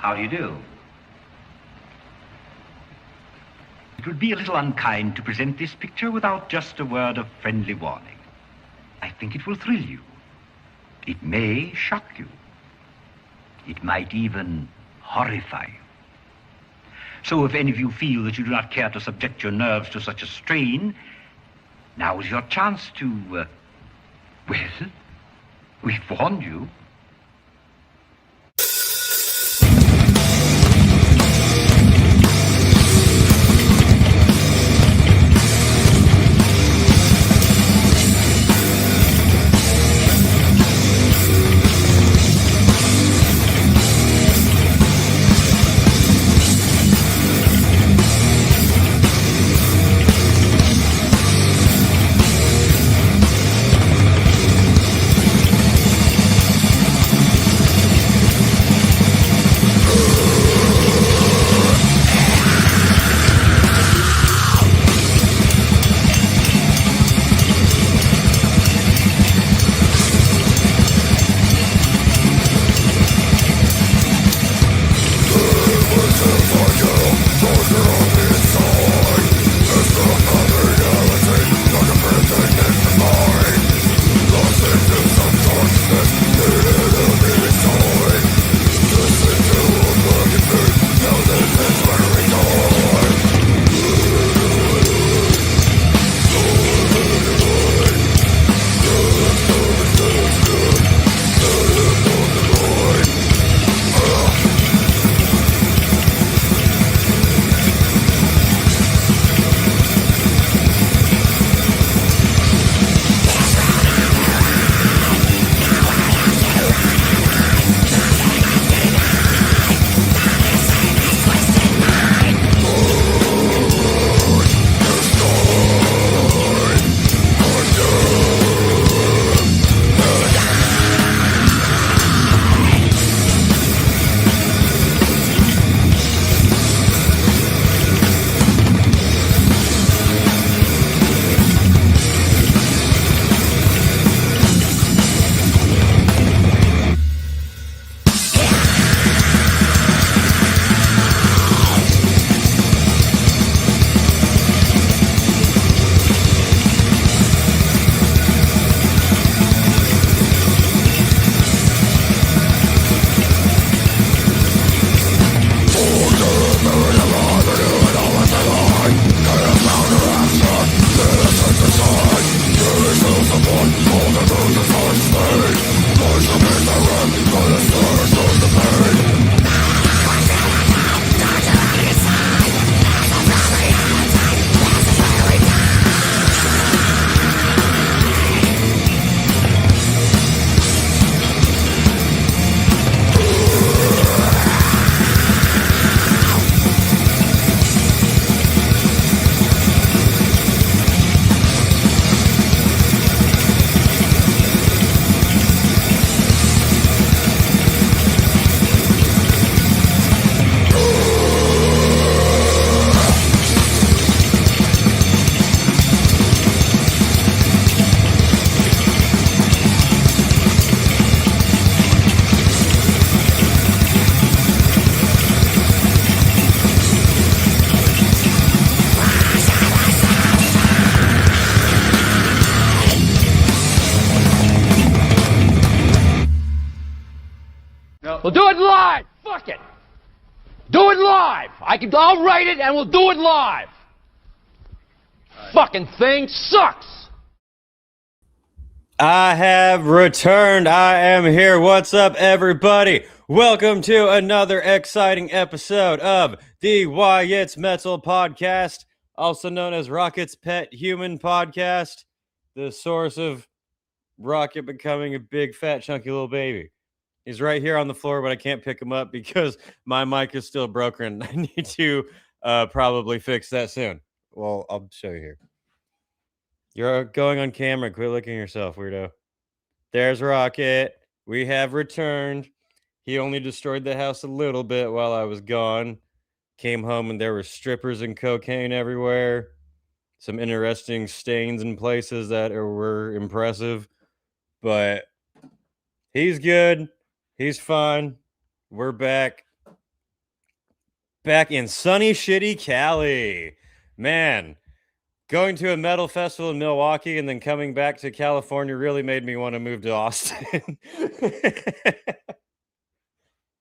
How do you do? It would be a little unkind to present this picture without just a word of friendly warning. I think it will thrill you. It may shock you. It might even horrify you. So if any of you feel that you do not care to subject your nerves to such a strain, now is your chance to, well, we've warned you. We'll do it live. Fuck it. Do it live. I'll write it and we'll do it live. Fucking thing sucks. I have returned. I am here. What's up, everybody? Welcome to another exciting episode of the Wyatt's Metal Podcast, also known as Rocket's Pet Human Podcast, the source of Rocket becoming a big, fat, chunky little baby. He's right here on the floor, but I can't pick him up because my mic is still broken. I need to probably fix that soon. Well, I'll show you here. You're going on camera. Quit looking at yourself, weirdo. There's Rocket. We have returned. He only destroyed the house a little bit while I was gone. Came home and there were strippers and cocaine everywhere. Some interesting stains in places that were impressive. But he's good. He's fine. We're back. back in sunny, shitty Cali. Man, going to a metal festival in Milwaukee and then coming back to California really made me want to move to Austin.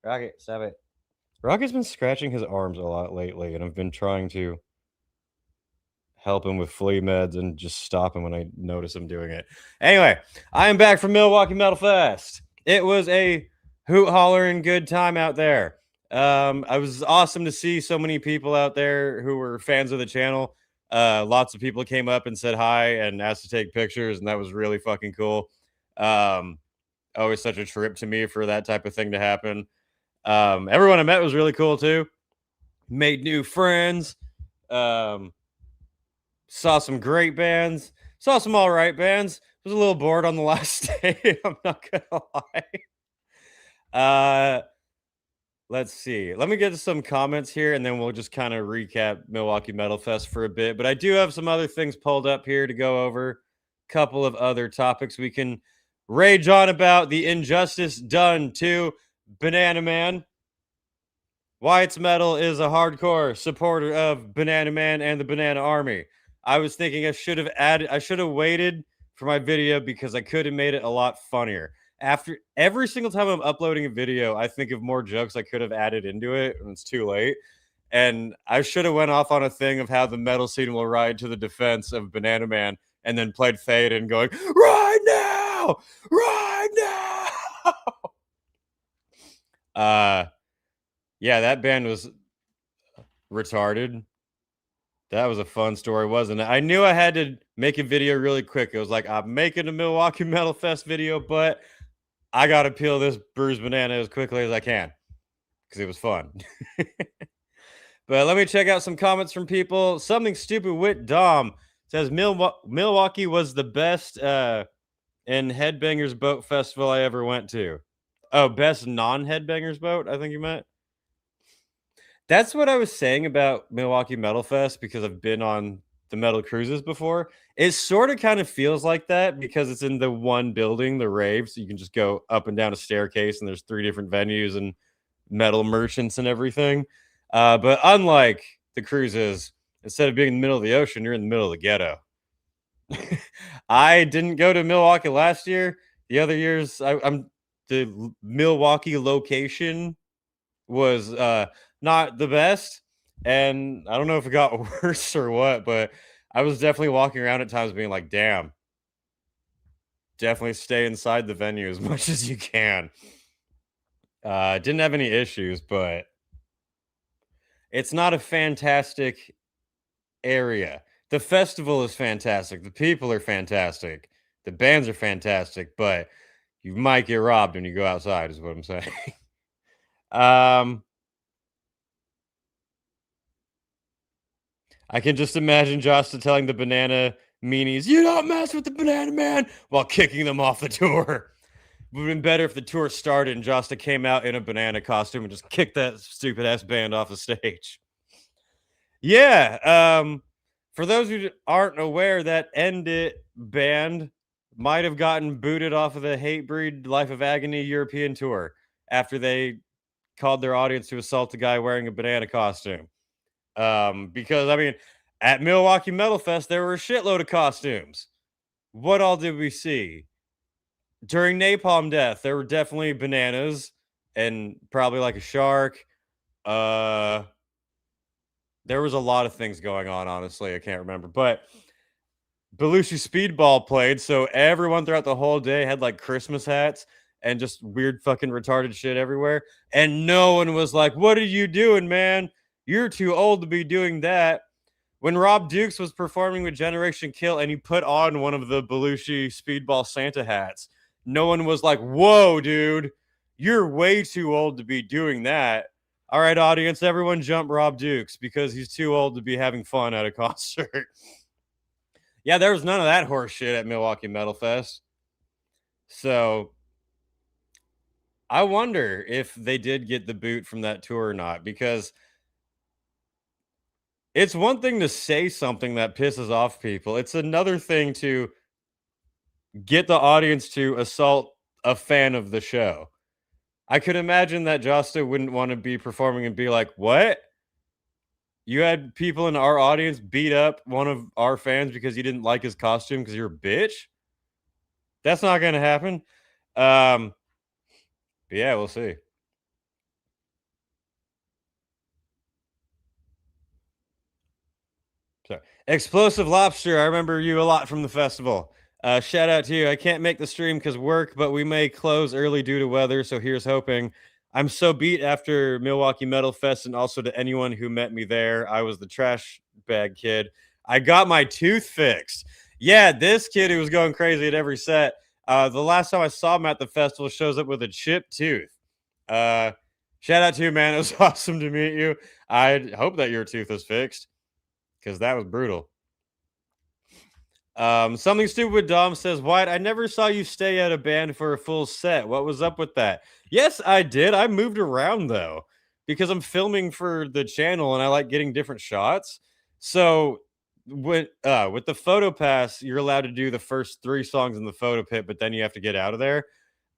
Rocket, stop it. Rocket's been scratching his arms a lot lately, and I've been trying to help him with flea meds and just stop him when I notice him doing it. Anyway, I am back from Milwaukee Metalfest. It was a hoot hollering good time out there. I was awesome to see so many people out there who were fans of the channel. Lots of people came up and said hi and asked to take pictures, and that was really fucking cool. Always such a trip to me for that type of thing to happen. Everyone I met was really cool too. Made new friends. Saw some great bands. Saw some all right bands. Was a little bored on the last day. I'm not gonna lie. Let's see. Let me get to some comments here, and then we'll just kind of recap Milwaukee Metal Fest for a bit. But I do have some other things pulled up here to go over. A couple of other topics we can rage on about. The injustice done to Banana Man. Wyatt's Metal is a hardcore supporter of Banana Man and the Banana Army. I was thinking I should have waited for my video because I could have made it a lot funnier. After every single time I'm uploading a video, I think of more jokes I could have added into it, and it's too late. And I should have went off on a thing of how the metal scene will ride to the defense of Banana Man, and then played Fade and going, right now! Right now! Yeah, that band was retarded. That was a fun story, wasn't it? I knew I had to make a video really quick. It was like, I'm making a Milwaukee Metal Fest video, but I got to peel this bruised banana as quickly as I can because it was fun. But let me check out some comments from people. Something Stupid with Dom says, Milwaukee was the best and Headbangers Boat Festival I ever went to. Oh, best non-Headbangers Boat, I think you meant. That's what I was saying about Milwaukee Metal Fest because I've been on the metal cruises before. It sort of kind of feels like that because it's in the one building, the rave, so you can just go up and down a staircase and there's 3 different venues and metal merchants and everything. But unlike the cruises, instead of being in the middle of the ocean, you're in the middle of the ghetto. I didn't go to Milwaukee last year. The other years, the Milwaukee location was not the best, and I don't know if it got worse or what, but I was definitely walking around at times being like, damn, definitely stay inside the venue as much as you can. Didn't have any issues, but it's not a fantastic area. The festival is fantastic. The people are fantastic. The bands are fantastic, but you might get robbed when you go outside is what I'm saying. I can just imagine Josta telling the banana meanies, you don't mess with the Banana Man, while kicking them off the tour. It would have been better if the tour started and Josta came out in a banana costume and just kicked that stupid ass band off the stage. Yeah, for those who aren't aware, that End It band might have gotten booted off of the Hatebreed Life of Agony European tour after they called their audience to assault a guy wearing a banana costume. Because I mean, at Milwaukee Metal Fest, there were a shitload of costumes. What all did we see? During Napalm Death, there were definitely bananas and probably like a shark. There was a lot of things going on, honestly. I can't remember. But Belushi Speedball played, so everyone throughout the whole day had like Christmas hats and just weird fucking retarded shit everywhere. And no one was like, what are you doing, man? You're too old to be doing that. When Rob Dukes was performing with Generation Kill and he put on one of the Belushi Speedball Santa hats, no one was like, whoa, dude, you're way too old to be doing that. All right, audience, everyone jump Rob Dukes because he's too old to be having fun at a concert. Yeah, there was none of that horse shit at Milwaukee Metal Fest. So I wonder if they did get the boot from that tour or not, because it's one thing to say something that pisses off people. It's another thing to get the audience to assault a fan of the show. I could imagine that Josta wouldn't want to be performing and be like, what? You had people in our audience beat up one of our fans because you didn't like his costume because you're a bitch. That's not going to happen. But yeah, we'll see. Sorry. Explosive Lobster, I remember you a lot from the festival. Shout out to you. I can't make the stream because work, but we may close early due to weather, so here's hoping. I'm so beat after Milwaukee Metalfest, and also to anyone who met me there. I was the trash bag kid. I got my tooth fixed. Yeah, this kid who was going crazy at every set. The last time I saw him at the festival shows up with a chipped tooth. Shout out to you, man. It was awesome to meet you. I hope that your tooth is fixed because that was brutal. Something stupid with Dom says, Wyatt, I never saw you stay at a band for a full set. What was up with that? Yes, I did. I moved around though because I'm filming for the channel and I like getting different shots. So with the photo pass, you're allowed to do the first 3 songs in the photo pit, but then you have to get out of there.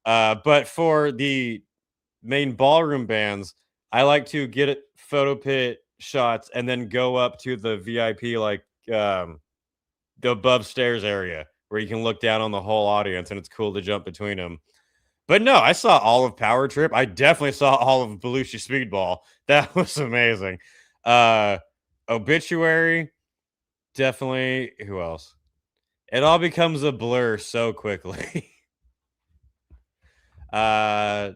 But for the main ballroom bands, I like to get photo pit shots and then go up to the VIP the above stairs area where you can look down on the whole audience and it's cool to jump between them. But no, I saw all of Power Trip. I definitely saw all of Belushi Speedball. That was amazing. Obituary, definitely. Who else? It all becomes a blur so quickly. No,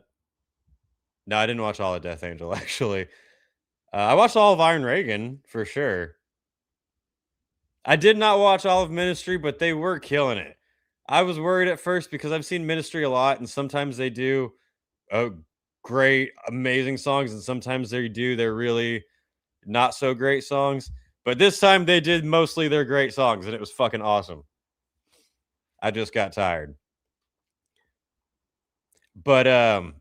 I didn't watch all of Death Angel, actually. I watched all of Iron Reagan, for sure. I did not watch all of Ministry, but they were killing it. I was worried at first because I've seen Ministry a lot, and sometimes they do great, amazing songs, and sometimes they do their really not so great songs. But this time they did mostly their great songs, and it was fucking awesome. I just got tired. But oh,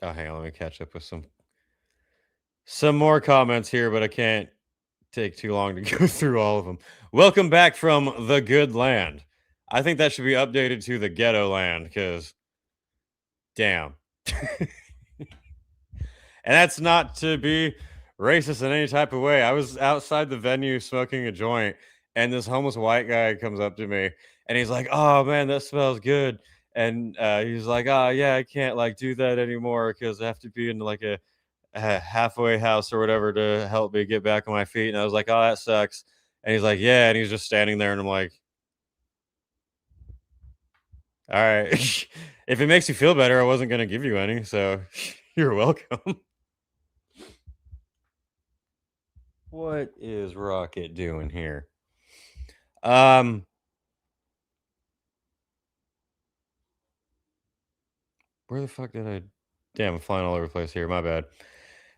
hang on, let me catch up with some more comments here, but I can't take too long to go through all of them. Welcome back from the good land. I think that should be updated to the ghetto land because damn. And that's not to be racist in any type of way. I was outside the venue smoking a joint, and this homeless white guy comes up to me and he's like, "Oh man, that smells good." And he's like, "Oh yeah, I can't like do that anymore because I have to be in like a halfway house or whatever to help me get back on my feet." And I was like, "Oh, that sucks." And he's like, "Yeah." And he's just standing there, and I'm like, "All right, if it makes you feel better, I wasn't gonna give you any, so you're welcome." What is Rocket doing here? Where the fuck did I? Damn, I'm flying all over the place here. My bad.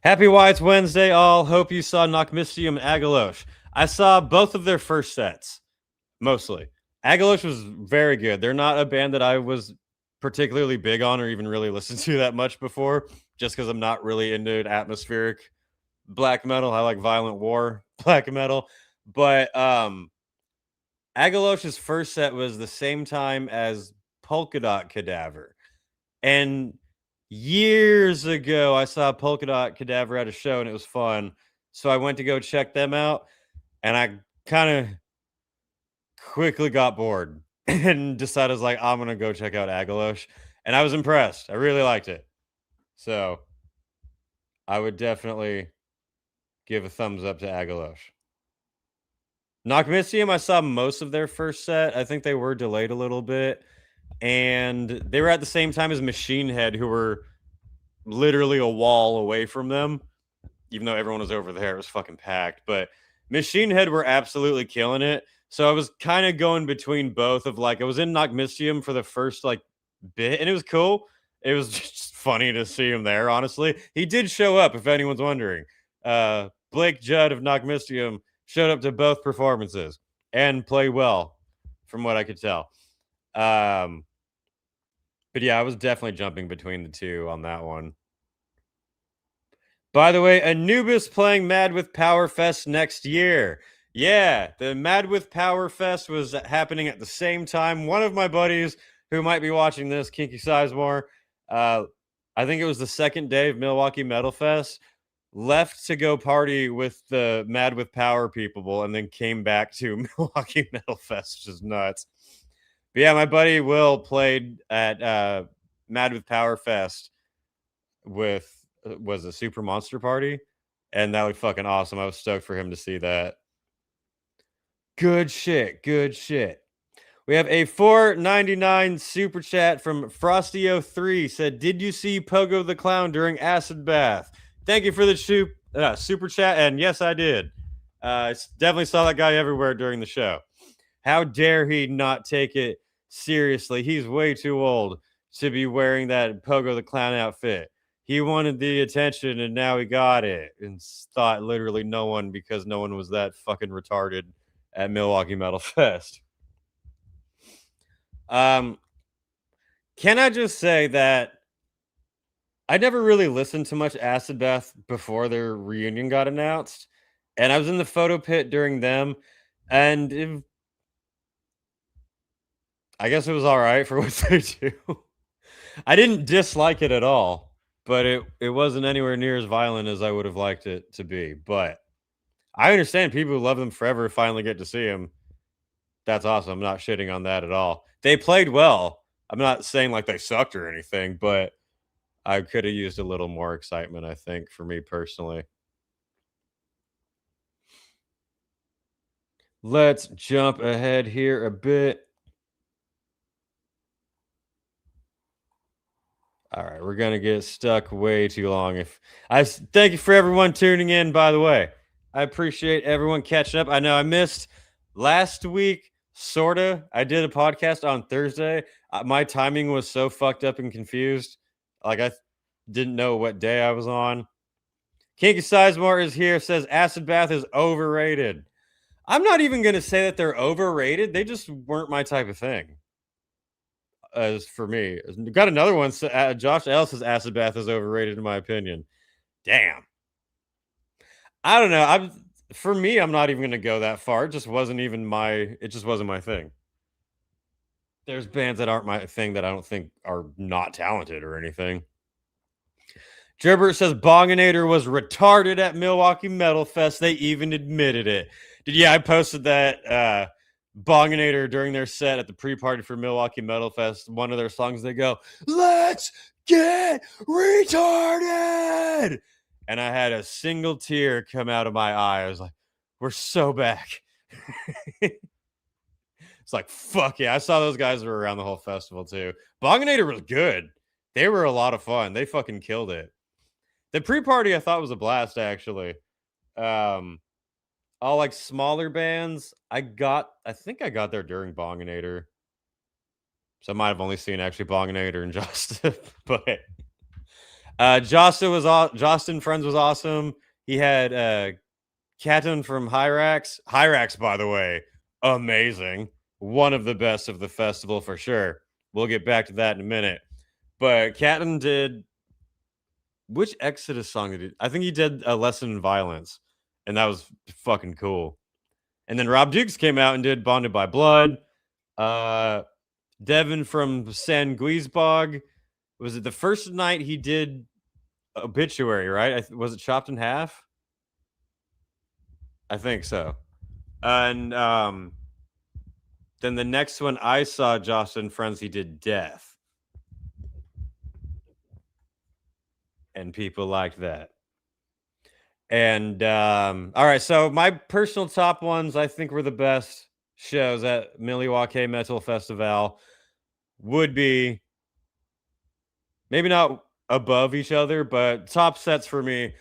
Happy Wyatt's Wednesday, all. Hope you saw Knockmistium and Agalosh. I saw both of their first sets, mostly. Agalosh was very good. They're not a band that I was particularly big on or even really listened to that much before, just because I'm not really into atmospheric black metal. I like violent war black metal. But Agalosh's first set was the same time as Polka Dot Cadaver. And years ago, I saw Polka Dot Cadaver at a show and it was fun. So I went to go check them out and I kind of quickly got bored and decided I was like, I'm going to go check out Agalosh. And I was impressed. I really liked it. So I would definitely give a thumbs up to Agalosh. Knockmistium, I saw most of their first set. I think they were delayed a little bit. And they were at the same time as Machine Head, who were literally a wall away from them. Even though everyone was over there, it was fucking packed. But Machine Head were absolutely killing it. So I was kind of going between both of like, I was in Knockmistium for the first like bit, and it was cool. It was just funny to see him there, honestly. He did show up, if anyone's wondering. Blake Judd of Knockmistium showed up to both performances and played well, from what I could tell. But yeah, I was definitely jumping between the two on that one. By the way, Anubis playing Mad with Power Fest next year. Yeah, the Mad with Power Fest was happening at the same time. One of my buddies who might be watching this, Kinky Sizemore, I think it was the second day of Milwaukee Metalfest. left to go party with the Mad with Power people, and then came back to Milwaukee Metalfest, which is nuts. But yeah, my buddy Will played at Mad with Power Fest with was a Super Monster Party, and that looked fucking awesome. I was stoked for him to see that. Good shit. Good shit. We have a $4.99 super chat from Frosty03. Said, "Did you see Pogo the Clown during Acid Bath?" Thank you for the super chat, and yes, I did. Definitely saw that guy everywhere during the show. How dare he not take it seriously? He's way too old to be wearing that Pogo the Clown outfit. He wanted the attention, and now he got it, and thought literally no one, because no one was that fucking retarded at Milwaukee Metal Fest. Can I just say that I never really listened to much Acid Bath before their reunion got announced, and I was in the photo pit during them, and I guess it was all right for what they do. I didn't dislike it at all, but it wasn't anywhere near as violent as I would have liked it to be. But I understand people who love them forever finally get to see them. That's awesome. I'm not shitting on that at all. They played well. I'm not saying like they sucked or anything, but I could have used a little more excitement, I think, for me personally. Let's jump ahead here a bit. All right, we're gonna get stuck way too long. Thank you for everyone tuning in, by the way. I appreciate everyone catching up. I know I missed last week, sorta. I did a podcast on Thursday. My timing was so fucked up and confused. Like I didn't know what day I was on. Kinky Sizemore is here, says Acid Bath is overrated. I'm not even gonna say that they're overrated. They just weren't my type of thing. As for me, got another one. Josh Ellis's Acid Bath is overrated in my opinion. Damn. I don't know. For me, I'm not even going to go that far. It just wasn't my thing. There's bands that aren't my thing that I don't think are not talented or anything. Gerbert says Bonginator was retarded at Milwaukee Metal Fest. They even admitted it. I posted that Bonginator during their set at the pre-party for Milwaukee Metal Fest. One of their songs, they go, "Let's get retarded," and I had a single tear come out of my eye. I was like, "We're so back." It's like, fuck yeah. I saw those guys were around the whole festival too. Bonginator was good. They were a lot of fun. They fucking killed it. The pre-party I thought was a blast, actually. All like smaller bands. I think I got there during Bonginator. So I might have only seen actually Bonginator and Justin. But Justin Friends was awesome. He had Katon from Hyrax. Hyrax, by the way, amazing. One of the best of the festival for sure. We'll get back to that in a minute. But Katon did, which Exodus song did he? I think he did A Lesson in Violence, and that was fucking cool. And then Rob Dukes came out and did Bonded by Blood. Devin from San Guisbog, was it the first night he did Obituary, right? Was it Chopped in Half? I think so. And then the next one I saw Justin Friends, he did Death. And people liked that. And all right, so my personal top ones I think were the best shows at Milwaukee Metal Festival would be maybe not above each other, but top sets for me,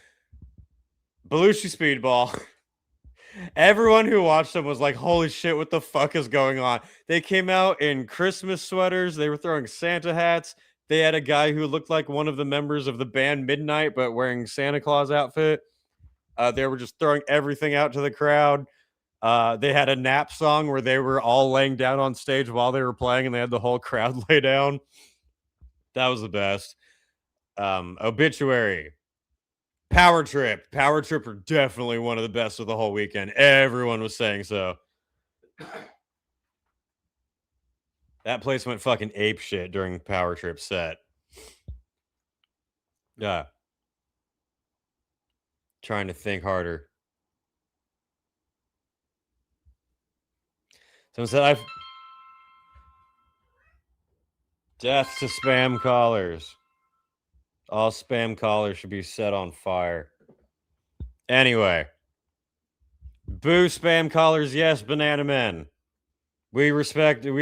Belushi Speedball. Everyone who watched them was like, holy shit, what the fuck is going on? They came out in Christmas sweaters. They were throwing Santa hats. They had a guy who looked like one of the members of the band Midnight, but wearing Santa Claus outfit. They were just throwing everything out to the crowd. They had a nap song where they were all laying down on stage while they were playing, and they had the whole crowd lay down. That was the best. Obituary. Power Trip are definitely one of the best of the whole weekend. Everyone was saying so. That place went fucking ape shit during Power Trip's set. Yeah. Trying to think harder. Someone said I've death to spam callers. All spam callers should be set on fire. Anyway. Boo spam callers, yes, banana men. We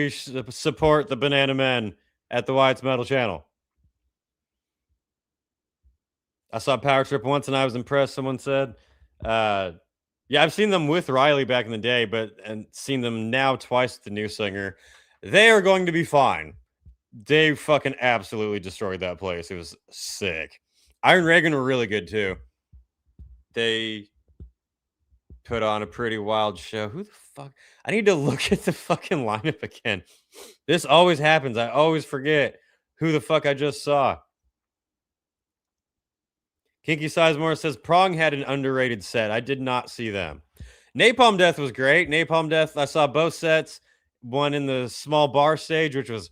support the banana men at the Wyatt's Metal channel. I saw Power Trip once and I was impressed, someone said. Yeah, I've seen them with Riley back in the day, and seen them now twice with the new singer. They are going to be fine. They fucking absolutely destroyed that place. It was sick. Iron Reagan were really good too. They put on a pretty wild show. Who the fuck? I need to look at the fucking lineup again. This always happens. I always forget who the fuck I just saw. Kinky Sizemore says Prong had an underrated set. I did not see them. Napalm Death was great. Napalm Death, I saw both sets. One in the small bar stage, which was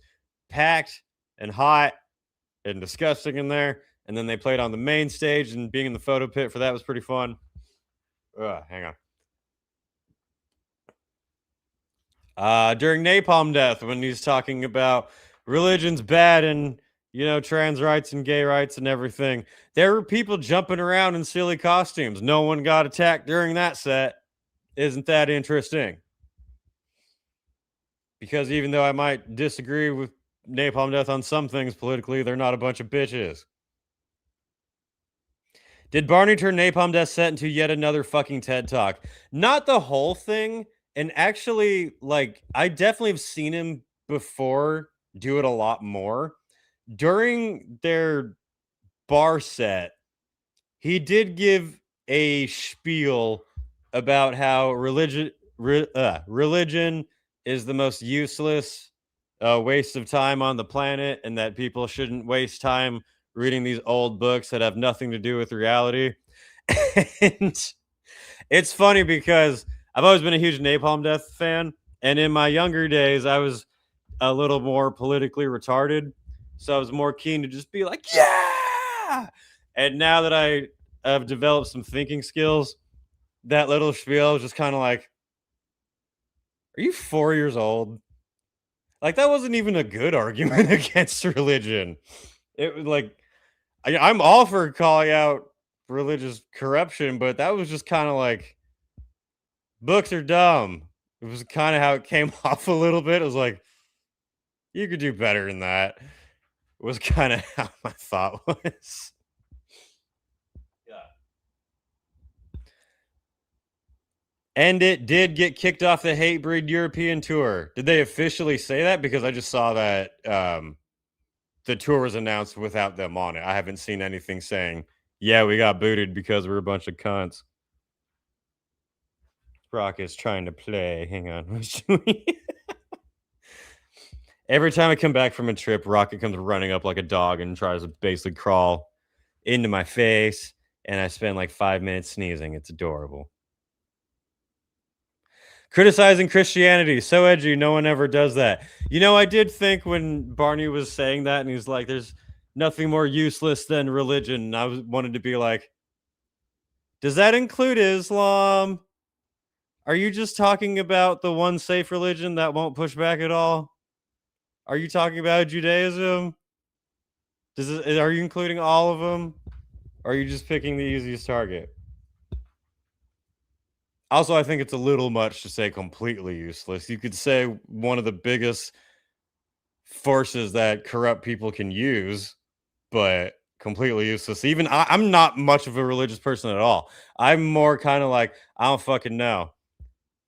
packed and hot and disgusting in there. And then they played on the main stage, and being in the photo pit for that was pretty fun. Hang on. During Napalm Death, when he's talking about religion's bad and, trans rights and gay rights and everything, there were people jumping around in silly costumes. No one got attacked during that set. Isn't that interesting? Because even though I might disagree with Napalm Death on some things politically, they're not a bunch of bitches. Did Barney turn Napalm Death set into yet another fucking TED Talk? Not the whole thing. And actually, I definitely have seen him before do it a lot more. During their bar set, he did give a spiel about how religion is the most useless waste of time on the planet, and that people shouldn't waste time reading these old books that have nothing to do with reality. And it's funny because I've always been a huge Napalm Death fan, and in my younger days, I was a little more politically retarded, so I was more keen to just be like, yeah! And now that I have developed some thinking skills, that little spiel was just kind of like, are you 4 years old? That wasn't even a good argument against religion. It was I'm all for calling out religious corruption, but that was just kind of like, books are dumb. It was kind of how it came off a little bit. It was like, you could do better than that. It was kind of how my thought was. Yeah. And it did get kicked off the Hatebreed European tour. Did they officially say that? Because I just saw that the tour was announced without them on it. I haven't seen anything saying, yeah, we got booted because we're a bunch of cunts. Brock is trying to play. Hang on. Every time I come back from a trip, Rocket comes running up like a dog and tries to basically crawl into my face. And I spend 5 minutes sneezing. It's adorable. Criticizing Christianity. So edgy. No one ever does that. I did think when Barney was saying that, and he's like, there's nothing more useless than religion. I wanted to be like, does that include Islam? Are you just talking about the one safe religion that won't push back at all? Are you talking about Judaism? Are you including all of them? Or are you just picking the easiest target? Also, I think it's a little much to say completely useless. You could say one of the biggest forces that corrupt people can use, but completely useless. Even I'm not much of a religious person at all. I'm more kind of like, I don't fucking know,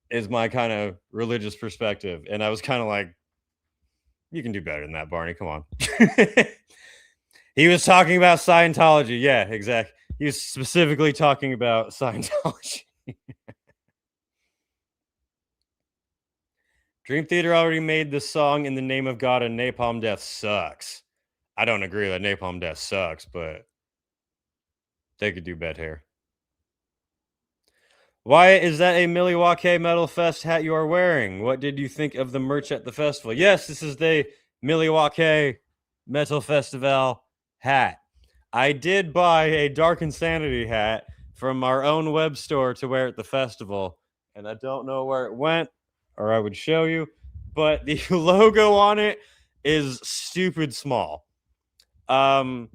is my kind of religious perspective. And I was kind of like, you can do better than that, Barney. Come on. He was talking about Scientology. Yeah, exactly. He was specifically talking about Scientology. Dream Theater already made the song In the Name of God, and Napalm Death sucks. I don't agree that Napalm Death sucks, but they could do better. Wyatt, is that a Milwaukee Metalfest hat you are wearing? What did you think of the merch at the festival? Yes, this is the Milwaukee Metal Festival hat. I did buy a Dark Insanity hat from our own web store to wear at the festival. And I don't know where it went, or I would show you, but the logo on it is stupid small. Don't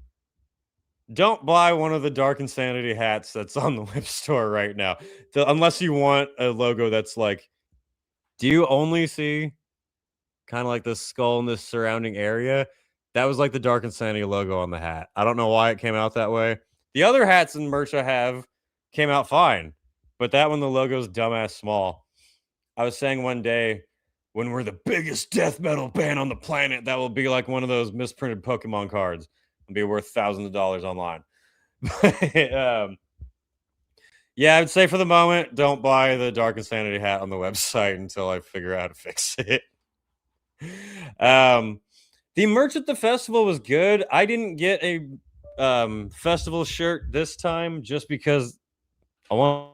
buy one of the Dark Insanity hats that's on the web store right now. Unless you want a logo that's like, do you only see kind of like the skull in this surrounding area? That was like the Dark Insanity logo on the hat. I don't know why it came out that way. The other hats and merch I have came out fine, but that one, the logo's dumbass small. I was saying one day, when we're the biggest death metal band on the planet, that will be like one of those misprinted Pokemon cards and be worth thousands of dollars online. Yeah, I would say for the moment, don't buy the Dark Insanity hat on the website until I figure out how to fix it. The merch at the festival was good. I didn't get a festival shirt this time just because I want.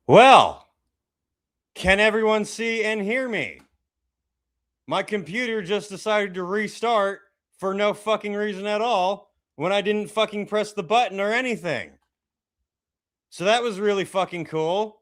Well, can everyone see and hear me? My computer just decided to restart for no fucking reason at all when I didn't fucking press the button or anything. So that was really fucking cool.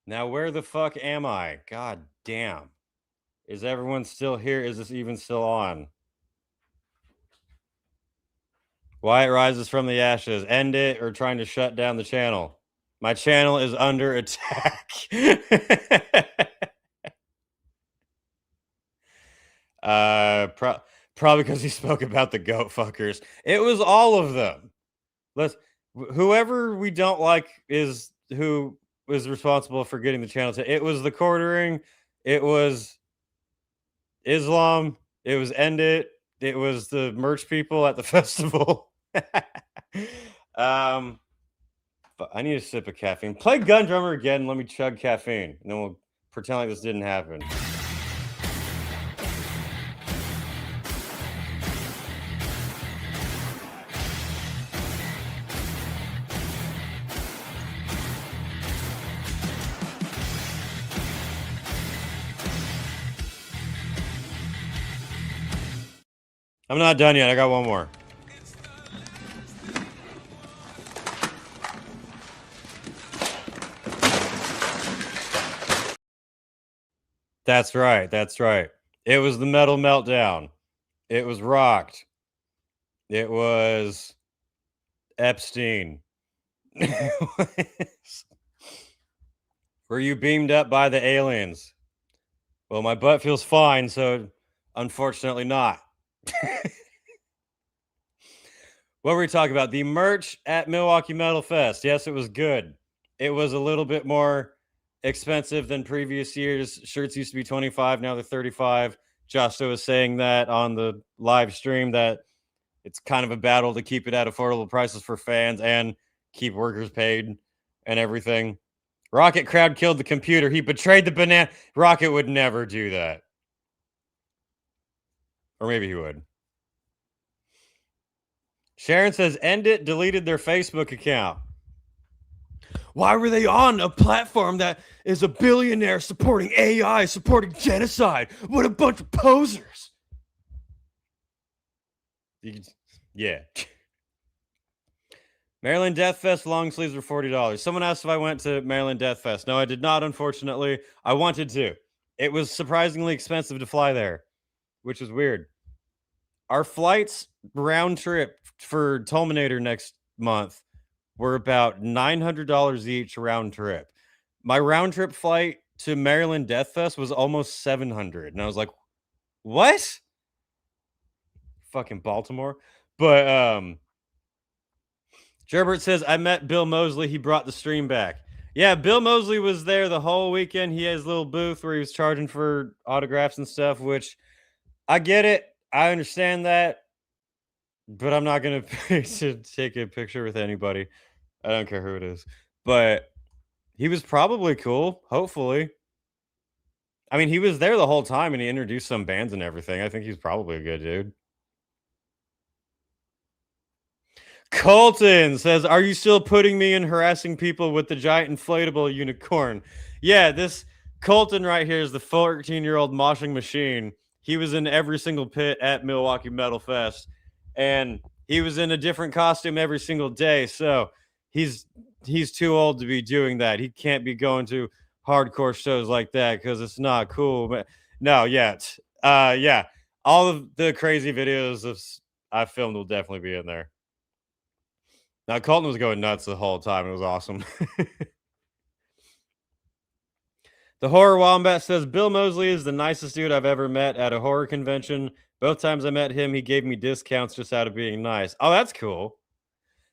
Now, where the fuck am I? God damn. Is everyone still here? Is this even still on? Wyatt rises from the ashes. End it or trying to shut down the channel. My channel is under attack. Probably because he spoke about the goat fuckers. It was all of them. Whoever we don't like is who was responsible for getting the channel to. It was the quartering. It was Islam. It was End It. It was the merch people at the festival. But I need a sip of caffeine. Play Gun Drummer again. Let me chug caffeine, and then we'll pretend like this didn't happen. I'm not done yet. I got one more. That's right. That's right. It was the Metal Meltdown. It was Rocked. It was Epstein. Were you beamed up by the aliens? Well, my butt feels fine, so unfortunately not. What were we talking about? The merch at Milwaukee Metalfest. Yes, it was good. It was a little bit more expensive than previous years. Shirts used to be $25, now they're $35. Josto was saying that on the live stream, that it's kind of a battle to keep it at affordable prices for fans and keep workers paid and everything. Rocket crowd killed the computer. He betrayed the banana. Rocket would never do that. Or maybe he would. Sharon says, end it, deleted their Facebook account. Why were they on a platform that is a billionaire supporting AI, supporting genocide? What a bunch of posers. Yeah. Maryland Death Fest long sleeves were $40. Someone asked if I went to Maryland Death Fest. No, I did not, unfortunately. I wanted to. It was surprisingly expensive to fly there, which is weird. Our flights round trip for Tulminator next month were about $900 each round trip. My round trip flight to Maryland Death Fest was almost $700. And I was like, what? Fucking Baltimore. But Gerbert says, I met Bill Mosley. He brought the stream back. Yeah, Bill Mosley was there the whole weekend. He has a little booth where he was charging for autographs and stuff, which I get it. I understand that. But I'm not going to pay to take a picture with anybody. I don't care who it is. But he was probably cool, hopefully. I mean, he was there the whole time and he introduced some bands and everything. I think he's probably a good dude. Colton says, are you still putting me in harassing people with the giant inflatable unicorn? Yeah, this Colton right here is the 14-year-old moshing machine. He was in every single pit at Milwaukee Metalfest, and he was in a different costume every single day. So he's too old to be doing that. He can't be going to hardcore shows like that because it's not cool. But no, yet, yeah, all of the crazy videos I filmed will definitely be in there. Now, Colton was going nuts the whole time. It was awesome. The Horror Wombat says, Bill Mosley is the nicest dude I've ever met at a horror convention. Both times I met him, he gave me discounts just out of being nice. Oh, that's cool.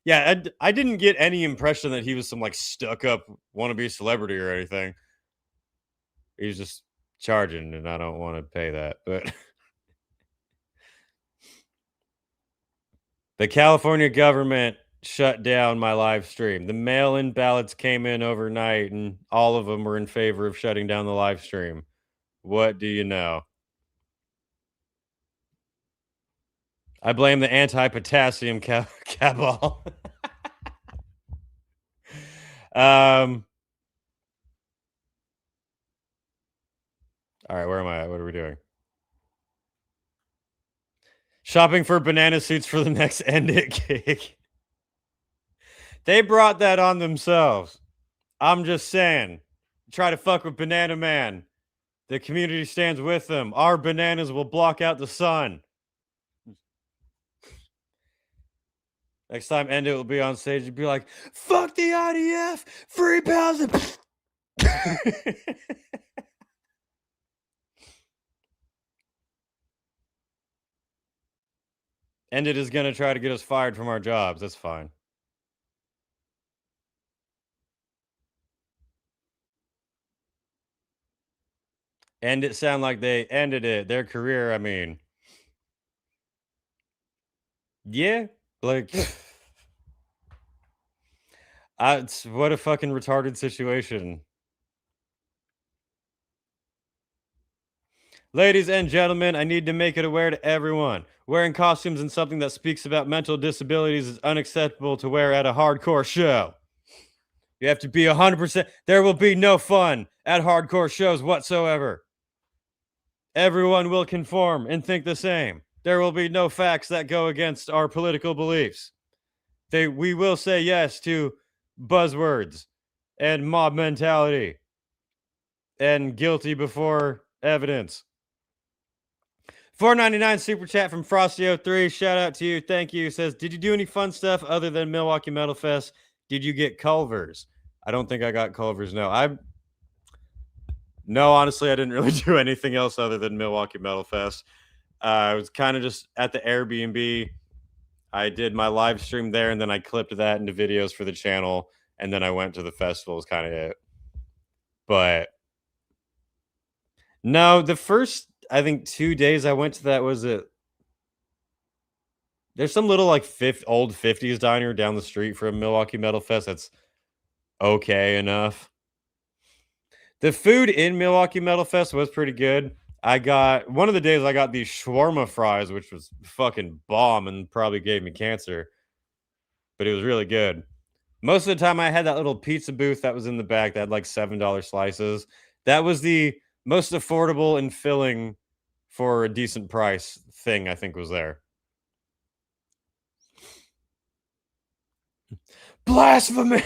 Yeah, I didn't get any impression that he was some, like, stuck-up wannabe celebrity or anything. He's just charging, and I don't want to pay that. But the California government shut down my live stream. The mail-in ballots came in overnight, and all of them were in favor of shutting down the live stream. What do you know? I blame the anti-potassium cabal. All right, where am I at? What are we doing? Shopping for banana suits for the next End It gig. They brought that on themselves. I'm just saying. Try to fuck with Banana Man. The community stands with them. Our bananas will block out the sun. Next time End It will be on stage, you'd be like, fuck the IDF! Free Bowser! End It is going to try to get us fired from our jobs. That's fine. End It sound like they ended it. Their career, I mean. Yeah. Like, what a fucking retarded situation. Ladies and gentlemen, I need to make it aware to everyone. Wearing costumes and something that speaks about mental disabilities is unacceptable to wear at a hardcore show. You have to be 100%. There will be no fun at hardcore shows whatsoever. Everyone will conform and think the same. There will be no facts that go against our political beliefs. We will say yes to buzzwords and mob mentality and guilty before evidence. $4.99 super chat from Frosty03. Shout out to you. Thank you. Says, did you do any fun stuff other than Milwaukee Metal Fest? Did you get Culvers? I don't think I got Culvers. No, honestly, I didn't really do anything else other than Milwaukee Metal Fest. I was kind of just at the Airbnb. I did my live stream there, and then I clipped that into videos for the channel, and then I went to the festival is kind of it. But no, the first, I think, 2 days I went to that was it. There's some little like old 50s diner down the street from Milwaukee Metal Fest that's okay enough. The food in Milwaukee Metalfest was pretty good. I got one of the days I got these shawarma fries, which was fucking bomb and probably gave me cancer, but it was really good. Most of the time I had that little pizza booth that was in the back that had like $7 slices. That was the most affordable and filling for a decent price thing I think was there. Blasphemy!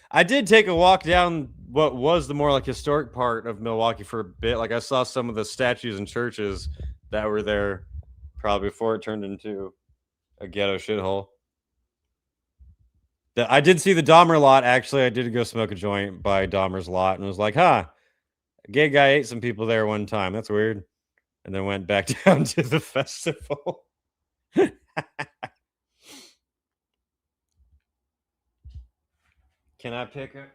I did take a walk down what was the more like historic part of Milwaukee for a bit. Like I saw some of the statues and churches that were there probably before it turned into a ghetto shithole. I did see the Dahmer lot. Actually, I did go smoke a joint by Dahmer's lot and was like, huh, a gay guy ate some people there one time. That's weird. And then went back down to the festival. Can I pick it?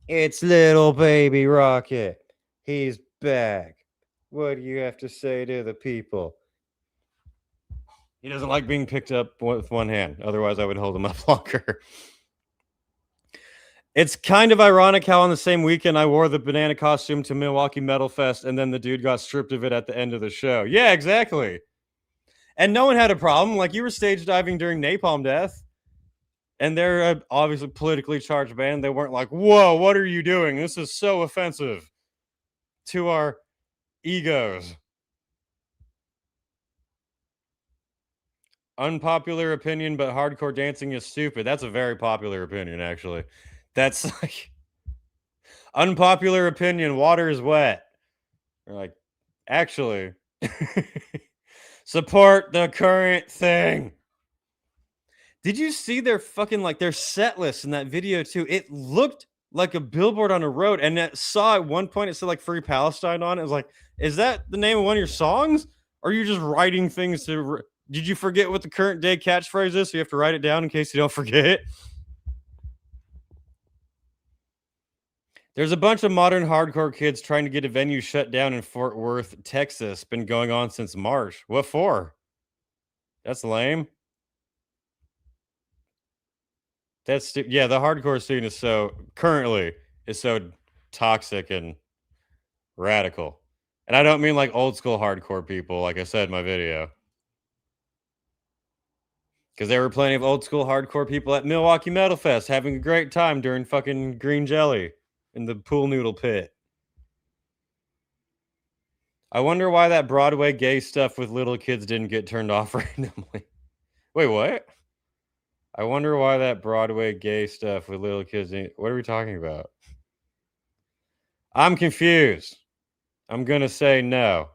It's little baby Rocket. He's back. What do you have to say to the people? He doesn't like being picked up with one hand. Otherwise, I would hold him up longer. It's kind of ironic how on the same weekend I wore the banana costume to Milwaukee Metalfest, and then the dude got stripped of it at the end of the show. Yeah, exactly. And no one had a problem. Like, you were stage diving during Napalm Death. And they're obviously politically charged band. They weren't like, whoa, what are you doing? This is so offensive to our egos. Unpopular opinion, but hardcore dancing is stupid. That's a very popular opinion, actually. That's like unpopular opinion. Water is wet. They're like, actually, support the current thing. Did you see their fucking like their set list in that video too? It looked like a billboard on a road, and I saw at one point it said like "Free Palestine" on it. I was like, is that the name of one of your songs? Or are you just writing things to? Did you forget what the current day catchphrase is? So you have to write it down in case you don't forget. There's a bunch of modern hardcore kids trying to get a venue shut down in Fort Worth, Texas. Been going on since March. What for? That's lame. That's yeah. The hardcore scene is so toxic and radical, and I don't mean like old school hardcore people. Like I said in my video, because there were plenty of old school hardcore people at Milwaukee Metalfest having a great time during fucking green jelly in the pool noodle pit. I wonder why that Broadway gay stuff with little kids didn't get turned off randomly. Wait, what? I wonder why that Broadway gay stuff with little kids. What are we talking about? I'm confused. I'm going to say no.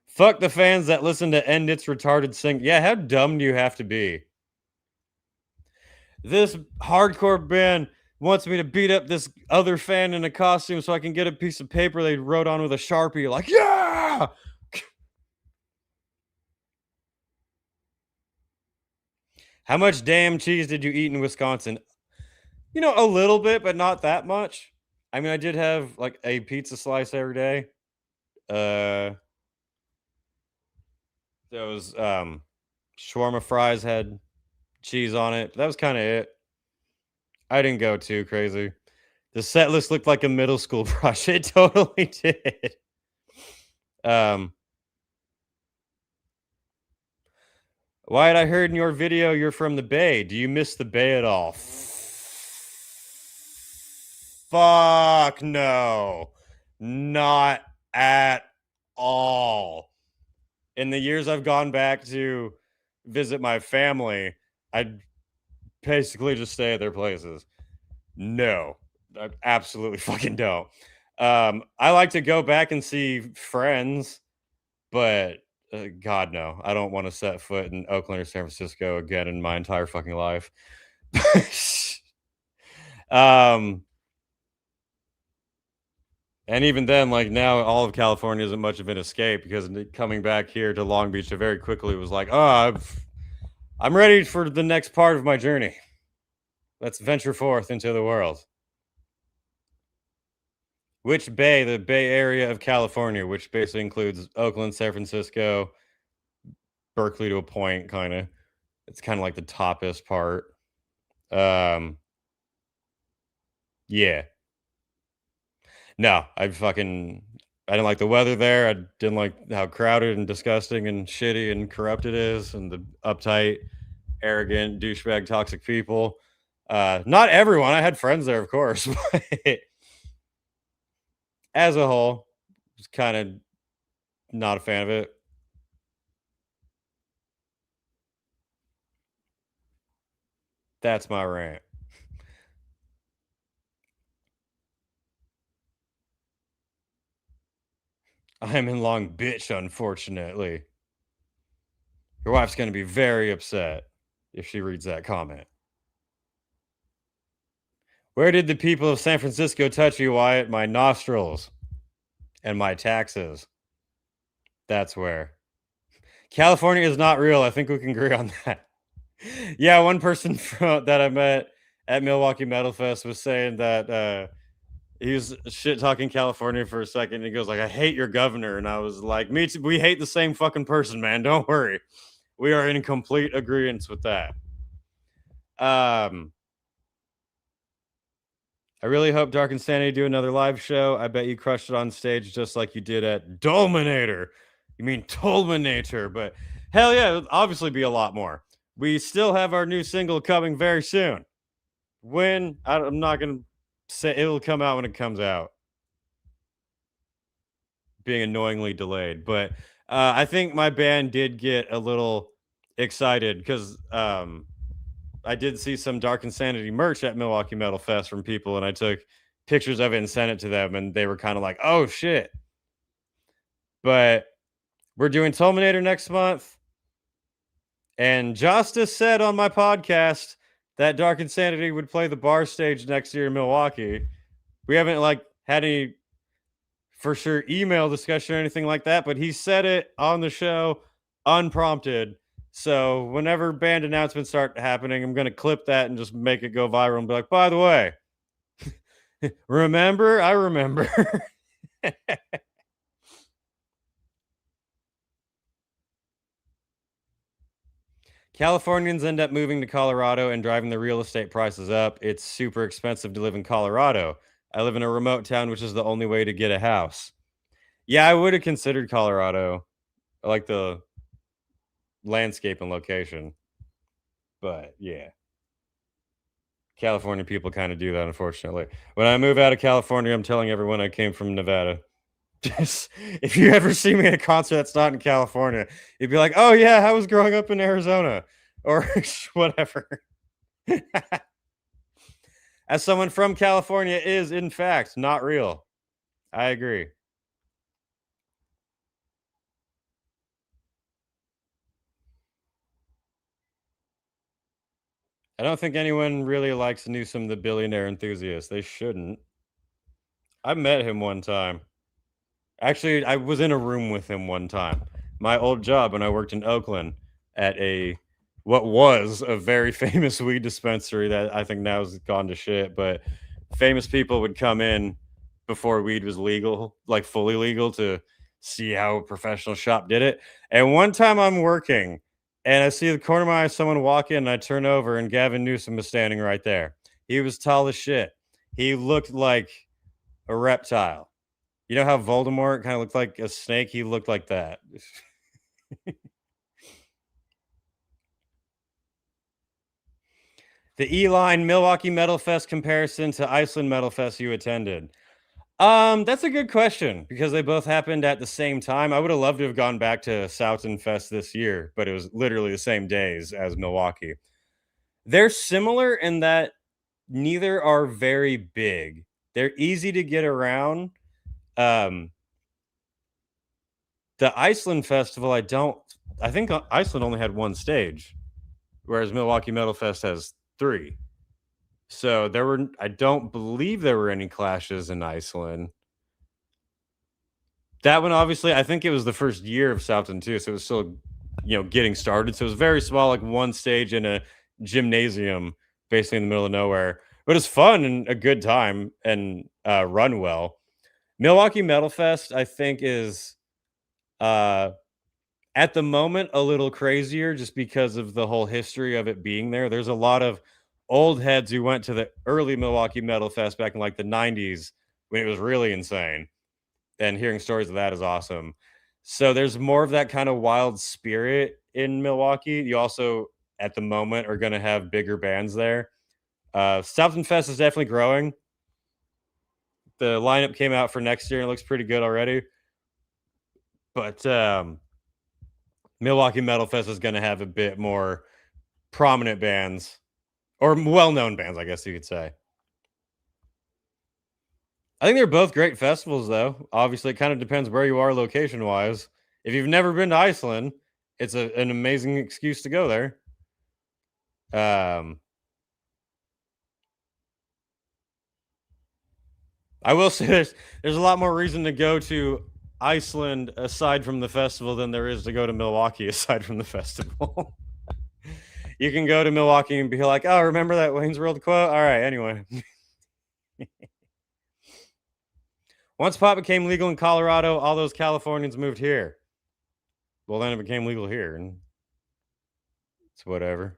Fuck the fans that listen to End It's Retarded sing. Yeah, how dumb do you have to be? This hardcore band wants me to beat up this other fan in a costume so I can get a piece of paper they wrote on with a Sharpie. Like, yeah! How much damn cheese did you eat in Wisconsin? You know, a little bit, but not that much. I mean, I did have like a pizza slice every day. Those shawarma fries had cheese on it. That was kind of it. I didn't go too crazy. The set list looked like a middle school brush. It totally did. Wyatt, I heard in your video you're from the Bay. Do you miss the Bay at all? Fuck no. Not at all. In the years I've gone back to visit my family, I basically just stay at their places. No, I absolutely fucking don't. I like to go back and see friends, but God, no. I don't want to set foot in Oakland or San Francisco again in my entire fucking life. And even then, like now, all of California isn't much of an escape because coming back here to Long Beach very quickly was like, oh, I'm ready for the next part of my journey. Let's venture forth into the world. Which bay? The Bay Area of California, which basically includes Oakland, San Francisco, Berkeley to a point, kind of. It's kind of like the toppest part. Yeah. No, I didn't like the weather there. I didn't like how crowded and disgusting and shitty and corrupt it is, and the uptight, arrogant, douchebag, toxic people. Not everyone. I had friends there, of course, but as a whole, was kind of not a fan of it. That's my rant. I'm in Long Beach, unfortunately. Your wife's going to be very upset if she reads that comment. Where did the people of San Francisco touch you, Wyatt? My nostrils and my taxes. That's where. California is not real. I think we can agree on that. Yeah, one person that I met at Milwaukee Metalfest was saying that he was shit talking California for a second. He goes like, "I hate your governor," and I was like, "Me too. We hate the same fucking person, man. Don't worry. We are in complete agreement with that." I really hope Dark Insanity do another live show. I bet you crushed it on stage just like you did at Dolminator. You mean Tolminator, but hell yeah, it'll obviously be a lot more. We still have our new single coming very soon. When? I'm not going to say it'll come out when it comes out. Being annoyingly delayed. But I think my band did get a little excited because I did see some Dark Insanity merch at Milwaukee Metal Fest from people, and I took pictures of it and sent it to them, and they were kind of like, "Oh shit!" But we're doing Tolminator next month, and Justice said on my podcast that Dark Insanity would play the bar stage next year in Milwaukee. We haven't had any for sure email discussion or anything like that, but he said it on the show unprompted. So whenever band announcements start happening, I'm going to clip that and just make it go viral and be like, by the way, remember? I remember. Californians end up moving to Colorado and driving the real estate prices up. It's super expensive to live in Colorado. I live in a remote town, which is the only way to get a house. Yeah, I would have considered Colorado. I like the landscape and location. But yeah. California people kind of do that, unfortunately. When I move out of California, I'm telling everyone I came from Nevada. Just if you ever see me at a concert that's not in California, you'd be like, "Oh yeah, I was growing up in Arizona," or whatever. As someone from California is, in fact, not real. I agree. I don't think anyone really likes Newsom, the billionaire enthusiast. They shouldn't. I met him one time. Actually, I was in a room with him one time. My old job when I worked in Oakland at what was a very famous weed dispensary that I think now has gone to shit, but famous people would come in before weed was legal, like fully legal, to see how a professional shop did it. And one time I'm working and I see the corner of my eye someone walk in and I turn over and Gavin Newsom was standing right there. He was tall as shit. He looked like a reptile. You know how Voldemort kind of looked like a snake? He looked like that. The E-Line Milwaukee Metal Fest comparison to Iceland Metal Fest you attended. That's a good question because they both happened at the same time. I would have loved to have gone back to Southton Fest this year, but it was literally the same days as Milwaukee. They're similar in that neither are very big. They're easy to get around. The Iceland Festival, I think Iceland only had one stage, whereas Milwaukee Metal Fest has 3. So I don't believe there were any clashes in Iceland. That one, obviously, I think it was the first year of Southton too, so it was still, getting started. So it was very small, like one stage in a gymnasium, basically in the middle of nowhere. But it's fun and a good time and run well. Milwaukee Metal Fest, I think, is at the moment a little crazier just because of the whole history of it being there. There's a lot of old heads who went to the early Milwaukee Metalfest back in like the 90s when it was really insane. And hearing stories of that is awesome. So there's more of that kind of wild spirit in Milwaukee. You also, at the moment, are going to have bigger bands there. Southland Fest is definitely growing. The lineup came out for next year and it looks pretty good already. But Milwaukee Metalfest is going to have a bit more prominent bands, or well-known bands, I guess you could say. I think they're both great festivals, though. Obviously, it kind of depends where you are location-wise. If you've never been to Iceland, it's an amazing excuse to go there. I will say there's a lot more reason to go to Iceland aside from the festival than there is to go to Milwaukee aside from the festival. You can go to Milwaukee and be like, oh, remember that Wayne's World quote? All right, anyway. Once pot became legal in Colorado, all those Californians moved here. Well, then it became legal here, and it's whatever.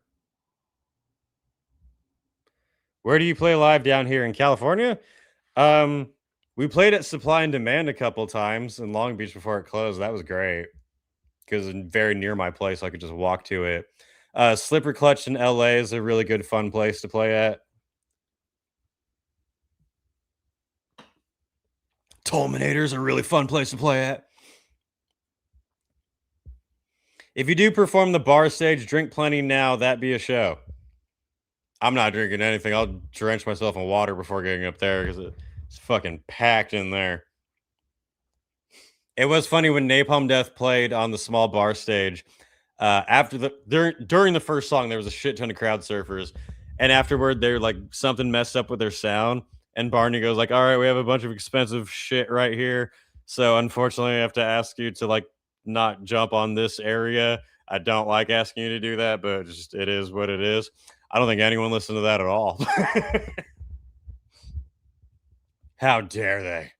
Where do you play live down here in California? We played at Supply and Demand a couple times in Long Beach before it closed. That was great because it's very near my place. So I could just walk to it. Slipper Clutch in LA is a really good, fun place to play at. Tolminator is a really fun place to play at. If you do perform the bar stage, drink plenty now. That be a show. I'm not drinking anything. I'll drench myself in water before getting up there because it's fucking packed in there. It was funny when Napalm Death played on the small bar stage. During the first song, there was a shit ton of crowd surfers, and afterward, they're like something messed up with their sound. And Barney goes like, "All right, we have a bunch of expensive shit right here, so unfortunately, I have to ask you to like not jump on this area. I don't like asking you to do that, but just it is what it is." I don't think anyone listened to that at all. How dare they?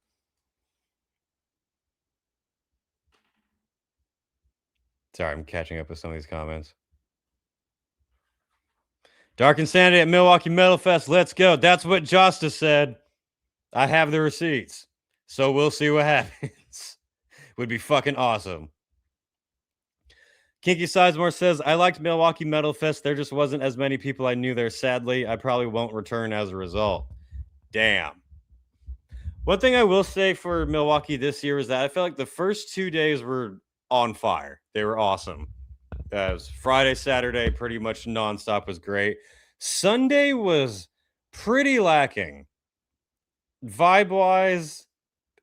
Sorry, I'm catching up with some of these comments. Dark Insanity at Milwaukee Metalfest. Let's go. That's what Josta said. I have the receipts. So we'll see what happens. Would be fucking awesome. Kinky Sizemore says, I liked Milwaukee Metalfest. There just wasn't as many people I knew there. Sadly, I probably won't return as a result. Damn. One thing I will say for Milwaukee this year is that I felt like the first 2 days were on fire. They were awesome. It was Friday, Saturday, pretty much nonstop was great. Sunday was pretty lacking. Vibe-wise,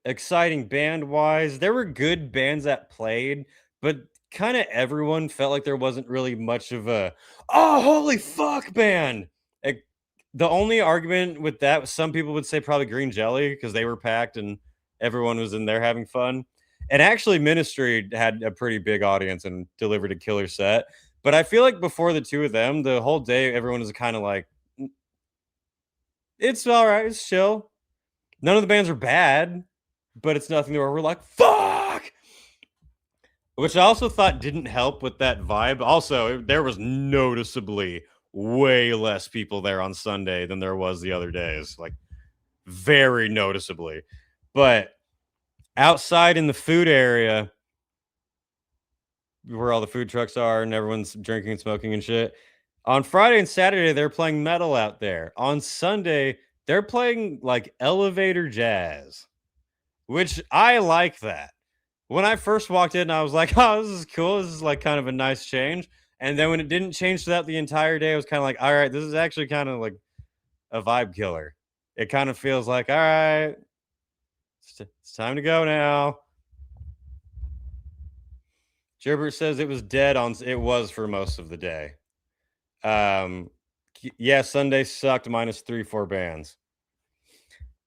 exciting band-wise. There were good bands that played, but kind of everyone felt like there wasn't really much of a, oh, holy fuck band. The only argument with that, some people would say probably Green Jelly because they were packed and everyone was in there having fun. And actually, Ministry had a pretty big audience and delivered a killer set. But I feel like before the two of them, the whole day, everyone was kind of like, it's all right, it's chill. None of the bands are bad, but it's nothing where we're like, fuck! Which I also thought didn't help with that vibe. Also, there was noticeably way less people there on Sunday than there was the other days. Like, very noticeably. But outside in the food area, where all the food trucks are and everyone's drinking and smoking and shit, on Friday and Saturday, they're playing metal out there. On Sunday, they're playing like elevator jazz, which I like that. When I first walked in, I was like, oh, this is cool. This is like kind of a nice change. And then when it didn't change throughout the entire day, I was kind of like, all right, this is actually kind of like a vibe killer. It kind of feels like, all right, it's time to go now. Gerbert says it was dead on. It was for most of the day. Yeah, Sunday sucked. Minus 3-4 bands.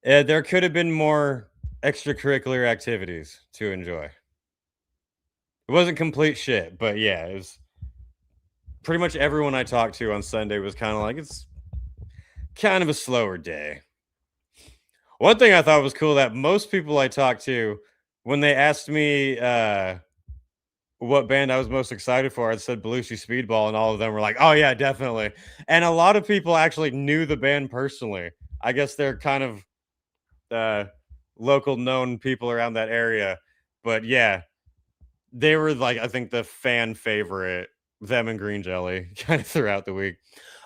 There could have been more extracurricular activities to enjoy. It wasn't complete shit, but yeah, it was. Pretty much everyone I talked to on Sunday was kind of like, it's kind of a slower day. One thing I thought was cool that most people I talked to, when they asked me what band I was most excited for, I said Belushi Speedball, and all of them were like, "Oh yeah, definitely." And a lot of people actually knew the band personally. I guess they're kind of local known people around that area, but yeah, they were like, I think, the fan favorite, them and Green Jelly, kind of throughout the week.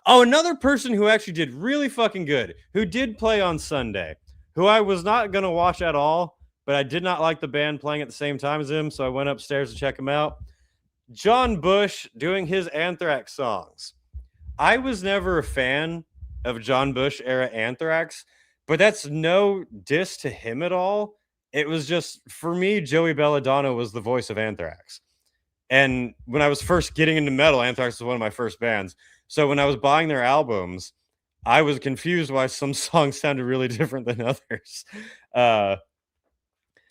Oh, another person who actually did really fucking good, who did play on Sunday, who I was not gonna watch at all, but I did not like the band playing at the same time as him, so I went upstairs to check him out. John Bush doing his Anthrax songs. I was never a fan of John Bush era Anthrax, but that's no diss to him at all. It was just, for me, Joey Belladonna was the voice of Anthrax. And when I was first getting into metal, Anthrax was one of my first bands. So when I was buying their albums, I was confused why some songs sounded really different than others.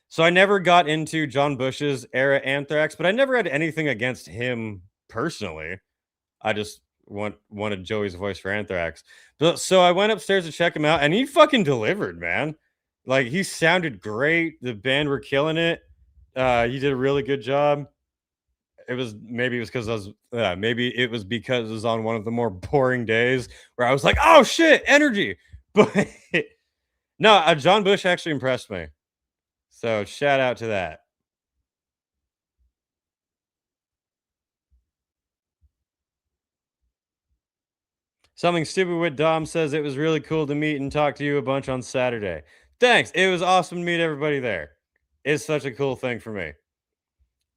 So I never got into John Bush's era Anthrax, but I never had anything against him personally. I just wanted Joey's voice for Anthrax. So I went upstairs to check him out, and he fucking delivered, man. Like, he sounded great. The band were killing it. He did a really good job. Maybe it was because it was on one of the more boring days where I was like, oh shit, energy. But no, John Bush actually impressed me. So shout out to that. Something Stupid with Dom says it was really cool to meet and talk to you a bunch on Saturday. Thanks. It was awesome to meet everybody there. It's such a cool thing for me.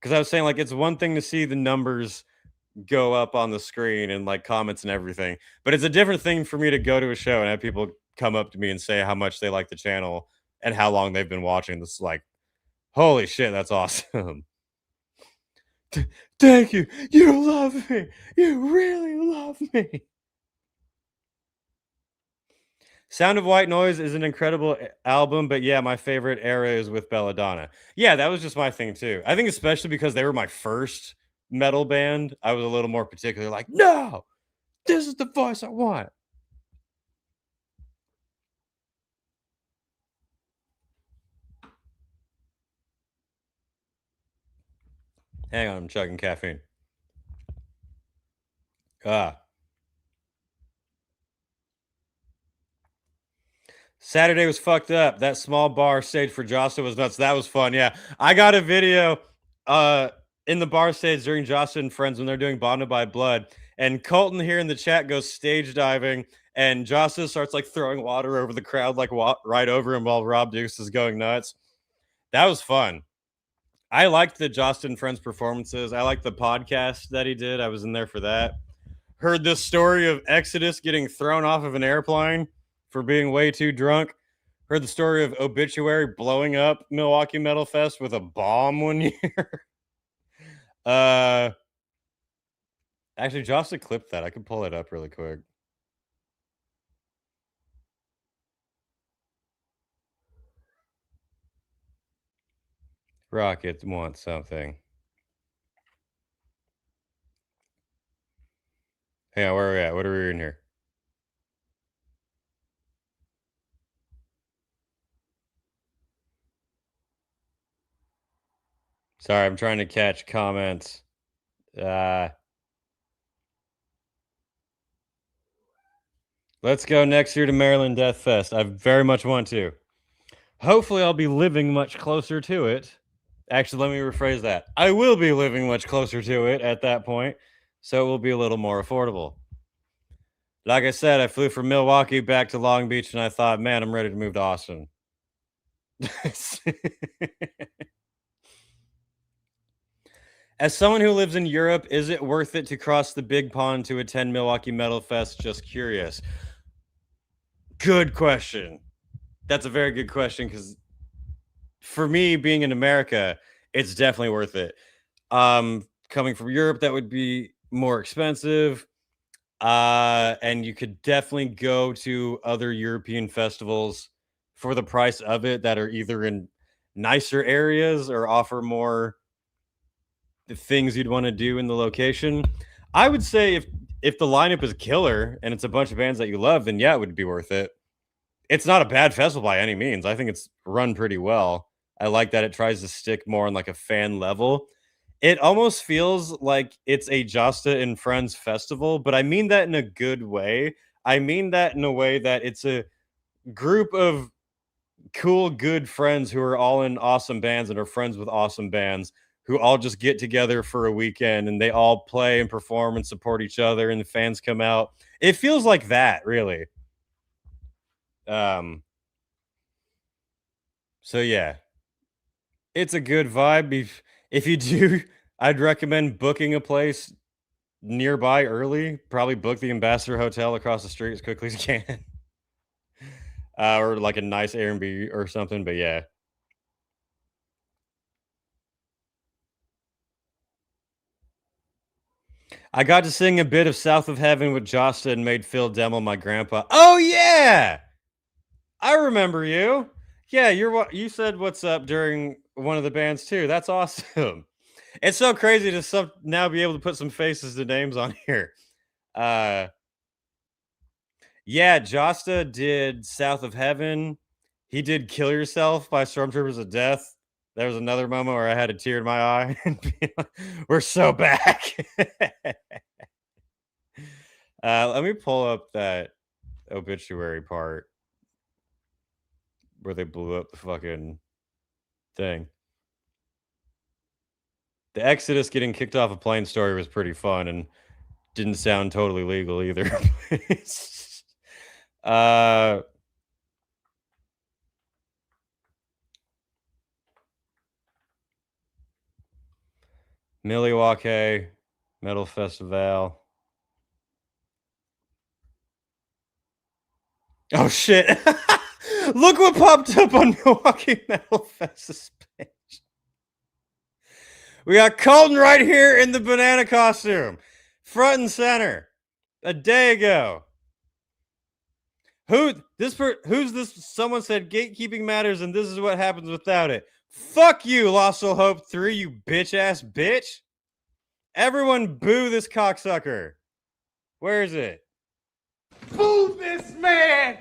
Because I was saying, like, it's one thing to see the numbers go up on the screen and like comments and everything, but it's a different thing for me to go to a show and have people come up to me and say how much they like the channel and how long they've been watching this. Like, holy shit, that's awesome. Thank you. You love me. You really love me. Sound of White Noise is an incredible album, but yeah, my favorite era is with Belladonna. Yeah, that was just my thing too. I think especially because they were my first metal band, I was a little more particular, like, no, this is the voice I want. Hang on, I'm chugging caffeine. Saturday was fucked up. That small bar stage for Josta was nuts. That was fun. Yeah. I got a video in the bar stage during Josta and Friends when they're doing Bonded by Blood. And Colton here in the chat goes stage diving, and Josta starts like throwing water over the crowd, like right over him while Rob Dukes is going nuts. That was fun. I liked the Josta and Friends performances. I liked the podcast that he did. I was in there for that. Heard this story of Exodus getting thrown off of an airplane for being way too drunk. Heard the story of Obituary blowing up Milwaukee Metalfest with a bomb one year. Actually, Josta clipped that. I could pull it up really quick. Rocket wants something. Yeah, where are we at? What are we reading here? Sorry, I'm trying to catch comments. Let's go next year to Maryland Death Fest. I very much want to. Hopefully, I'll be living much closer to it. Actually, let me rephrase that. I will be living much closer to it at that point, so it will be a little more affordable. Like I said, I flew from Milwaukee back to Long Beach, and I thought, man, I'm ready to move to Austin. As someone who lives in Europe, is it worth it to cross the big pond to attend Milwaukee Metal Fest? Just curious. Good question. That's a very good question, because for me, being in America, it's definitely worth it. Coming from Europe, that would be more expensive. And you could definitely go to other European festivals for the price of it that are either in nicer areas or offer more the things you'd want to do in the location. I would say if the lineup is killer and it's a bunch of bands that you love, then yeah, it would be worth it. It's not a bad festival by any means. I think it's run pretty well. I like that it tries to stick more on like a fan level. It almost feels like it's a Josta and Friends festival, but I mean that in a good way. I mean that in a way that it's a group of cool, good friends who are all in awesome bands and are friends with awesome bands who all just get together for a weekend and they all play and perform and support each other and the fans come out. It feels like that, really. So yeah, it's a good vibe. If you do, I'd recommend booking a place nearby early. Probably book the Ambassador Hotel across the street as quickly as you can. Or like a nice Airbnb or something, but yeah. I got to sing a bit of South of Heaven with Josta and made Phil demo my grandpa. Oh yeah! I remember you. Yeah, you said what's up during one of the bands too. That's awesome. It's so crazy to now be able to put some faces to names on here. Yeah, Josta did South of Heaven. He did Kill Yourself by Stormtroopers of Death. There was another moment where I had a tear in my eye and be like, we're so back. Let me pull up that obituary part where they blew up the fucking thing. The Exodus getting kicked off a plane story was pretty fun and didn't sound totally legal either. Milwaukee Metal Festival. Oh shit. Look what popped up on Milwaukee Metalfest's page. We got Colton right here in the banana costume, front and center, a day ago. Who's this? Someone said gatekeeping matters, and this is what happens without it. Fuck you, Lost Soul Hope 3, you bitch ass bitch. Everyone boo this cocksucker. Where is it? Boo this man!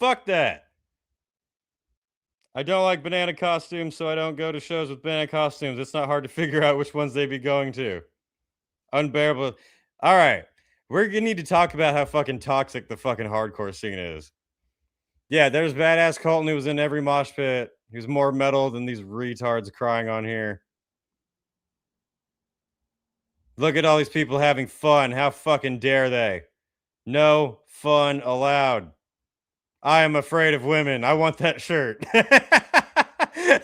Fuck that. I don't like banana costumes, so I don't go to shows with banana costumes. It's not hard to figure out which ones they'd be going to. Unbearable. All right. We're going to need to talk about how fucking toxic the fucking hardcore scene is. Yeah, there's badass Colton who was in every mosh pit. He was more metal than these retards crying on here. Look at all these people having fun. How fucking dare they? No fun allowed. I am afraid of women. I want that shirt.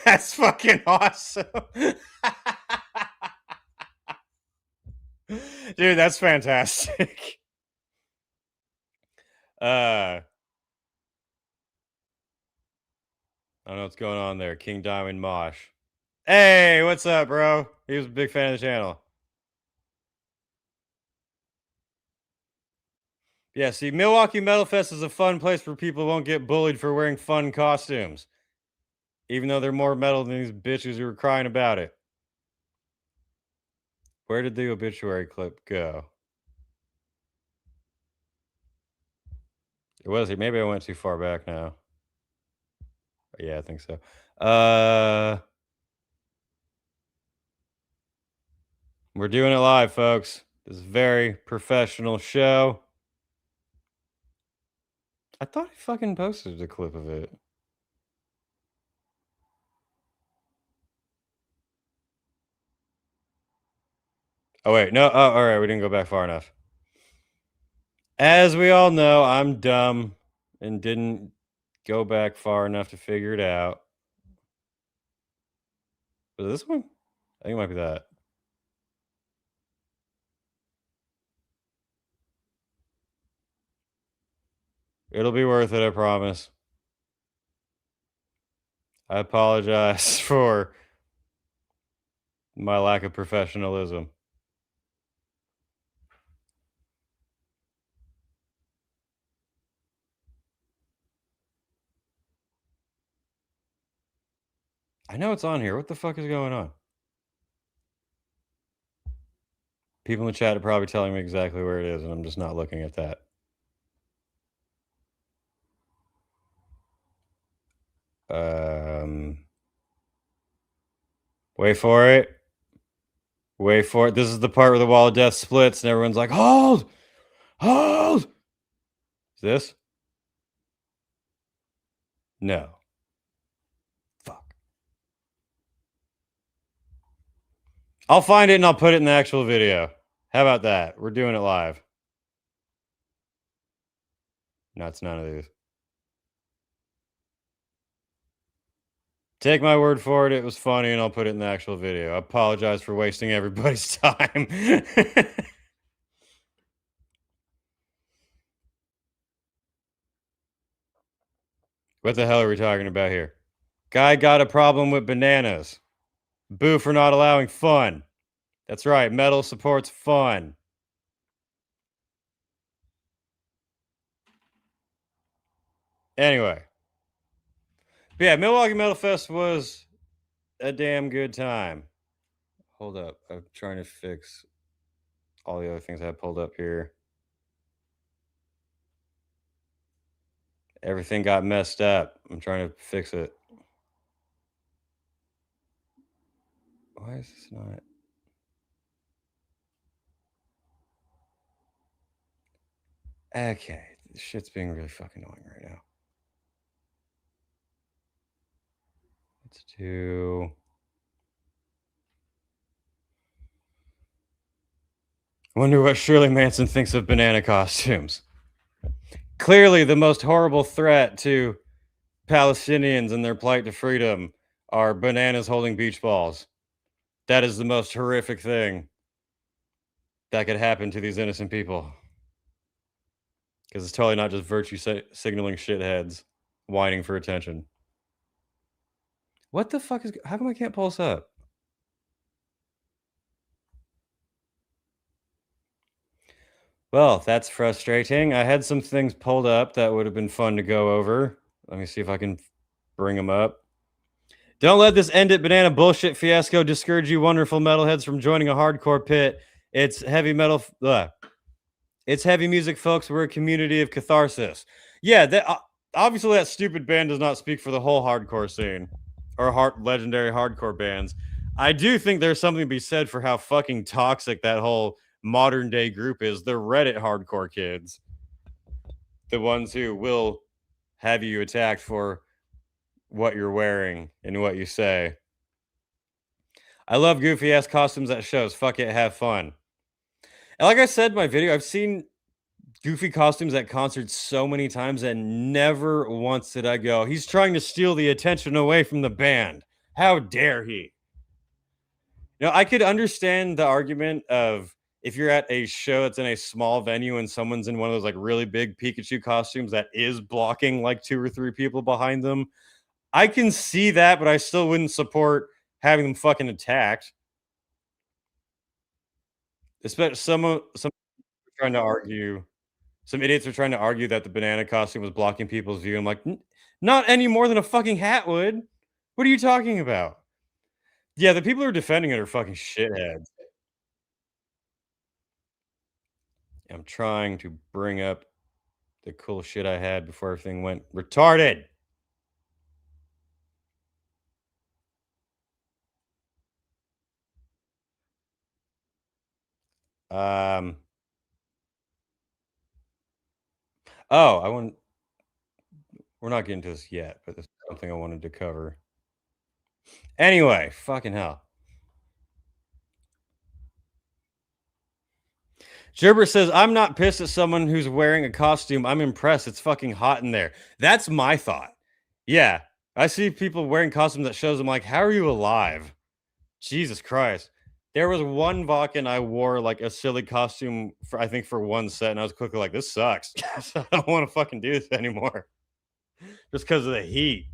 That's fucking awesome. Dude, that's fantastic. I don't know what's going on there. King Diamond Mosh. Hey, what's up, bro? He was a big fan of the channel. Yeah, see, Milwaukee Metalfest is a fun place where people won't get bullied for wearing fun costumes. Even though they're more metal than these bitches who were crying about it. Where did the obituary clip go? It was here. Maybe I went too far back now. Yeah, I think so. We're doing it live, folks. This is a very professional show. I thought I fucking posted a clip of it. Oh, wait. No. Oh, all right. We didn't go back far enough. As we all know, I'm dumb and didn't go back far enough to figure it out. Was it this one? I think it might be that. It'll be worth it, I promise. I apologize for my lack of professionalism. I know it's on here. What the fuck is going on? People in the chat are probably telling me exactly where it is, and I'm just not looking at that. Wait for it. Wait for it. This is the part where the wall of death splits and everyone's like, hold! Hold! Is this? No. Fuck. I'll find it and I'll put it in the actual video. How about that? We're doing it live. No, it's none of these. Take my word for it. It was funny and I'll put it in the actual video. I apologize for wasting everybody's time. What the hell are we talking about here? Guy got a problem with bananas. Boo for not allowing fun. That's right. Metal supports fun. Anyway. But yeah, Milwaukee Metalfest was a damn good time. Hold up. I'm trying to fix all the other things I have pulled up here. Everything got messed up. I'm trying to fix it. Why is this not? Okay. This shit's being really fucking annoying right now. Let's do... I wonder what Shirley Manson thinks of banana costumes. Clearly, the most horrible threat to Palestinians and their plight to freedom are bananas holding beach balls. That is the most horrific thing that could happen to these innocent people. Because it's totally not just virtue signaling shitheads whining for attention. What the fuck is... How come I can't pull this up? Well, that's frustrating. I had some things pulled up that would have been fun to go over. Let me see if I can bring them up. Don't let this end it banana bullshit fiasco discourage you wonderful metalheads from joining a hardcore pit. It's heavy metal... It's heavy music, folks. We're a community of catharsis. Yeah, that, obviously that stupid band does not speak for the whole hardcore scene. Or legendary hardcore bands. I do think there's something to be said for how fucking toxic that whole modern day group is. The Reddit hardcore kids. The ones who will have you attacked for what you're wearing and what you say. I love goofy ass costumes at shows. Fuck it, have fun. And like I said in my video, I've seen goofy costumes at concerts so many times and never once did I go, he's trying to steal the attention away from the band. How dare he? You know, I could understand the argument of if you're at a show that's in a small venue and someone's in one of those like really big Pikachu costumes that is blocking like 2 or 3 people behind them. I can see that, but I still wouldn't support having them fucking attacked. Especially some trying to argue. Some idiots are trying to argue that the banana costume was blocking people's view. I'm like, not any more than a fucking hat would. What are you talking about? Yeah, the people who are defending it are fucking shitheads. I'm trying to bring up the cool shit I had before everything went retarded. Oh, we're not getting to this yet, but this is something I wanted to cover. Anyway, fucking hell. Gerber says, I'm not pissed at someone who's wearing a costume. I'm impressed. It's fucking hot in there. That's my thought. Yeah, I see people wearing costumes that shows I'm like, how are you alive? Jesus Christ. There was one Vakken I wore like a silly costume for, I think, for one set, and I was quickly like, this sucks. I don't want to fucking do this anymore. Just because of the heat.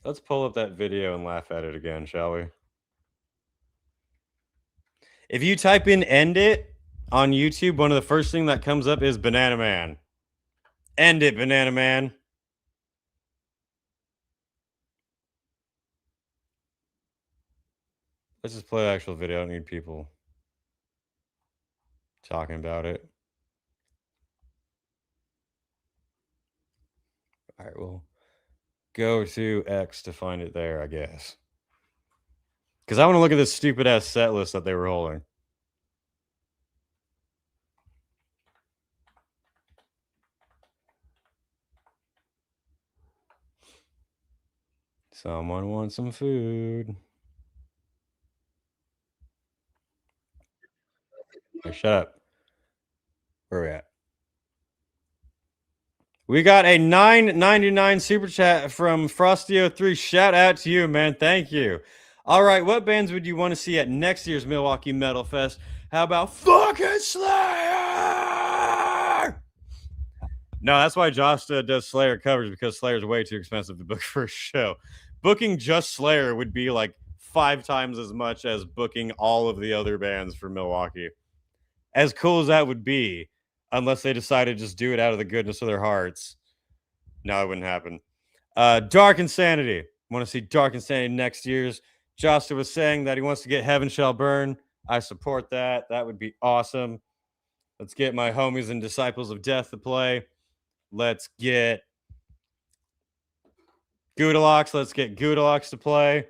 Let's pull up that video and laugh at it again, shall we? If you type in "end it" on YouTube, one of the first thing that comes up is Banana Man. End it, Banana Man. Let's just play the actual video. I don't need people talking about it. All right, well, go to X to find it there, I guess. Because I want to look at this stupid-ass set list that they were holding. Someone wants some food. Hey, shut up. Where are we at? We got a $9.99 super chat from Frostio3. Shout out to you, man. Thank you. All right, what bands would you want to see at next year's Milwaukee Metalfest? How about fucking Slayer? No, that's why Josh does Slayer covers, because Slayer's way too expensive to book for a show. Booking just Slayer would be like 5 times as much as booking all of the other bands for Milwaukee. As cool as that would be, unless they decide to just do it out of the goodness of their hearts. No, it wouldn't happen. Dark Insanity. Want to see Dark Insanity next year's. Josta was saying that he wants to get Heaven Shall Burn. I support that. That would be awesome. Let's get my homies and Disciples of Death to play. Let's get Goodalox. Let's get Goodalox to play.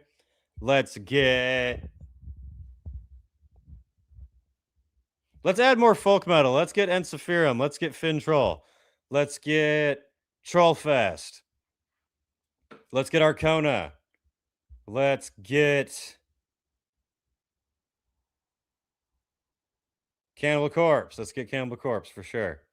Let's add more folk metal. Let's get Encephirum. Let's get Fin Troll. Let's get Trollfest. Let's get Arcona. Let's get Cannibal Corpse. Let's get Cannibal Corpse for sure.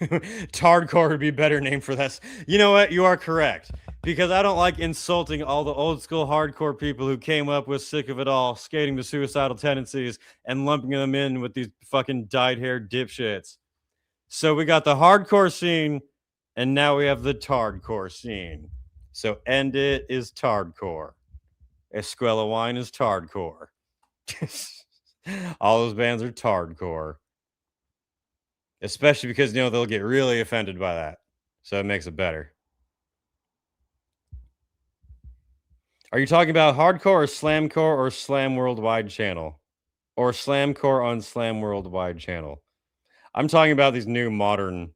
Tardcore would be a better name for this. You know what? You are correct. Because I don't like insulting all the old school hardcore people who came up with Sick of It All, skating to suicidal tendencies, and lumping them in with these fucking dyed-haired dipshits. So we got the hardcore scene, and now we have the tardcore scene. So End It is tardcore. Escuela Wine is tardcore. All those bands are tardcore. Especially because, you know, they'll get really offended by that. So it makes it better. Are you talking about hardcore or slamcore or Slam Worldwide channel? Or slamcore on Slam Worldwide channel? I'm talking about these new modern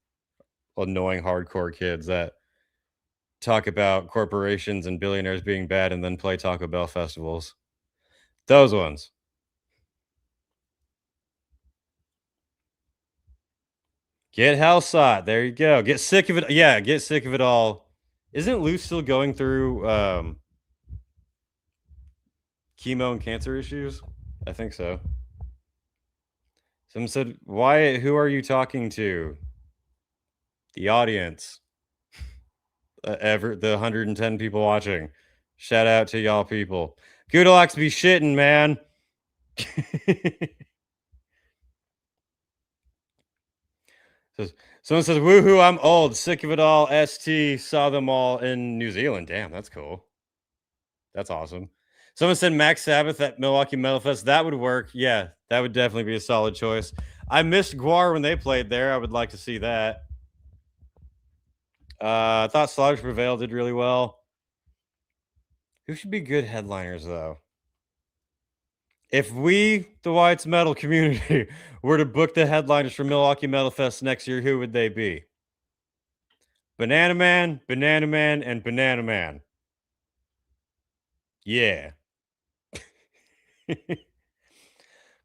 annoying hardcore kids that talk about corporations and billionaires being bad and then play Taco Bell festivals. Those ones. Get Hellsot. There you go. Get sick of it. Yeah, get sick of it all. Isn't Lou still going through chemo and cancer issues? I think so. Someone said, Wyatt, who are you talking to? The audience. The 110 people watching. Shout out to y'all people. Goodalox be shitting, man. Someone says, woohoo, I'm old. Sick of it all. ST saw them all in New Zealand. Damn, that's cool. That's awesome. Someone said Max Sabbath at Milwaukee Metalfest. That would work. Yeah, that would definitely be a solid choice. I missed Guar when they played there. I would like to see that. I thought Slaughter Prevail did really well. Who should be good headliners, though? If we, the Wyatt's Metal community, were to book the headliners for Milwaukee Metalfest next year, who would they be? Banana Man, Banana Man, and Banana Man. Yeah.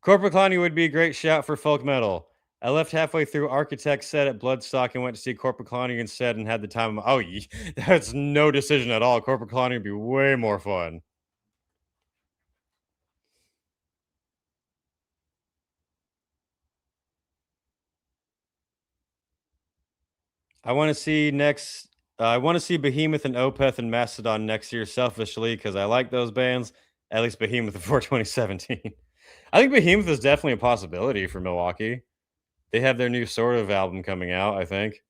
Corporate Clowny would be a great shout for folk metal. I left halfway through Architect's set at Bloodstock and went to see Corporate Clowny instead and had the time of... Oh, that's no decision at all. Corporate Clowny would be way more fun. I want to see Behemoth and Opeth and Mastodon next year selfishly because I like those bands. At least Behemoth before 2017. I think Behemoth is definitely a possibility for Milwaukee. They have their new Sort of album coming out, I think.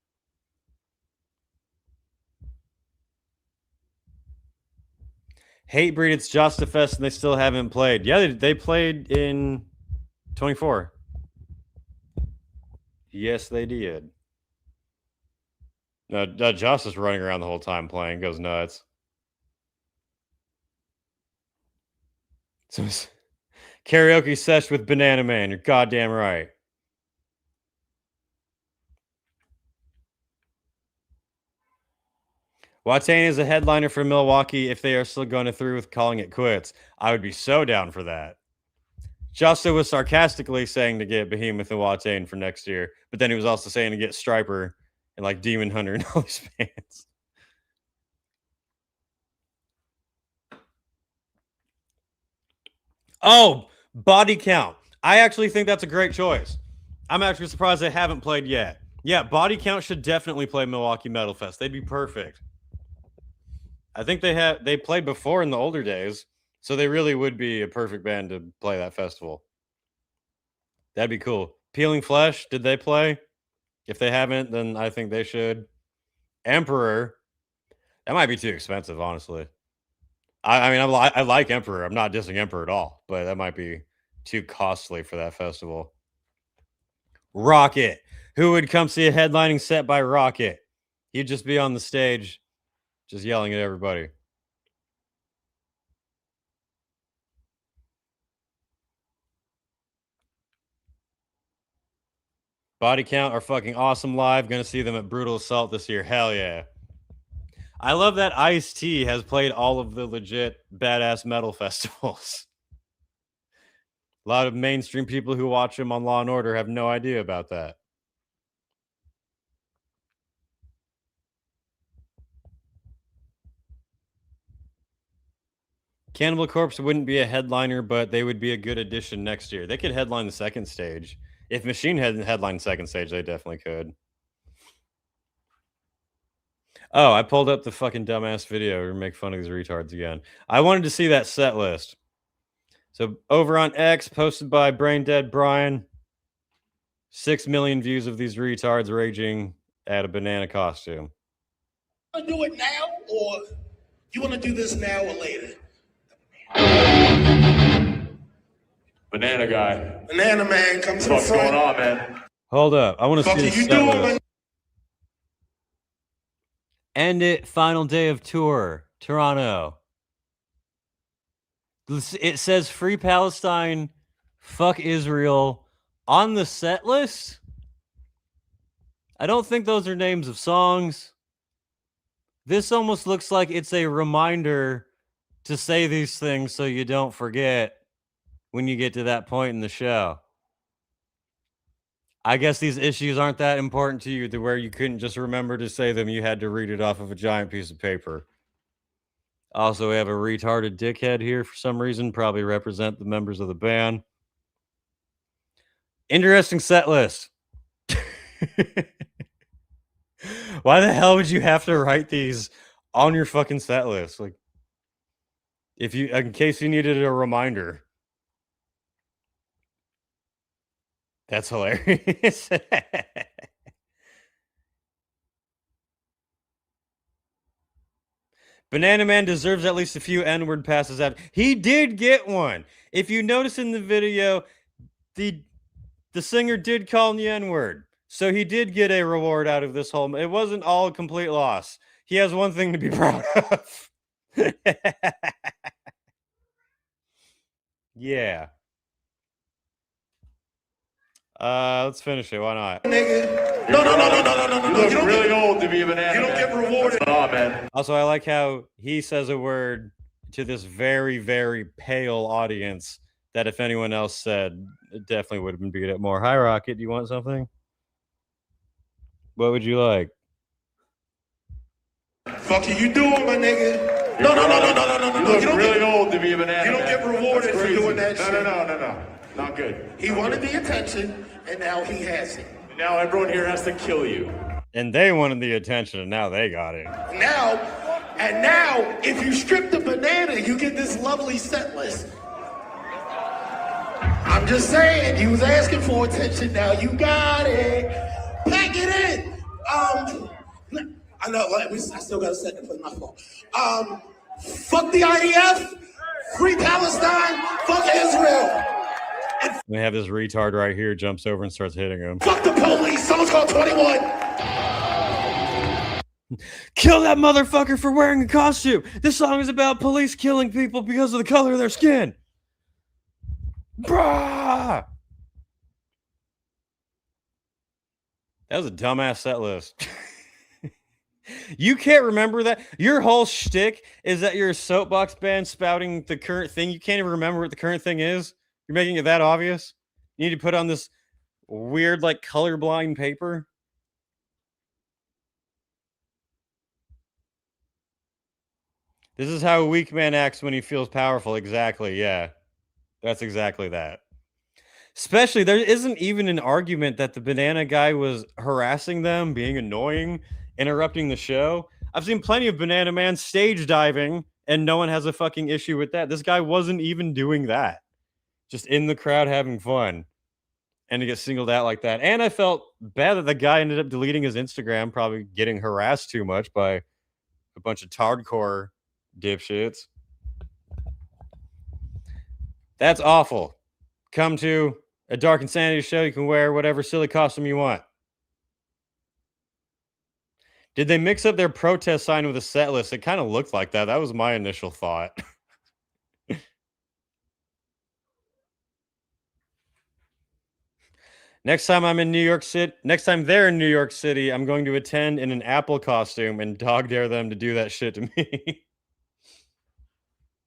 Hatebreed, it's Just a Fest, and they still haven't played. Yeah, they played in 24. Yes, they did. No, Josh is running around the whole time playing, goes nuts. So karaoke sesh with Banana Man. You're goddamn right. Watain is a headliner for Milwaukee if they are still going through with calling it quits. I would be so down for that. Justo was sarcastically saying to get Behemoth and Watain for next year, but then he was also saying to get Striper and like Demon Hunter and all these bands. Oh, Body Count. I actually think that's a great choice. I'm actually surprised they haven't played yet. Yeah, Body Count should definitely play Milwaukee Metalfest. They'd be perfect. I think they played before in the older days, so they really would be a perfect band to play that festival. That'd be cool. Peeling Flesh, did they play? If they haven't, then I think they should. Emperor, that might be too expensive, honestly. I mean, I like Emperor. I'm not dissing Emperor at all, but that might be too costly for that festival. Rocket. Who would come see a headlining set by Rocket? He'd just be on the stage, just yelling at everybody. Body Count are fucking awesome live. Gonna see them at Brutal Assault this year. Hell yeah. I love that Ice-T has played all of the legit badass metal festivals. A lot of mainstream people who watch him on Law & Order have no idea about that. Cannibal Corpse wouldn't be a headliner, but they would be a good addition next year. They could headline the second stage. If Machine hadn't headlined second stage, they definitely could. Oh, I pulled up the fucking dumbass video to make fun of these retards again. I wanted to see that set list. So over on X, posted by Brain Dead Brian, 6 million views of these retards raging at a banana costume. Want to do it now, or you want to do this now or later? Banana guy. Banana man, come to the What's front. going on, man? Hold up. I want to see this set list. End it. Final day of tour. Toronto. It says Free Palestine, fuck Israel on the set list. I don't think those are names of songs. This almost looks like it's a reminder to say these things so you don't forget when you get to that point in the show. I guess these issues aren't that important to you to where you couldn't just remember to say them. You had to read it off of a giant piece of paper. Also, we have a retarded dickhead here for some reason, probably represent the members of the band. Interesting set list. Why the hell would you have to write these on your fucking set list? Like, if you, in case you needed a reminder. That's hilarious. Banana Man deserves at least a few N-word passes after. He did get one. If you notice in the video, the singer did call him the N-word. So he did get a reward out of this whole. It wasn't all a complete loss. He has one thing to be proud of. Yeah. Let's finish it. Why not? Nigga. No. You look really old to be a banana. You don't get rewarded. Oh, man. Also, I like how he says a word to this very, very pale audience that if anyone else said, it definitely would have been beat up more. Hi, Rocket. Do you want something? What would you like? Fuck you doing, my nigga? No. You look really old to be a banana. You don't get rewarded for doing that No, shit. No. Not good. He wanted the attention, and now he has it. Now everyone here has to kill you. And they wanted the attention, and now they got it. Now, if you strip the banana, you get this lovely set list. I'm just saying, he was asking for attention. Now you got it. Pack it in. I know, like, I still got a second for my fault. Fuck the IDF. Free Palestine. Fuck Israel. We have this retard right here jumps over and starts hitting him. Fuck the police. Someone's called 21. Kill that motherfucker for wearing a costume. This song is about police killing people because of the color of their skin. Brah! That was a dumbass set list. You can't remember that? Your whole shtick is that you're a soapbox band spouting the current thing. You can't even remember what the current thing is? You're making it that obvious? You need to put on this weird, like, colorblind paper? This is how a weak man acts when he feels powerful. Exactly, yeah. That's exactly that. Especially, there isn't even an argument that the banana guy was harassing them, being annoying, interrupting the show. I've seen plenty of Banana Man stage diving, and no one has a fucking issue with that. This guy wasn't even doing that. Just in the crowd having fun. And to get singled out like that. And I felt bad that the guy ended up deleting his Instagram, probably getting harassed too much by a bunch of hardcore dipshits. That's awful. Come to a Dark Insanity show. You can wear whatever silly costume you want. Did they mix up their protest sign with a set list? It kind of looked like that. That was my initial thought. Next time they're in New York City, I'm going to attend in an Apple costume and dog dare them to do that shit to me.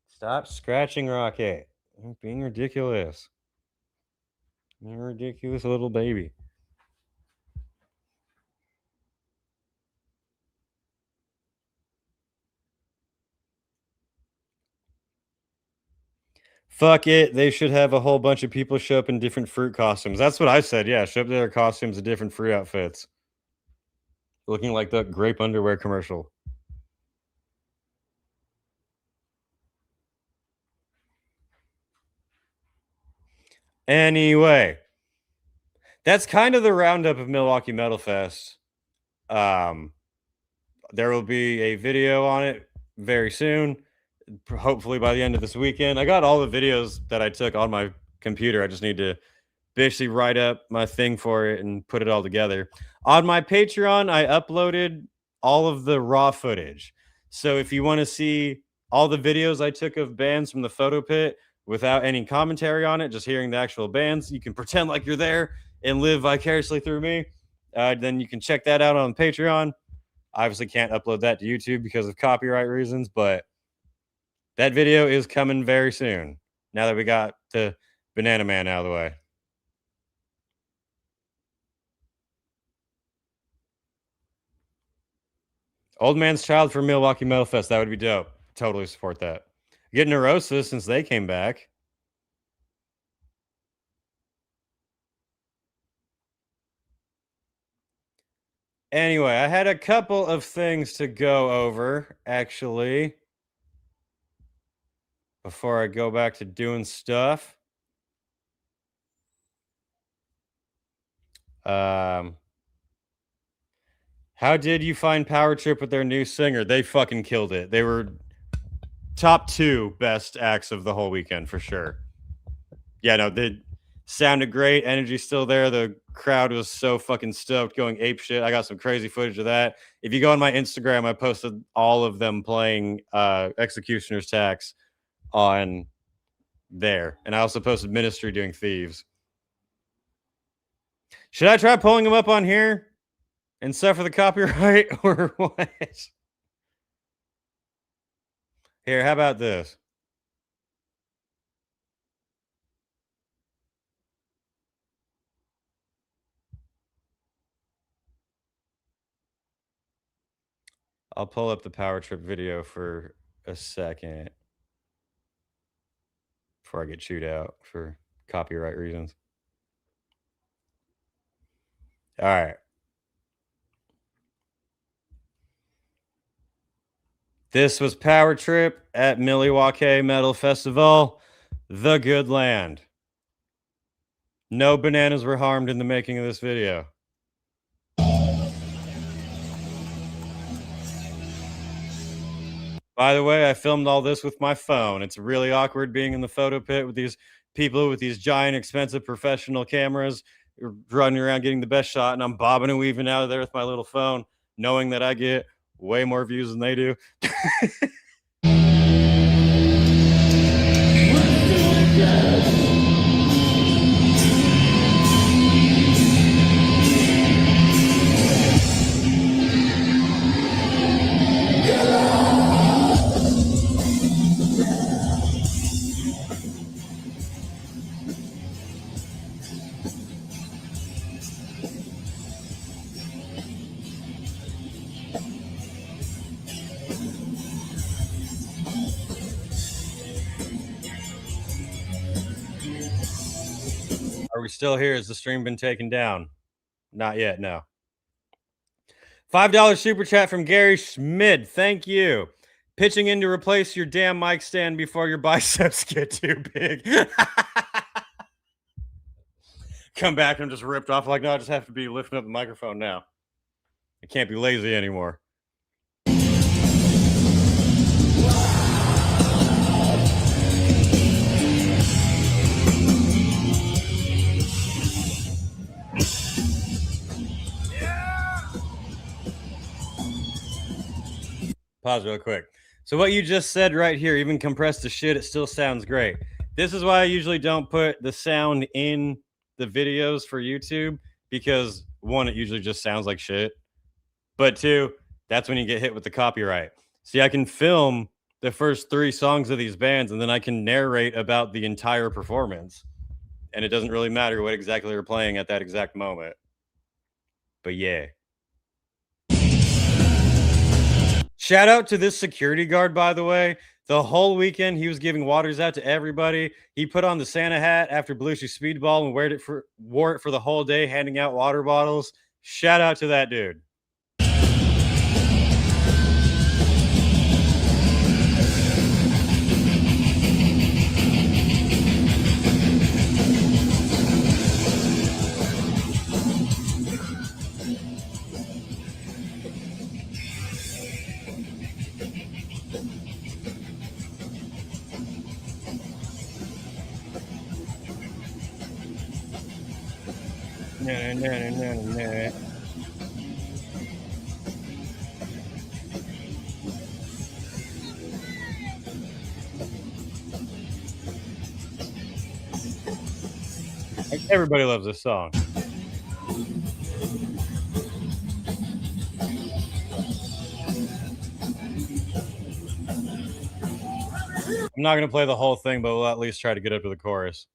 Stop scratching Rocket. You're being ridiculous. You're a ridiculous little baby. Fuck it. They should have a whole bunch of people show up in different fruit costumes. That's what I said. Yeah, show up to their costumes in different fruit outfits. Looking like the grape underwear commercial. Anyway, that's kind of the roundup of Milwaukee Metalfest. There will be a video on it very soon. Hopefully by the end of this weekend. I got all the videos that I took on my computer. I just need to basically write up my thing for it and put it all together. On my Patreon, I uploaded all of the raw footage. So if you want to see all the videos I took of bands from the photo pit without any commentary on it, just hearing the actual bands, you can pretend like you're there and live vicariously through me. Then you can check that out on Patreon. I obviously can't upload that to YouTube because of copyright reasons, but that video is coming very soon. Now that we got the Banana Man out of the way. Old Man's Child for Milwaukee Metalfest. That would be dope. Totally support that. Get Neurosis since they came back. Anyway, I had a couple of things to go over, actually, before I go back to doing stuff. How did you find Power Trip with their new singer? They fucking killed it. They were top 2 best acts of the whole weekend for sure. Yeah, no, they sounded great. Energy's still there. The crowd was so fucking stoked, going ape shit. I got some crazy footage of that. If you go on my Instagram, I posted all of them playing Executioner's Tax on there. And I also posted Ministry doing Thieves. Should I try pulling them up on here and suffer the copyright or what? Here, how about this? I'll pull up the Power Trip video for a second before I get chewed out for copyright reasons. All right. This was Power Trip at Milwaukee Metal Festival, the Good Land. No bananas were harmed in the making of this video. By the way, I filmed all this with my phone. It's really awkward being in the photo pit with these people with these giant, expensive professional cameras running around getting the best shot, and I'm bobbing and weaving out of there with my little phone, knowing that I get way more views than they do. Are we still here? Has the stream been taken down? Not yet, no. $5 super chat from Gary Schmid. Thank you. Pitching in to replace your damn mic stand before your biceps get too big. Come back and I'm just ripped off. Like, no, I just have to be lifting up the microphone now. I can't be lazy anymore. Pause real quick. So what you just said right here, even compressed to shit, it still sounds great. This is why I usually don't put the sound in the videos for YouTube, because one, it usually just sounds like shit. But two, that's when you get hit with the copyright. See, I can film the first 3 songs of these bands and then I can narrate about the entire performance. And it doesn't really matter what exactly they're playing at that exact moment. But yeah. Shout out to this security guard, by the way. The whole weekend, he was giving waters out to everybody. He put on the Santa hat after Belushi Speedball and wore it for the whole day, handing out water bottles. Shout out to that dude. Nah. Everybody loves this song. I'm not going to play the whole thing, but we'll at least try to get up to the chorus.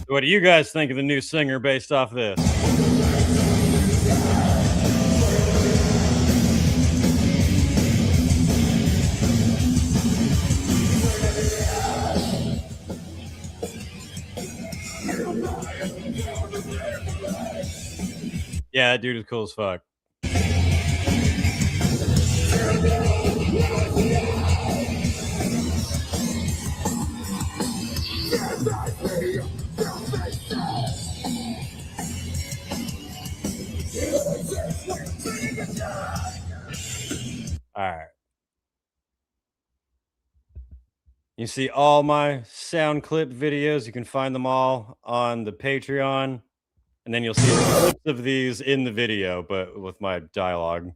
What do you guys think of the new singer based off this? Yeah, that dude is cool as fuck. All right. You see all my sound clip videos. You can find them all on the Patreon. And then you'll see clips of these in the video, but with my dialogue.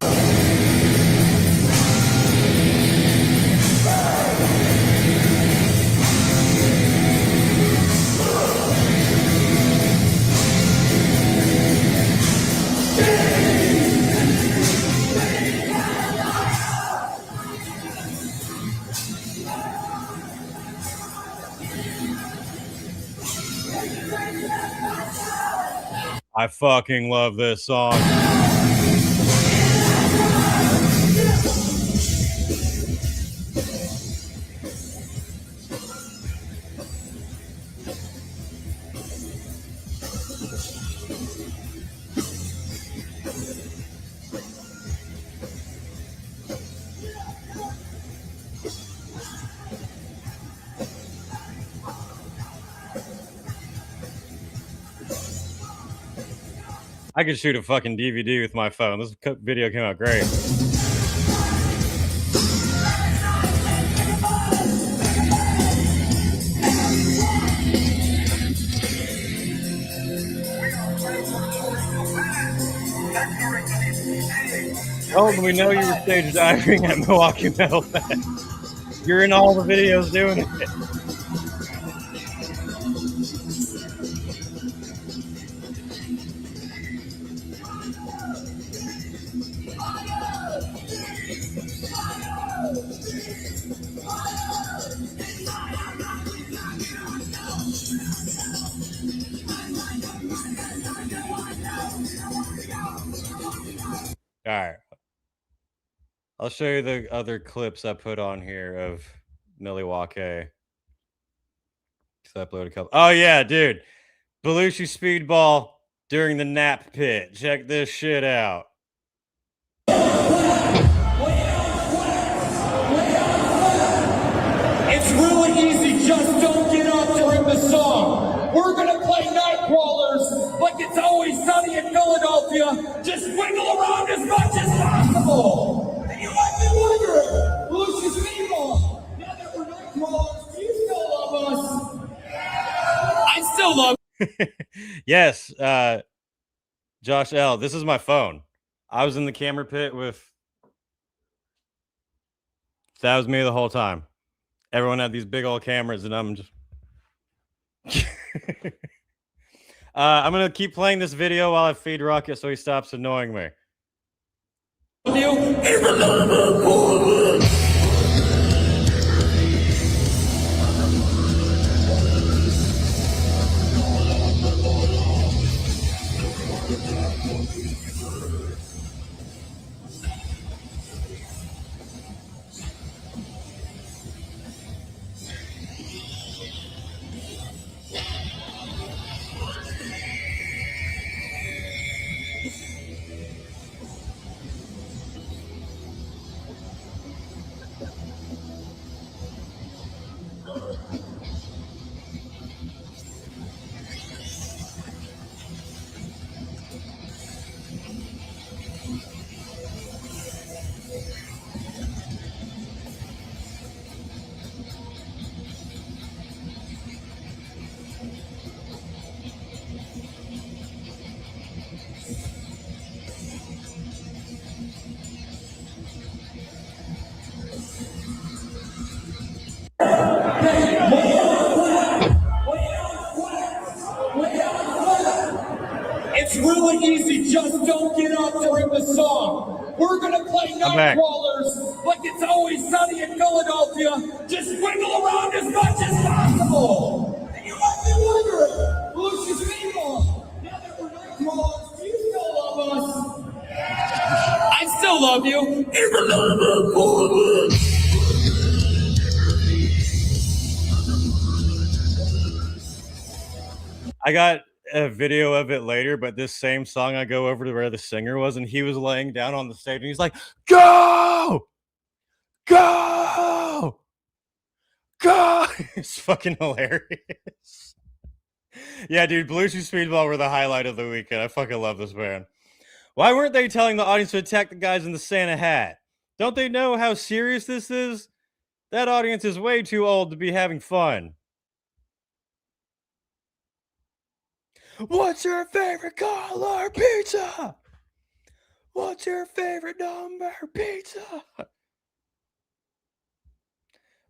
I fucking love this song. I could shoot a fucking DVD with my phone. This video came out great. Oh, we know you were stage diving at Milwaukee Metalfest. You're in all the videos doing it. All right. I'll show you the other clips I put on here of Milwaukee. I uploaded a couple. Oh yeah, dude. Belushi speedball during the nap pit. Check this shit out. It's really easy, just don't get up during the song. We're gonna play Night Crawlers like it's always sunny in Philadelphia. Just wiggle around as much as possible. And you might be wondering, Belushi's speedball, now that we're Night Crawlers, do you still love us? I still love Yes, Josh L. This is my phone. I was in the camera pit with. That was me the whole time. Everyone had these big old cameras, and I'm just. I'm gonna keep playing this video while I feed Rocket so he stops annoying me. It's really easy, just don't get up during the song. We're gonna play Night Crawlers like it's always sunny in Philadelphia. Just wiggle around as much as possible. And you might be wondering, Belushi's speedball, now that we're Night Crawlers, do you still love us? I still love you. I got a video of it later, but this same song, I go over to where the singer was, and he was laying down on the stage, and he's like, "Go, go, go!" It's fucking hilarious. Yeah, dude, Belushi Speedball were the highlight of the weekend. I fucking love this band. Why weren't they telling the audience to attack the guys in the Santa hat? Don't they know how serious this is? That audience is way too old to be having fun. What's your favorite color pizza? What's your favorite number pizza?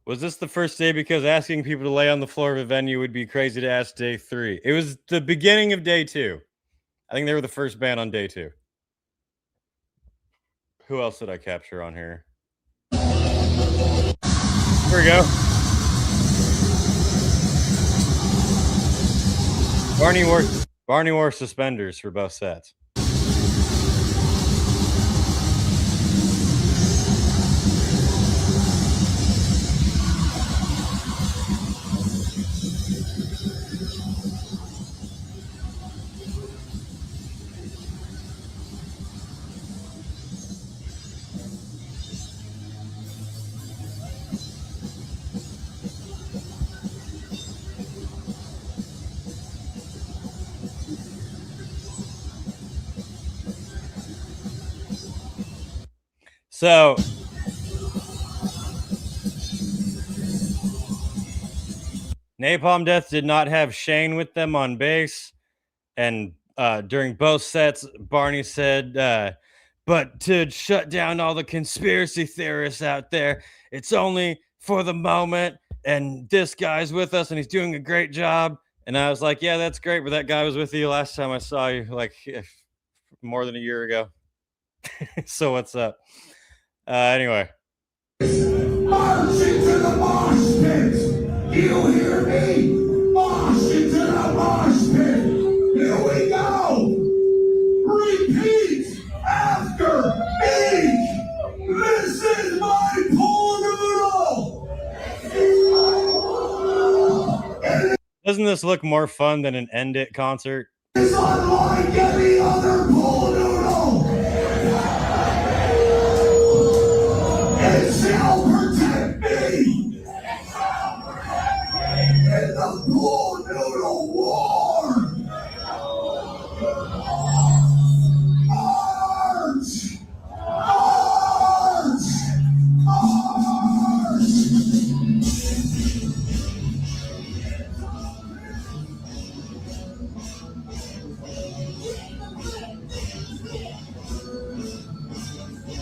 Was this the first day? Because asking people to lay on the floor of a venue would be crazy to ask day 3. It was the beginning of day 2. I think they were the first band on day 2. Who else did I capture on here? Here we go. Barney wore suspenders for both sets. So Napalm Death did not have Shane with them on bass, and during both sets, Barney said, but to shut down all the conspiracy theorists out there, it's only for the moment. And this guy's with us and he's doing a great job. And I was like, yeah, that's great. But that guy was with you last time I saw you, like more than a year ago. So what's up? Anyway. March into the mosh pit! You hear me? March into the mosh pit! Here we go! Repeat after me! This is my pool noodle! Doesn't this look more fun than an End It concert? It's unlike any other pool noodle! It shall protect me! In the pool noodle war! March! March! March!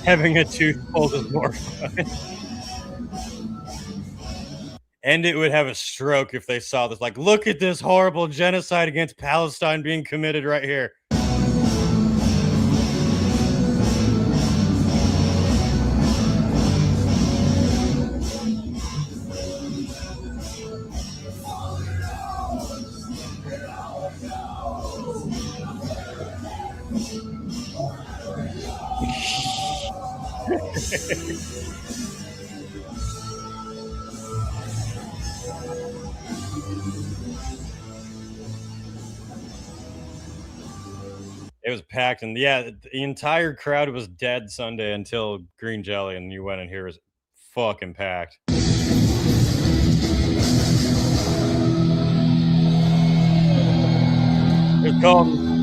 Having a tooth pulled is more fun. And it would have a stroke if they saw this. Like, look at this horrible genocide against Palestine being committed right here. It was packed, and yeah, the entire crowd was dead Sunday until Green Jelly, and you went in here, it was fucking packed. It's called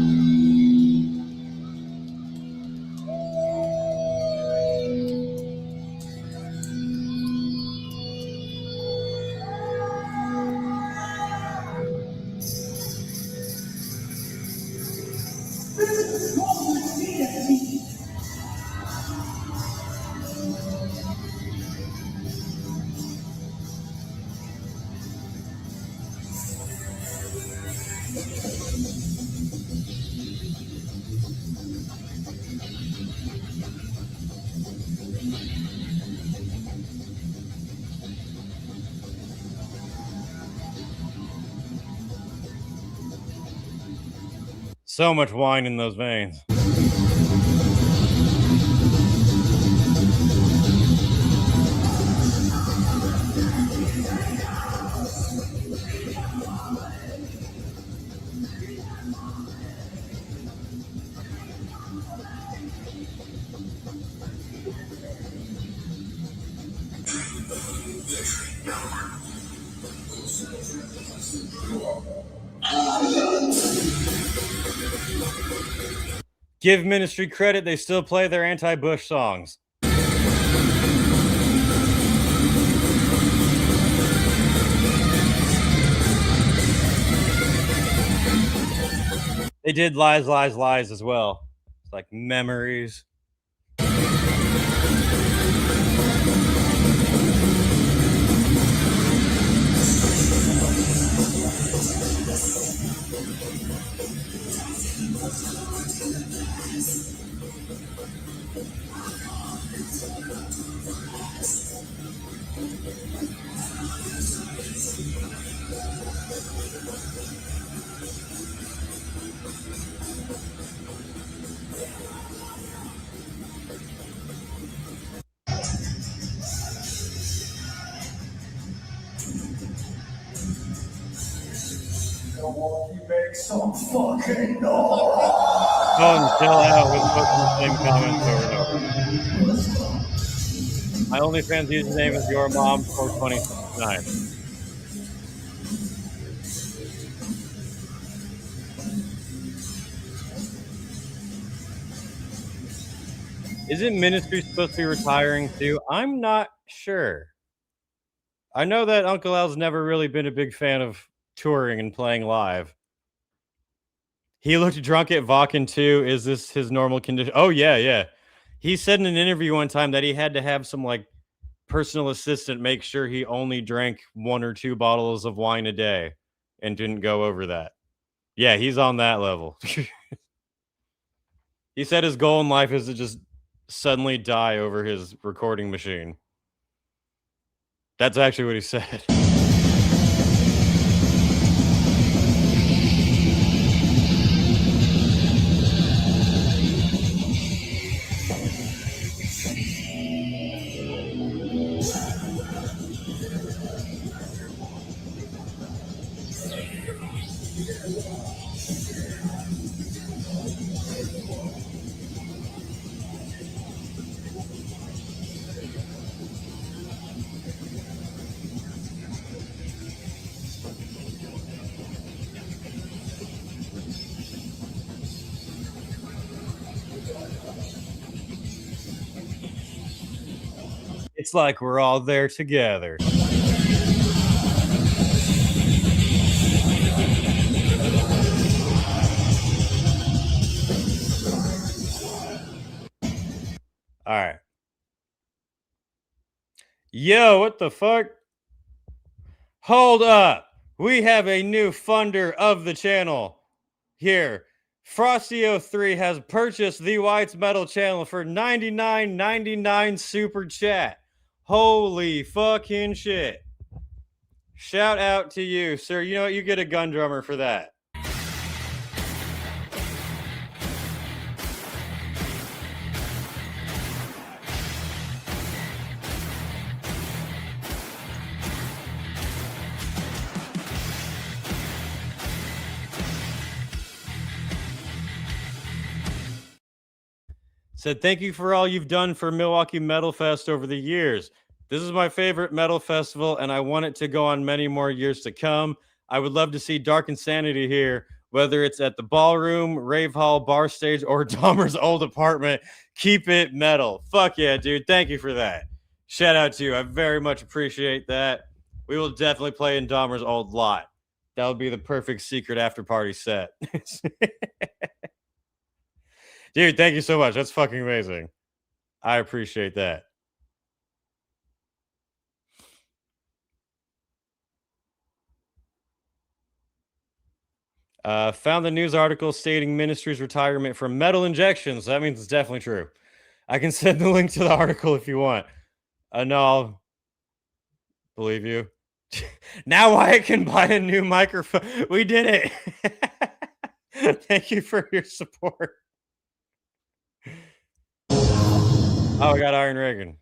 so much wine in those veins. Give Ministry credit, they still play their anti-Bush songs. They did Lies, Lies, Lies as well. It's like Memories. Milwaukee, make some fucking noise! Oh, chill out with posting the same comments over and over. My OnlyFans username is your mom 429. Isn't Ministry supposed to be retiring too? I'm not sure. I know that Uncle Al's never really been a big fan of touring and playing live. He looked drunk at Vakken too. Is this his normal condition? Oh, yeah. He said in an interview one time that he had to have some like personal assistant make sure he only drank 1 or 2 bottles of wine a day and didn't go over that. Yeah, he's on that level. He said his goal in life is to just suddenly die over his recording machine. That's actually what he said. It's like we're all there together. All right. Yo, what the fuck? Hold up. We have a new funder of the channel here. Frosty03 has purchased the Wyatt's Metal channel for $99.99 super chat. Holy fucking shit. Shout out to you, sir. You know what? You get a gun drummer for that. Said, thank you for all you've done for Milwaukee Metalfest over the years. This is my favorite metal festival, and I want it to go on many more years to come. I would love to see Dark Insanity here, whether it's at the ballroom, rave hall, bar stage, or Dahmer's old apartment. Keep it metal. Fuck yeah, dude. Thank you for that. Shout out to you. I very much appreciate that. We will definitely play in Dahmer's old lot. That would be the perfect secret after party set. Dude, thank you so much. That's fucking amazing. I appreciate that. Found the news article stating Ministry's retirement from metal injections. That means it's definitely true. I can send the link to the article if you want. No, I'll believe you. Now Wyatt can buy a new microphone. We did it. Thank you for your support. Oh, I got Iron Reagan.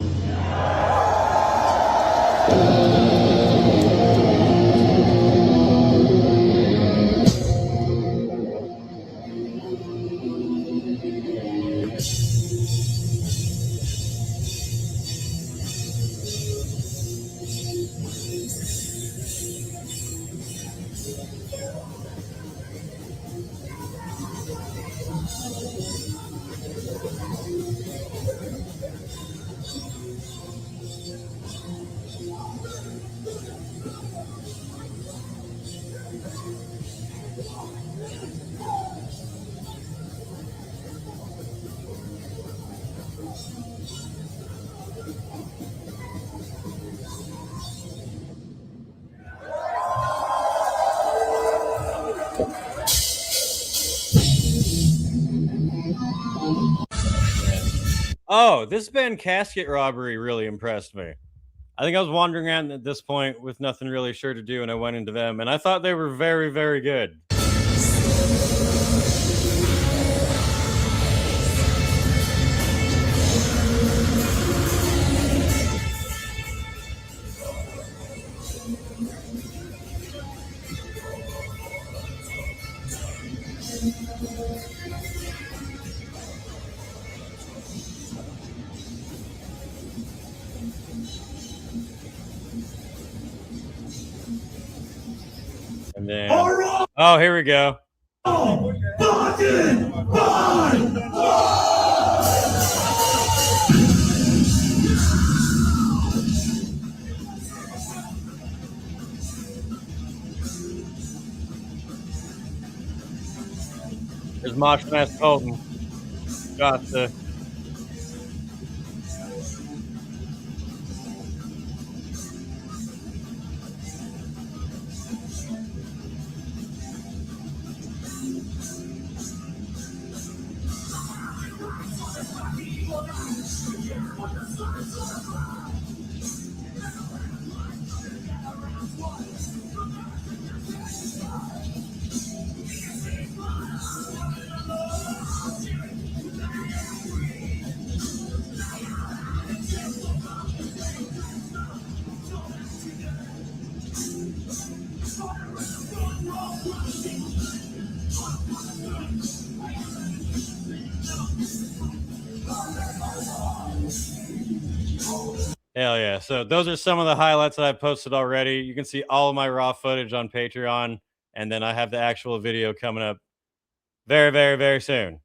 Oh, this band Casket Robbery really impressed me. I think I was wandering around at this point with nothing really sure to do, and I went into them, and I thought they were very, very good. And then, oh, here we go. There's Mosh Mass Colton. Got the. Hell yeah. So those are some of the highlights that I posted already. You can see all of my raw footage on Patreon. And then I have the actual video coming up very, very, very soon.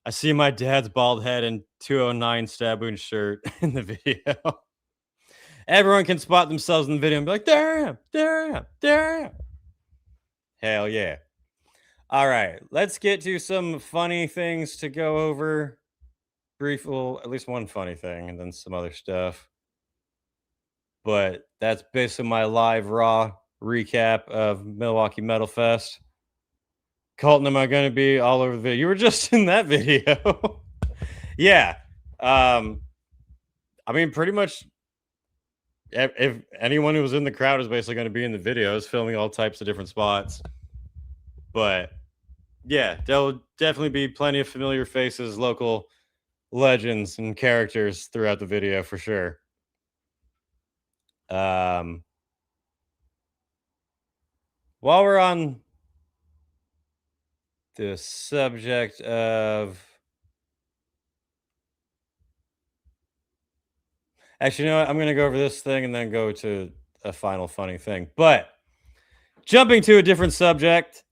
I see my dad's bald head and 209 stab wound shirt in the video. Everyone can spot themselves in the video and be like, there I am, there I am, there I am. Hell yeah. All right, let's get to some funny things to go over. Well, at least one funny thing, and then some other stuff. But that's basically my live raw recap of Milwaukee Metalfest. Colton, am I going to be all over the video? You were just in that video. Yeah. I mean, pretty much if anyone who was in the crowd is basically going to be in the videos, filming all types of different spots. But yeah, there'll definitely be plenty of familiar faces, local legends and characters throughout the video for sure. While we're on the subject of, actually, you know what? I'm going to go over this thing and then go to a final funny thing. But jumping to a different subject,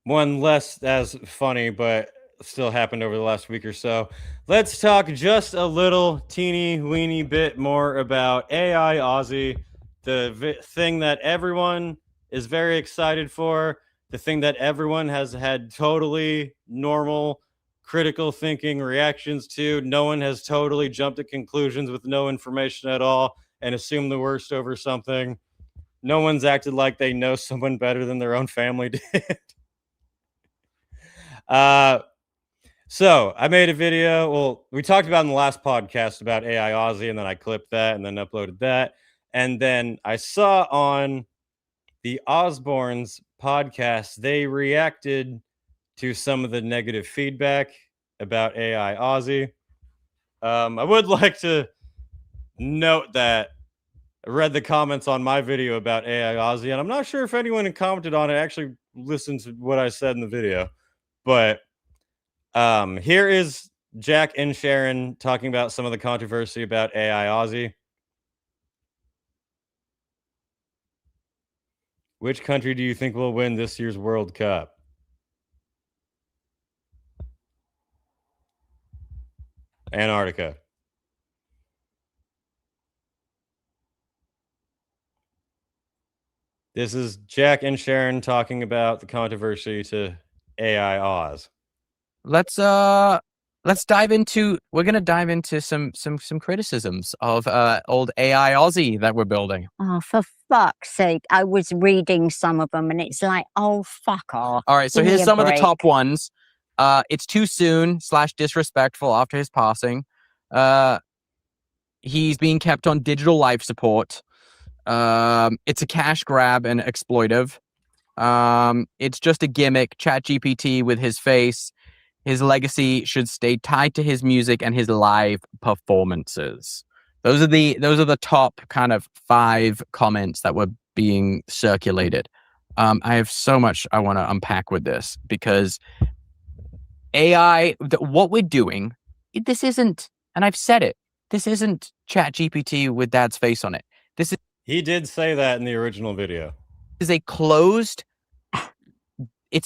one less as funny, but still happened over the last week or so. Let's talk just a little teeny weeny bit more about AI Aussie, the thing that everyone is very excited for, the thing that everyone has had totally normal, critical thinking reactions to. No one has totally jumped to conclusions with no information at all and assumed the worst over something. No one's acted like they know someone better than their own family did. So I made a video. Well, we talked about in the last podcast about AI Aussie, and then I clipped that and then uploaded that. And then I saw on the Osbournes podcast, they reacted to some of the negative feedback about AI Aussie. I would like to note that I read the comments on my video about AI Aussie, and I'm not sure if anyone who commented on it actually listened to what I said in the video. But here is Jack and Sharon talking about some of the controversy about AI Aussie. Which country do you think will win this year's World Cup? Antarctica. This is Jack and Sharon talking about the controversy to AI Oz. Let's dive into. We're gonna dive into some criticisms of old AI Aussie that we're building. Oh, for fuck's sake! I was reading some of them, and it's like, oh, fuck off. All right, so here's some of the top ones. It's too soon / disrespectful after his passing. He's being kept on digital life support. It's a cash grab and exploitive. It's just a gimmick. ChatGPT with his face. His legacy should stay tied to his music and his live performances. Those are the top kind of 5 comments that were being circulated. I have so much I want to unpack with this because AI, what we're doing, this isn't, and I've said it, this isn't ChatGPT with Dad's face on it. He did say that in the original video. It's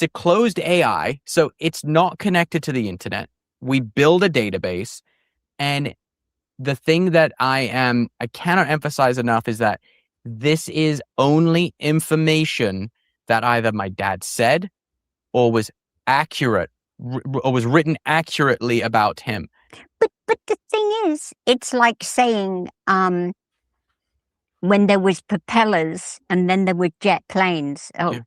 a closed AI, so it's not connected to the internet. We build a database, and the thing that I cannot emphasize enough is that this is only information that either my dad said or was accurate or was written accurately about him. But the thing is, it's like saying when there was propellers and then there were jet planes. Oh, Yeah.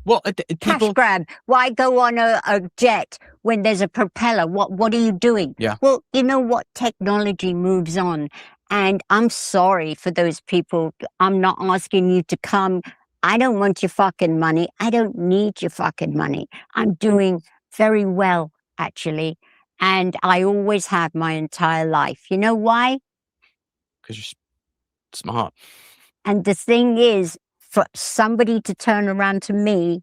Well, cash grab. Why go on a jet when there's a propeller? What are you doing? Yeah. Well, you know what? Technology moves on. And I'm sorry for those people. I'm not asking you to come. I don't want your fucking money. I don't need your fucking money. I'm doing very well, actually. And I always have my entire life. You know why? Because you're smart. And the thing is, for somebody to turn around to me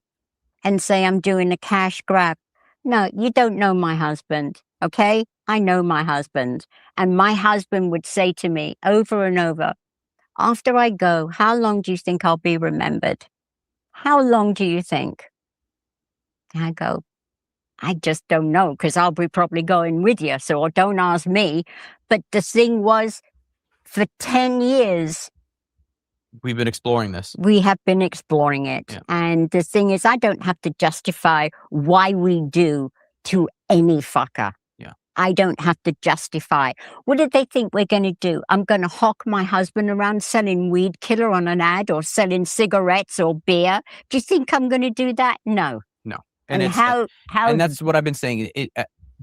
and say I'm doing a cash grab. No, you don't know my husband, okay? I know my husband. And my husband would say to me over and over, after I go, how long do you think I'll be remembered? How long do you think? I go, I just don't know, because I'll be probably going with you, so don't ask me. But the thing was, for 10 years, we've been exploring this. We have been exploring it. Yeah. And the thing is, I don't have to justify why we do to any fucker. Yeah. I don't have to justify. What did they think we're going to do? I'm going to hawk my husband around selling weed killer on an ad or selling cigarettes or beer? Do you think I'm going to do that? No. No. And how and that's what I've been saying.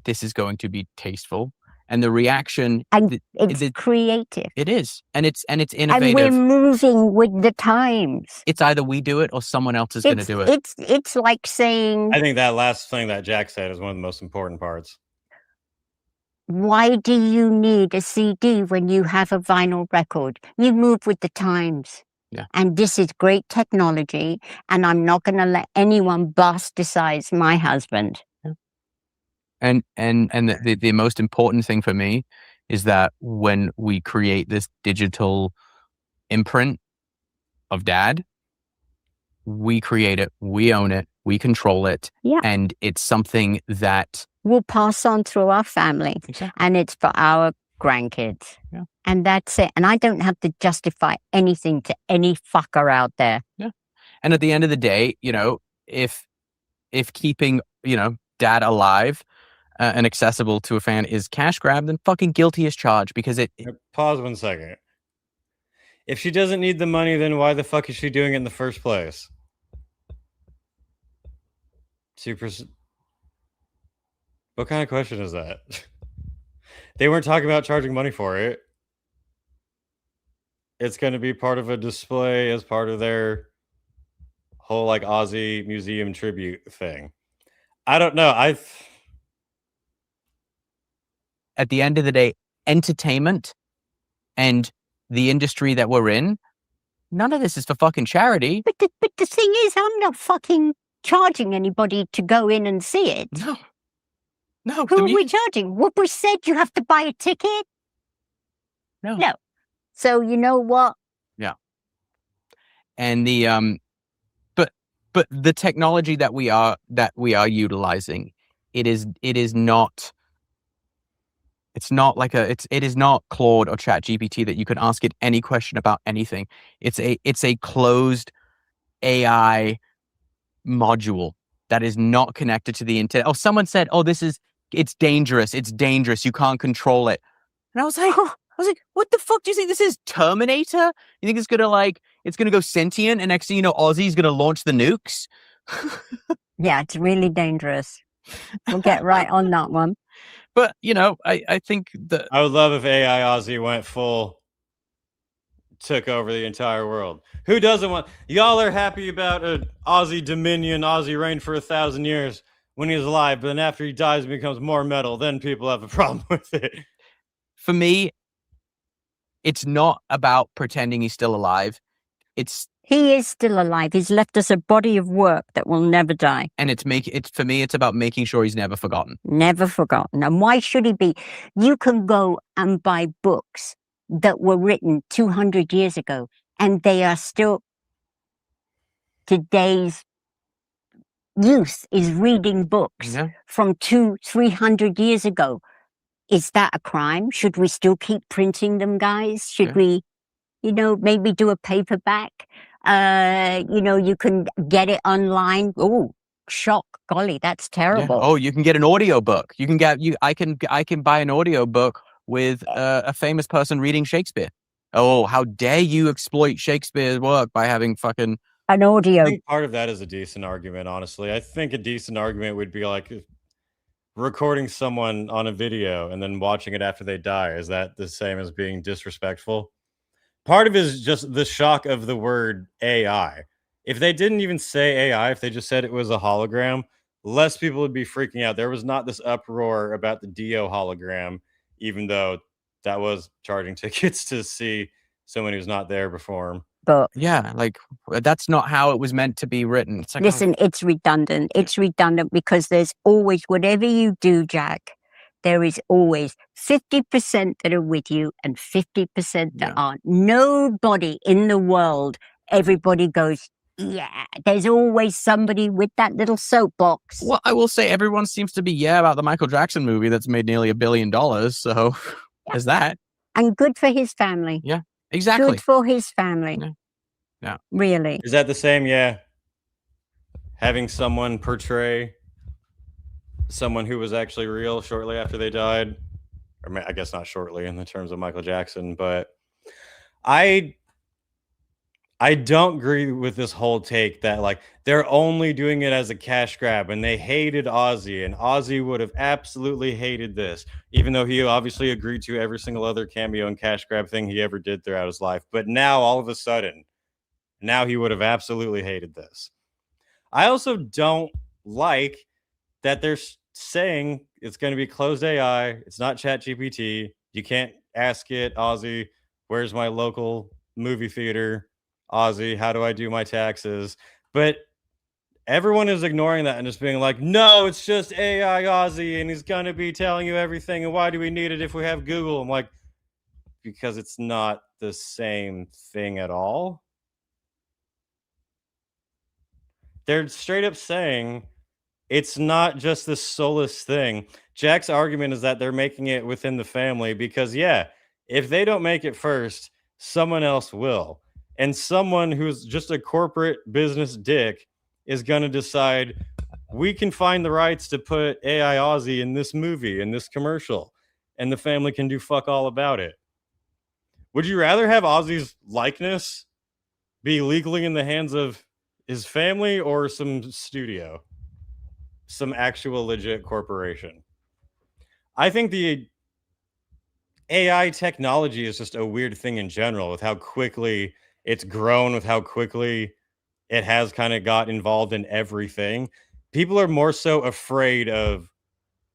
This is going to be tasteful. And the reaction, and it's creative. It is, and it's innovative. And we're moving with the times. It's either we do it or someone else is going to do it. It's like saying. I think that last thing that Jack said is one of the most important parts. Why do you need a CD when you have a vinyl record? You move with the times. Yeah. And this is great technology, and I'm not going to let anyone bastardize my husband. And the most important thing for me is that when we create this digital imprint of Dad, we create it, we own it, we control it, yeah. And it's something that we'll pass on through our family, exactly. And it's for our grandkids, yeah. And that's it. And I don't have to justify anything to any fucker out there. Yeah. And at the end of the day, you know, if keeping, you know, Dad alive and accessible to a fan is cash grab, then fucking guilty as charged, because it. Pause 1 second. If she doesn't need the money, then why the fuck is she doing it in the first place? What kind of question is that? They weren't talking about charging money for it. It's going to be part of a display as part of their whole like Aussie museum tribute thing. I don't know. At the end of the day, entertainment and the industry that we're in, none of this is for fucking charity. But the thing is, I'm not fucking charging anybody to go in and see it. No. Who are we charging? What we said, you have to buy a ticket? No. So you know what? Yeah. And the but the technology that we are utilizing, it is not. It's not like it is not Claude or ChatGPT that you can ask it any question about anything. It's a closed AI module that is not connected to the internet. Oh, someone said, "Oh, it's dangerous. It's dangerous. You can't control it." And I was like, what the fuck do you think this is? Terminator? You think it's gonna go sentient, and next thing you know, Aussie's gonna launch the nukes? Yeah, it's really dangerous. We'll get right on that one. But, you know, I think that I would love if AI Aussie went full, took over the entire world. Who doesn't want? Y'all are happy about an Aussie dominion, Aussie reign for 1,000 years when he's alive, but then after he dies and becomes more metal, then people have a problem with it. For me, it's not about pretending he's still alive. He is still alive. He's left us a body of work that will never die. And for me, it's about making sure he's never forgotten. Never forgotten. And why should he be? You can go and buy books that were written 200 years ago, and they are still, today's youth is reading books from 200-300 years ago. Is that a crime? Should we still keep printing them, guys? Should we, maybe do a paperback? You can get it online. Oh, shock. Golly, that's terrible. Oh, you can get an audiobook. I can buy an audiobook with a famous person reading Shakespeare. Oh, how dare you exploit Shakespeare's work by having fucking an audio. I think part of that is a decent argument, honestly. I think a decent argument would be like recording someone on a video and then watching it after they die. Is that the same as being disrespectful? Part of it is just the shock of the word AI. If they didn't even say AI, if they just said it was a hologram, less people would be freaking out. There was not this uproar about the Dio hologram, even though that was charging tickets to see someone who's not there perform. But yeah, like that's not how it was meant to be written. It's like, listen, it's redundant. It's redundant because there's always, whatever you do, Jack, there is always 50% that are with you and 50% that aren't. Nobody in the world, everybody goes, yeah, there's always somebody with that little soapbox. Well, I will say everyone seems to be about the Michael Jackson movie that's made nearly $1 billion. So there's that. And good for his family. Yeah, exactly. Good for his family. Yeah. Really. Is that the same? Yeah. Having someone portray someone who was actually real shortly after they died. Or I guess not shortly in the terms of Michael Jackson, but I don't agree with this whole take that like they're only doing it as a cash grab and they hated Ozzy and Ozzy would have absolutely hated this, even though he obviously agreed to every single other cameo and cash grab thing he ever did throughout his life. But now all of a sudden, now he would have absolutely hated this. I also don't like that they're saying it's going to be closed AI. It's not ChatGPT. You can't ask it, Ozzy, where's my local movie theater? Ozzy, how do I do my taxes? But everyone is ignoring that and just being like, no, it's just AI Ozzy and he's going to be telling you everything. And why do we need it if we have Google? I'm like, because it's not the same thing at all. They're straight up saying it's not just this soulless thing. Jack's argument is that they're making it within the family because, yeah, if they don't make it first, someone else will. And someone who's just a corporate business dick is going to decide we can find the rights to put AI Ozzy in this movie, in this commercial, and the family can do fuck all about it. Would you rather have Ozzy's likeness be legally in the hands of his family or some studio? Some actual legit corporation? I think the AI technology is just a weird thing in general with how quickly it's grown, with how quickly it has kind of got involved in everything. People are more so afraid of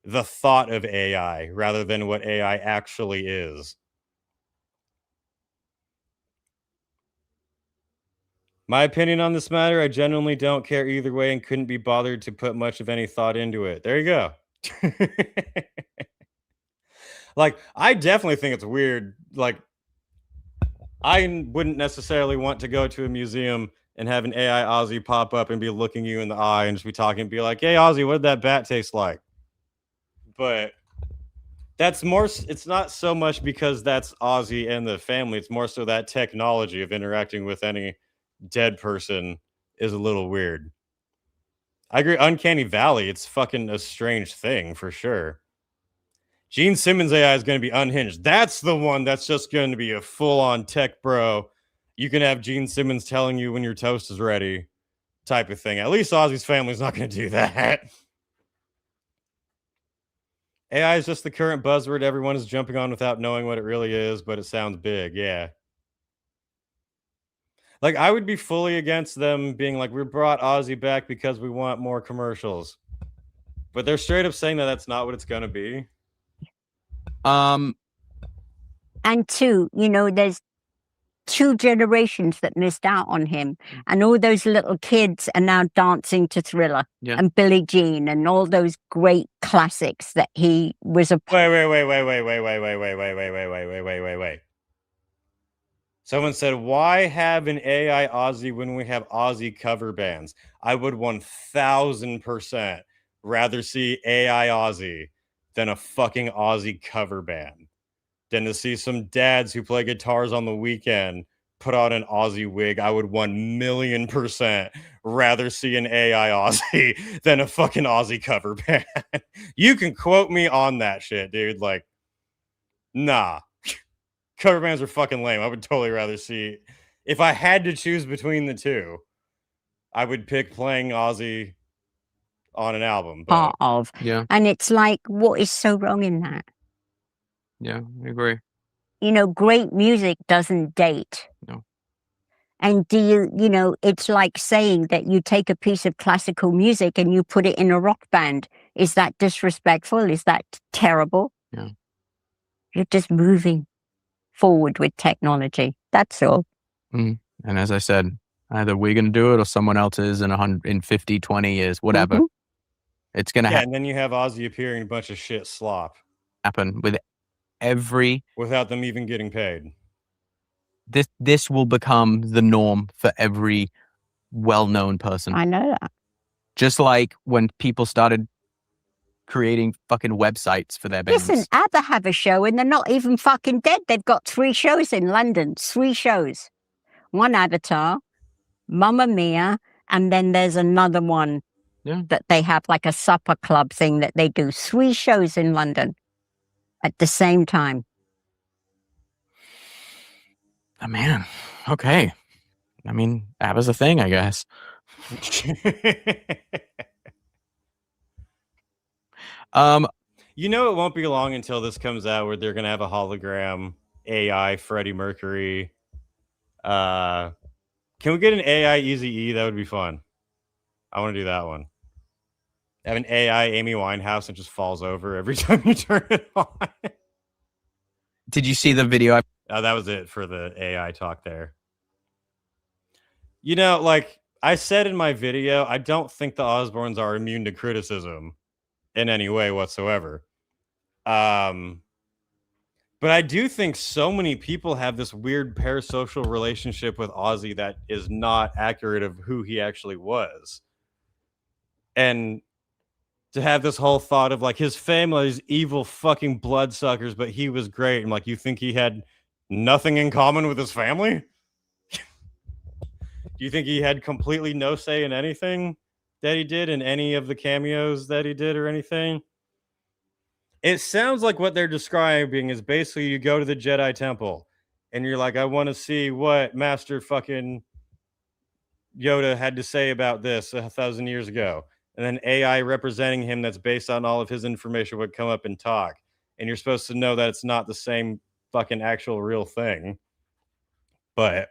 the thought of AI rather than what AI actually is. My opinion on this matter, I genuinely don't care either way and couldn't be bothered to put much of any thought into it. There you go. Like, I definitely think it's weird. Like, I wouldn't necessarily want to go to a museum and have an AI Ozzy pop up and be looking you in the eye and just be talking and be like, hey, Ozzy, what did that bat taste like? But that's more, it's not so much because that's Ozzy and the family. It's more so that technology of interacting with any dead person is a little weird. I agree. Uncanny Valley, it's fucking a strange thing for sure. Gene Simmons AI is going to be unhinged. That's the one that's just going to be a full-on tech bro. You can have Gene Simmons telling you when your toast is ready type of thing. At least Ozzy's family's not going to do that. AI is just the current buzzword everyone is jumping on without knowing what it really is, but it sounds big. Yeah. Like, I would be fully against them being like, we brought Ozzy back because we want more commercials. But they're straight up saying that that's not what it's going to be. And two, there's 2 generations that missed out on him. And all those little kids are now dancing to Thriller and Billie Jean and all those great classics that he was a... Wait. Someone said, why have an AI Ozzy when we have Ozzy cover bands? I would 1000% rather see AI Ozzy than a fucking Ozzy cover band. Than to see some dads who play guitars on the weekend put on an Aussie wig, I would 1,000,000% rather see an AI Aussie than a fucking Aussie cover band. You can quote me on that shit, dude. Like, nah. Cover bands are fucking lame. I would totally rather see, if I had to choose between the two, I would pick playing Aussie on an album. But Part of. Yeah. And it's like, what is so wrong in that? Yeah, I agree. You know, great music doesn't date. No. And it's like saying that you take a piece of classical music and you put it in a rock band. Is that disrespectful? Is that terrible? Yeah. You're just moving forward with technology. That's all. And as I said, either we're going to do it or someone else is in 50, 20 years, whatever. Mm-hmm. It's going to and then you have Ozzy appearing in a bunch of shit slop happen with every... without them even getting paid. This will become the norm for every well-known person. I know that. Just like when people started creating fucking websites for their bands. Listen, ABBA have a show and they're not even fucking dead. They've got 3 shows in London. 3 shows. One Avatar, Mamma Mia, and then there's another one that they have, like a supper club thing that they do. 3 shows in London at the same time. Oh, man. Okay. I mean, ABBA's a thing, I guess. You know, it won't be long until this comes out where they're going to have a hologram AI Freddie Mercury. Can we get an AI Eazy-E? That would be fun. I want to do that one. Have an AI Amy Winehouse and just falls over every time you turn it on. Did you see the video? That was it for the AI talk there. You know, like I said in my video, I don't think the Osbournes are immune to criticism in any way whatsoever. But I do think so many people have this weird parasocial relationship with Ozzy that is not accurate of who he actually was. And to have this whole thought of like his family's evil fucking bloodsuckers, but he was great. And like, you think he had nothing in common with his family? Do you think he had completely no say in anything that he did, in any of the cameos that he did or anything? It sounds like what they're describing is basically you go to the Jedi Temple and you're like, I want to see what Master fucking Yoda had to say about this 1,000 years ago. And then AI representing him that's based on all of his information would come up and talk. And you're supposed to know that it's not the same fucking actual real thing. But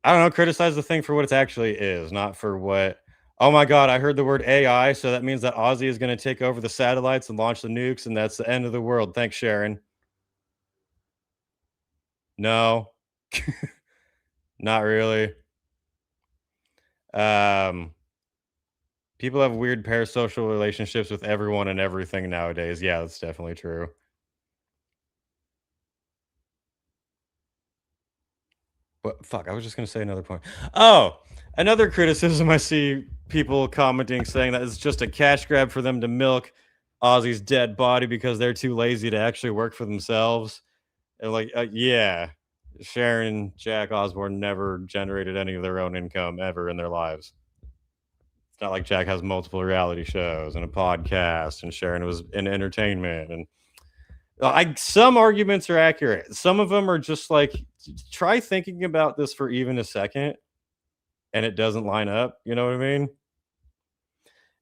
I don't know, criticize the thing for what it actually is, not for what, oh my God, I heard the word AI, so that means that Ozzy is going to take over the satellites and launch the nukes, and that's the end of the world. Thanks, Sharon. No. Not really. People have weird parasocial relationships with everyone and everything nowadays. Yeah, that's definitely true. But fuck, I was just going to say another point. Oh, another criticism I see people commenting saying that it's just a cash grab for them to milk Ozzy's dead body because they're too lazy to actually work for themselves. And like, yeah, Sharon and Jack Osbourne never generated any of their own income ever in their lives. It's not like Jack has multiple reality shows and a podcast, and Sharon was in entertainment. And some arguments are accurate. Some of them are just like, try thinking about this for even a second, and it doesn't line up. You know what I mean?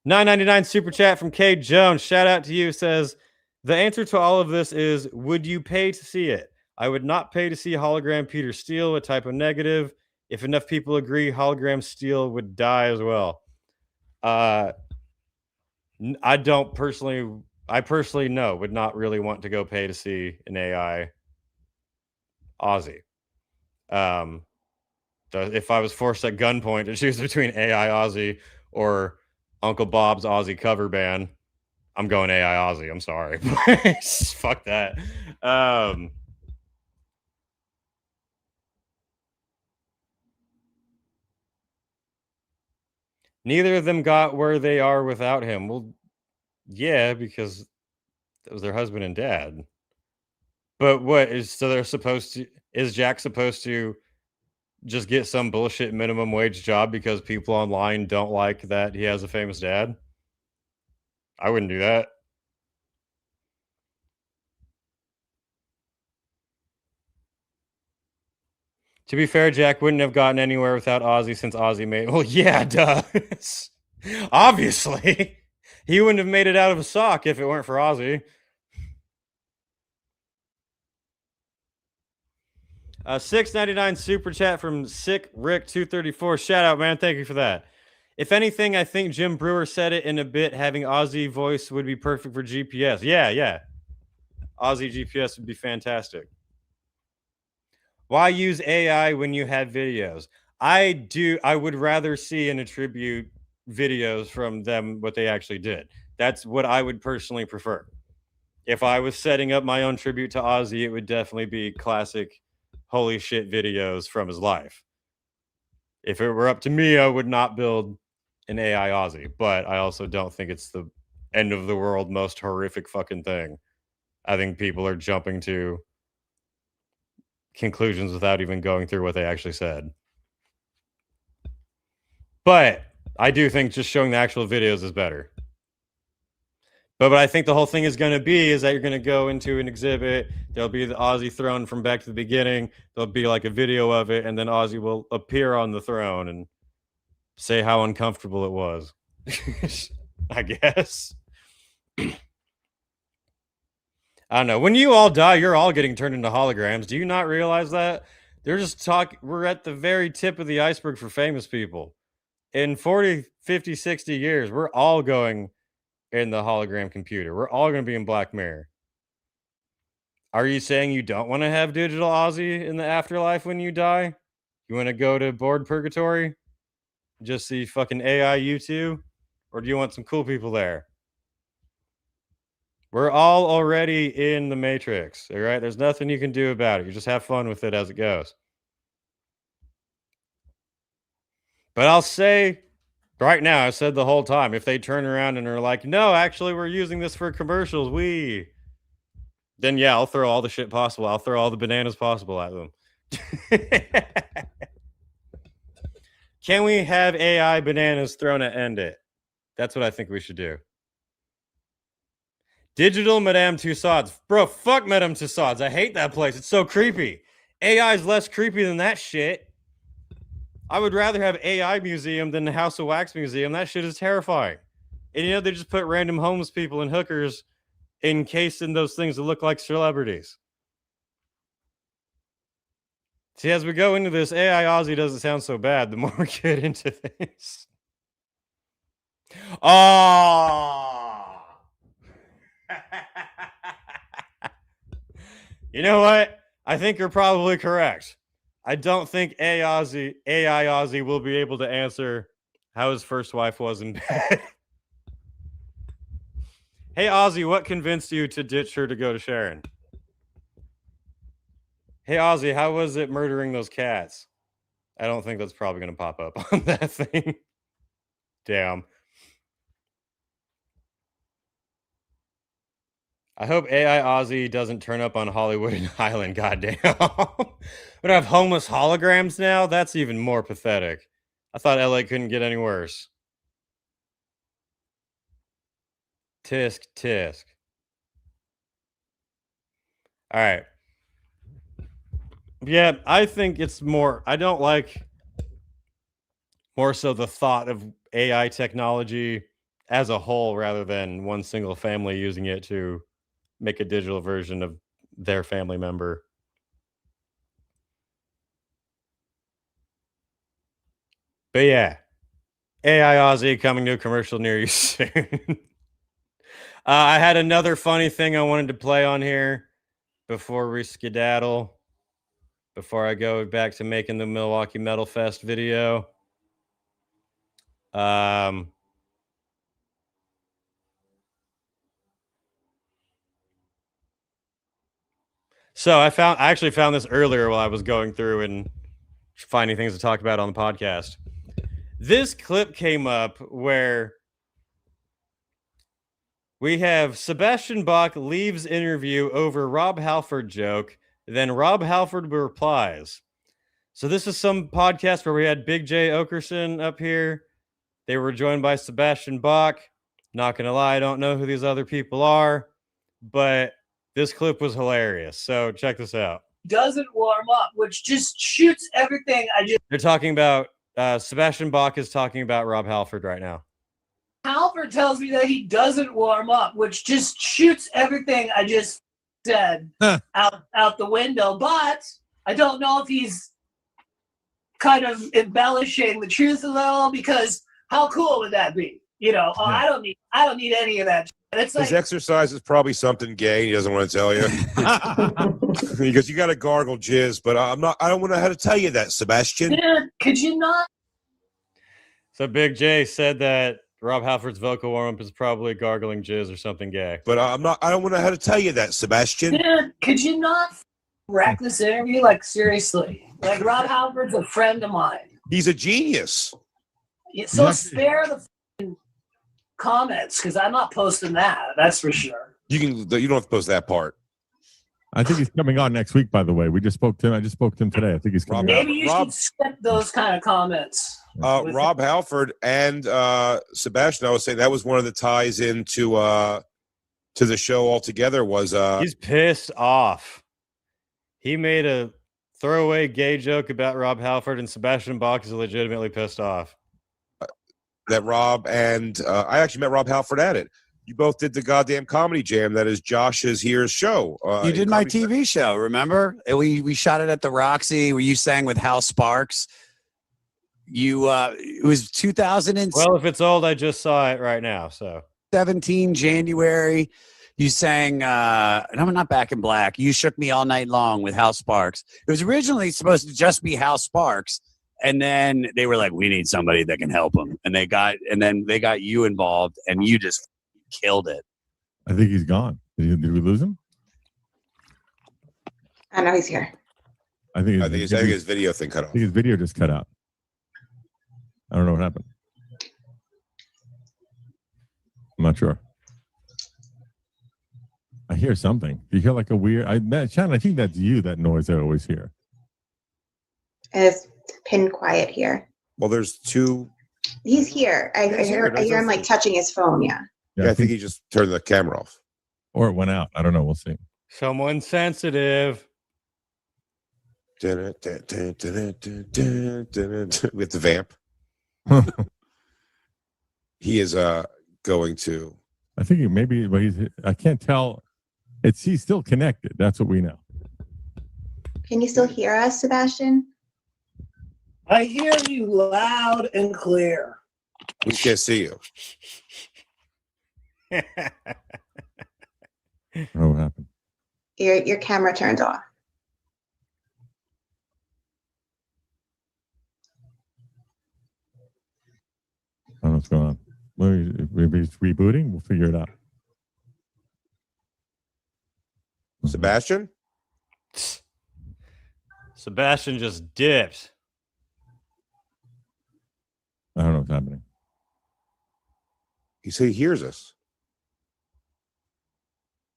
$9.99 super chat from K Jones. Shout out to you. Says the answer to all of this is: would you pay to see it? I would not pay to see hologram Peter Steele, a type of negative. If enough people agree, hologram Steele would die as well. I personally would not really want to go pay to see an AI Ozzy. If I was forced at gunpoint to choose between AI Ozzy or Uncle Bob's Ozzy cover band, I'm going AI Ozzy. I'm sorry. Fuck that. Neither of them got where they are without him. Well, yeah, because that was their husband and dad. But what is so they're supposed to? Is Jack supposed to just get some bullshit minimum wage job because people online don't like that he has a famous dad? I wouldn't do that. To be fair, Jack wouldn't have gotten anywhere without Ozzy since Ozzy made... Well, yeah, duh. Obviously. He wouldn't have made it out of a sock if it weren't for Ozzy. $6.99 super chat from Sick Rick 234. Shout out, man. Thank you for that. If anything, I think Jim Brewer said it in a bit. Having Ozzy voice would be perfect for GPS. Yeah. Ozzy GPS would be fantastic. Why use AI when you have videos? I would rather see and attribute videos from them what they actually did. That's what I would personally prefer. If I was setting up my own tribute to Ozzy, it would definitely be classic holy shit videos from his life. If it were up to me, I would not build an AI Ozzy, but I also don't think it's the end of the world most horrific fucking thing. I think people are jumping to conclusions without even going through what they actually said. But I do think just showing the actual videos is better. But what I think the whole thing is going to be is that you're going to go into an exhibit. There'll be the Ozzy throne from back to the beginning. There'll be like a video of it, and then Ozzy will appear on the throne and say how uncomfortable it was. I guess. I don't know. When you all die, you're all getting turned into holograms. Do you not realize that? They're just talking. We're at the very tip of the iceberg for famous people. In 40, 50, 60 years, we're all going in the hologram computer. We're all going to be in Black Mirror. Are you saying you don't want to have digital Ozzy in the afterlife when you die? You want to go to bored purgatory? Just see fucking AI you two? Or do you want some cool people there? We're all already in the Matrix, all right? There's nothing you can do about it. You just have fun with it as it goes. But I'll say right now, I said the whole time, if they turn around and are like, no, actually, we're using this for commercials, then yeah, I'll throw all the shit possible. I'll throw all the bananas possible at them. Can we have AI bananas thrown at End It? That's what I think we should do. Digital Madame Tussauds. Bro, fuck Madame Tussauds. I hate that place. It's so creepy. AI is less creepy than that shit. I would rather have AI museum than the House of Wax museum. That shit is terrifying. And you know, they just put random homeless people and hookers encased in those things that look like celebrities. See, as we go into this, AI Ozzy doesn't sound so bad the more we get into this. Oh! You know what? I think you're probably correct. I don't think AI Ozzy will be able to answer how his first wife was in bed. Hey, Ozzy, what convinced you to ditch her to go to Sharon? Hey, Ozzy, how was it murdering those cats? I don't think that's probably going to pop up on that thing. Damn. I hope AI Ozzy doesn't turn up on Hollywood and Highland, goddamn. But I have homeless holograms now? That's even more pathetic. I thought LA couldn't get any worse. Tisk, tisk. All right. Yeah, I think it's more... I don't like more so the thought of AI technology as a whole rather than one single family using it to make a digital version of their family member. But yeah, AI Ozzy coming to a commercial near you soon. I had another funny thing I wanted to play on here before we skedaddle, before I go back to making the Milwaukee Metalfest video. So I actually found this earlier while I was going through and finding things to talk about on the podcast. This clip came up where We have Sebastian Bach leaves interview over Rob Halford joke. Then Rob Halford replies. So this is some podcast where we had Big J Okerson up here. They were joined by Sebastian Bach. Not going to lie, I don't know who these other people are, but this clip was hilarious. So check this out. Doesn't warm up, which just shoots everything. They're talking about, Sebastian Bach is talking about Rob Halford right now. Halford tells me that he doesn't warm up, which just shoots everything I just said out the window. But I don't know if he's kind of embellishing the truth a little, because how cool would that be? You know, I don't need any of that. It's his exercise is probably something gay. He doesn't want to tell you because you got to gargle jizz. But I don't want to know how to tell you that, Sebastian. Yeah, could you not? So Big J said that Rob Halford's vocal warm-up is probably gargling jizz or something gay. But I don't want to know how to tell you that, Sebastian. Yeah, could you not wreck this interview? Like, seriously. Like, Rob Halford's a friend of mine. He's a genius. Yeah, so spare the comments, because I'm not posting that. That's for sure. You don't have to post that part. I think he's coming on next week, by the way. We just spoke to him. I just spoke to him today. I think he's coming Maybe you should skip those kind of comments. Rob Halford and Sebastian, I was saying that was one of the ties into to the show altogether was he's pissed off. He made a throwaway gay joke about Rob Halford, and Sebastian Bach is legitimately pissed off. That Rob and I actually met Rob Halford at it. You both did the goddamn comedy jam that is Josh's Here's show. You did my TV show, remember? We shot it at the Roxy where you sang with Hal Sparks. It was 2000. Well, if it's old, I just saw it right now. So 17 January. You sang, and I'm not Back in Black. You Shook Me All Night Long with Hal Sparks. It was originally supposed to just be Hal Sparks. And then they were like, we need somebody that can help him. And then they got you involved, and you just killed it. I think he's gone. Did we lose him? I know he's here. I think his video thing cut off. I think his video just cut out. I don't know what happened. I'm not sure. I hear something. You hear like a weird. Shannon, I think that's you. That noise I always hear. It's pin quiet here. Well, there's two. He's here. I hear him like touching his phone. Yeah. I think he just turned the camera off. Or it went out. I don't know. We'll see. Someone sensitive. With the vamp. He is going to. I think maybe, but I can't tell. He's still connected. That's what we know. Can you still hear us, Sebastian? I hear you loud and clear. We can't see you. What happened? Your camera turned off. I don't know what's going on. Maybe it's rebooting. We'll figure it out. Sebastian? Sebastian just dipped. I don't know what's happening. He said he hears us.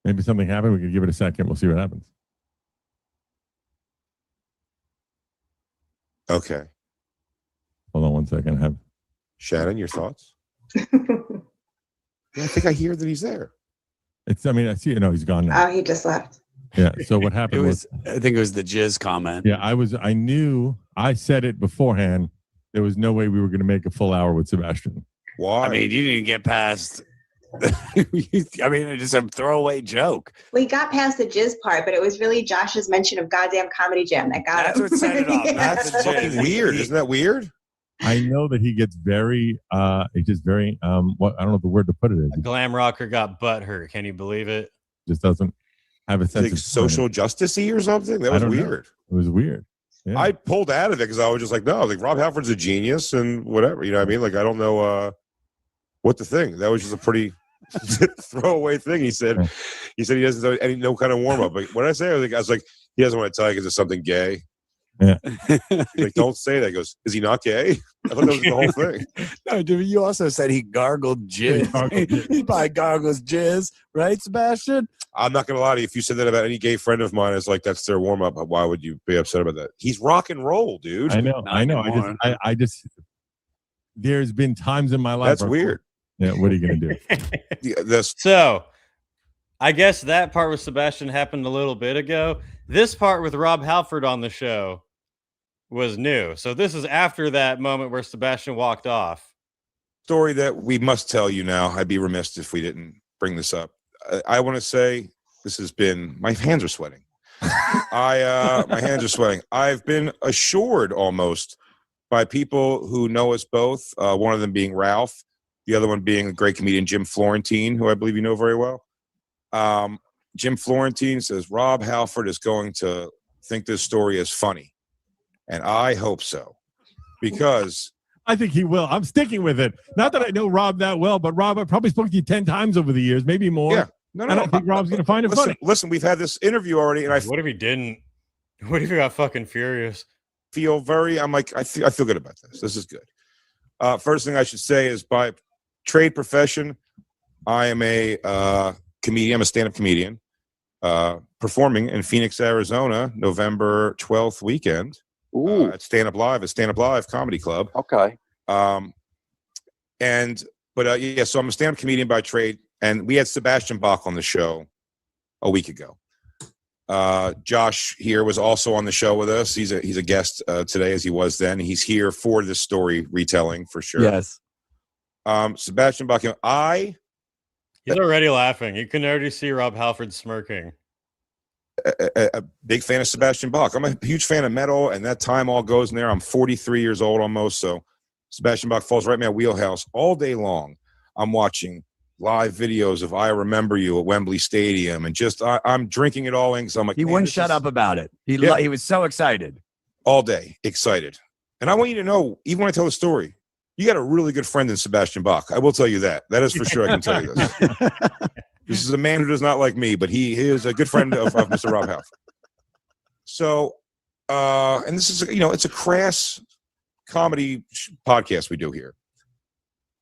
Maybe something happened. We could give it a second. We'll see what happens. Okay. Hold on one second. Shannon, your thoughts? I think I hear that he's there. I see. No, he's gone now. Oh, he just left. Yeah. So what happened I think it was the jizz comment. Yeah, I knew. I said it beforehand. There was no way we were going to make a full hour with Sebastian. Why? I mean, you didn't get past. Just a throwaway joke. We got past the jizz part, but it was really Josh's mention of goddamn comedy jam that got him. That's what set it off. That's fucking weird. Isn't that weird? I know that he gets very, I don't know the word to put it in. A glam rocker got butthurt. Can you believe it? Just doesn't have a sense like of social justice-y or something. That was weird. It was weird. Yeah. I pulled out of it because I was just like, no, like Rob Halford's a genius and whatever. You know what I mean? Like, I don't know what to think. That was just a pretty throwaway thing. He said he doesn't know no kind of warm up. But when I say I was like he doesn't want to tell you because it's something gay. Yeah. Like, don't say that. He goes, is he not gay? I thought that was the whole thing. No, dude, you also said he gargled jizz. He probably gargles jizz, right, Sebastian? I'm not going to lie to you. If you said that about any gay friend of mine, it's like that's their warm up. Why would you be upset about that? He's rock and roll, dude. I know. I just. There's been times in my life. That's weird. Yeah. What are you going to do? So, I guess that part with Sebastian happened a little bit ago. This part with Rob Halford on the show was new. So this is after that moment where Sebastian walked off. Story that we must tell you now. I'd be remiss if we didn't bring this up. I want to say this has been. My hands are sweating. My hands are sweating. I've been assured almost by people who know us both. One of them being Ralph, the other one being a great comedian Jim Florentine, who I believe you know very well. Jim Florentine says Rob Halford is going to think this story is funny, and I hope so, because I think he will. I'm sticking with it. Not that I know Rob that well, but Rob, I've probably spoken to you 10 times over the years, maybe more. Yeah, no, I don't think Rob's going to find it funny. Listen, we've had this interview already, and What if he didn't? What if he got fucking furious? I'm like, I feel good about this. This is good. First thing I should say is, by trade profession, I am a comedian. I'm a stand-up comedian, performing in Phoenix, Arizona, November 12th weekend at Stand Up Live Comedy Club. Okay. So I'm a stand-up comedian by trade, and we had Sebastian Bach on the show a week ago. Josh here was also on the show with us. He's a guest today, as he was then. He's here for this story retelling for sure. Yes. Sebastian Bach, He's already laughing. You can already see Rob Halford smirking. A big fan of Sebastian Bach. I'm a huge fan of metal, and that time all goes in there. I'm 43 years old almost, so Sebastian Bach falls right in my wheelhouse. All day long, I'm watching live videos of I Remember You at Wembley Stadium, and just I'm drinking it all in. So I'm like, he wouldn't shut up about it. He was so excited. All day, excited. And I want you to know, even when I tell the story, you got a really good friend in Sebastian Bach. I will tell you that. That is for sure. I can tell you this. This is a man who does not like me, but he is a good friend of Mr. Rob Halford. So, and this is, it's a crass comedy podcast we do here.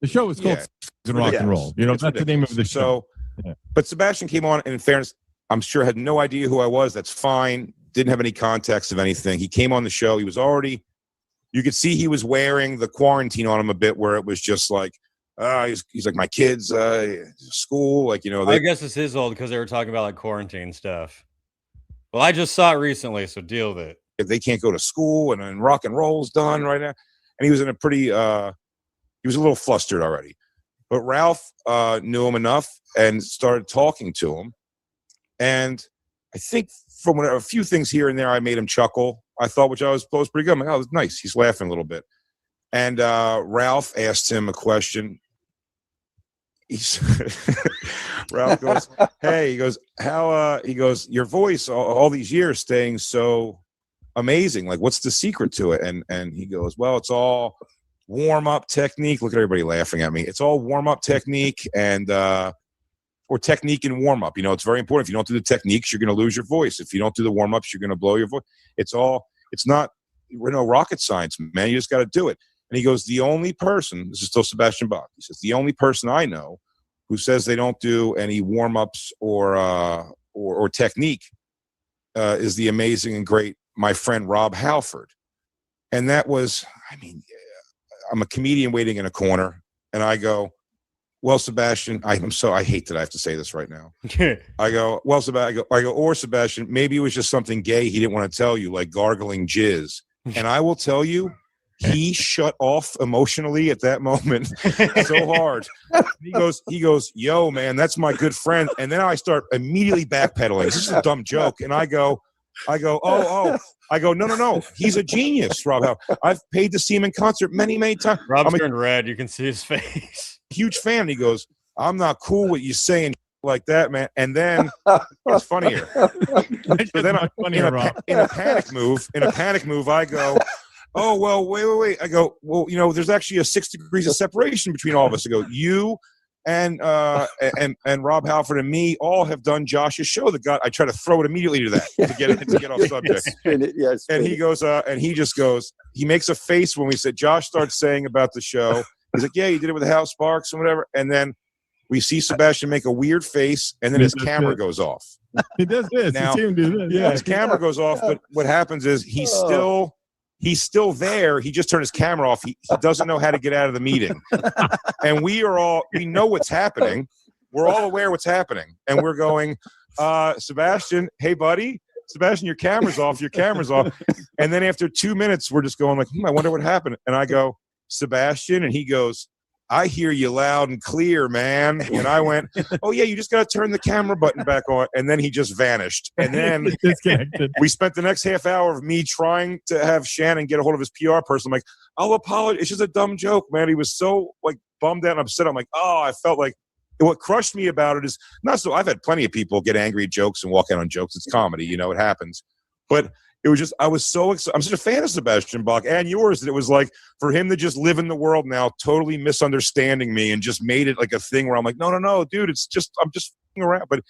The show is called Rock and Roll. That's the name of the show. But Sebastian came on, and in fairness, I'm sure had no idea who I was. That's fine. Didn't have any context of anything. He came on the show. He was already, you could see he was wearing the quarantine on him a bit, where it was just like, he's like, my kids, school, like, I guess this is old because they were talking about like quarantine stuff. Well, I just saw it recently, so deal with it. If they can't go to school, and then rock and roll's done right now. And he was in a pretty, he was a little flustered already. But Ralph knew him enough and started talking to him. And I think from a few things here and there, I made him chuckle. I thought, which I was pretty good. I'm like, oh, it's nice. He's laughing a little bit. And Ralph asked him a question. Ralph goes, hey, he goes, how, he goes, your voice all these years staying so amazing. Like, what's the secret to it? And he goes, well, it's all warm-up technique. Look at everybody laughing at me. It's all warm-up technique and or technique and warm-up. It's very important. If you don't do the techniques, you're going to lose your voice. If you don't do the warm-ups, you're going to blow your voice. It's not rocket science, man. You just got to do it. And he goes, the only person, this is still Sebastian Bach, he says, the only person I know who says they don't do any warm-ups or technique is the amazing and great, my friend Rob Halford. And that was, I'm a comedian waiting in a corner, and I go, well, Sebastian, I hate that I have to say this right now. I go, well, Sebastian, or Sebastian, maybe it was just something gay he didn't want to tell you, like gargling jizz. And I will tell you, he shut off emotionally at that moment so hard. He goes, yo, man, that's my good friend. And then I start immediately backpedaling. This is a dumb joke. And I go, oh. I go, no. He's a genius, Rob Halford. I've paid to see him in concert many, many times. Rob's turned red. You can see his face. Huge fan. He goes, I'm not cool with you saying like that, man. And then it's funnier. So then in a panic move, I go, oh, well, wait. I go, well, there's actually a 6 degrees of separation between all of us. I go, you and Rob Halford and me all have done Josh's show. I try to throw it immediately to that to get off subject. And he goes, and he just goes, he makes a face when we said Josh starts saying about the show. He's like, yeah, you did it with Hal Sparks and whatever. And then we see Sebastian make a weird face, and then his camera goes off. He does this. Now, you see him do this. yeah, his camera goes off, but what happens is he's still there. He just turned his camera off. He doesn't know how to get out of the meeting. And we know what's happening. We're all aware what's happening. And we're going, Sebastian, hey, buddy. Sebastian, your camera's off. Your camera's off. And then after 2 minutes, we're just going like, I wonder what happened. And I go, Sebastian, and he goes, I hear you loud and clear, man. And I went, oh, yeah, you just got to turn the camera button back on. And then he just vanished. And then we spent the next half hour of me trying to have Shannon get a hold of his PR person. I'm like, I'll apologize. It's just a dumb joke, man. He was so like bummed out and upset. I'm like, oh, I felt like what crushed me about it is not so. I've had plenty of people get angry at jokes and walk out on jokes. It's comedy, you know, it happens. But it was just, I was so excited. I'm such a fan of Sebastian Bach and yours that it was like for him to just live in the world now, totally misunderstanding me and just made it like a thing where I'm like, no, dude, it's just, I'm just f***ing around. But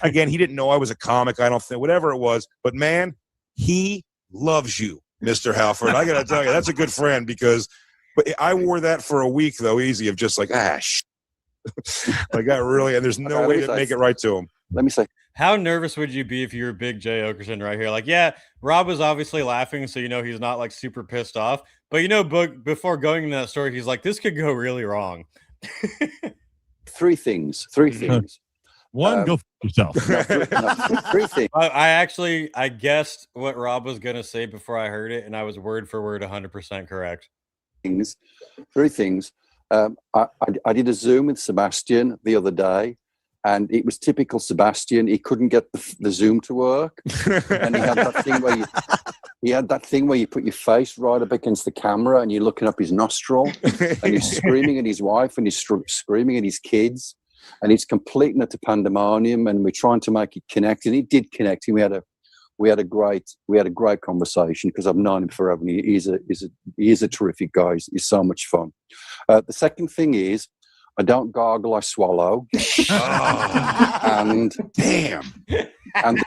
again, he didn't know I was a comic. I don't think, whatever it was. But man, he loves you, Mr. Halford. I got to tell you, that's a good friend because I wore that for a week, though, easy of just like, like I really, and there's no way to make it right to him. Let me say. How nervous would you be if you were big Jay Okerson right here? Like, yeah, Rob was obviously laughing, so you know he's not like super pissed off. But you know, before going into that story, he's like, this could go really wrong. Three things. One, go for yourself. Three things. I guessed what Rob was going to say before I heard it, and I was word for word 100% correct. Three things. I did a Zoom with Sebastian the other day, and it was typical Sebastian. He couldn't get the Zoom to work, and he had that thing where you put your face right up against the camera, and you're looking up his nostril, and he's screaming at his wife, and he's screaming at his kids, and he's completing it to pandemonium, and we're trying to make it connect, and it did connect. And we had a great conversation because I've known him forever. And he is a terrific guy. He's so much fun. The second thing is, I don't gargle, I swallow. And damn. And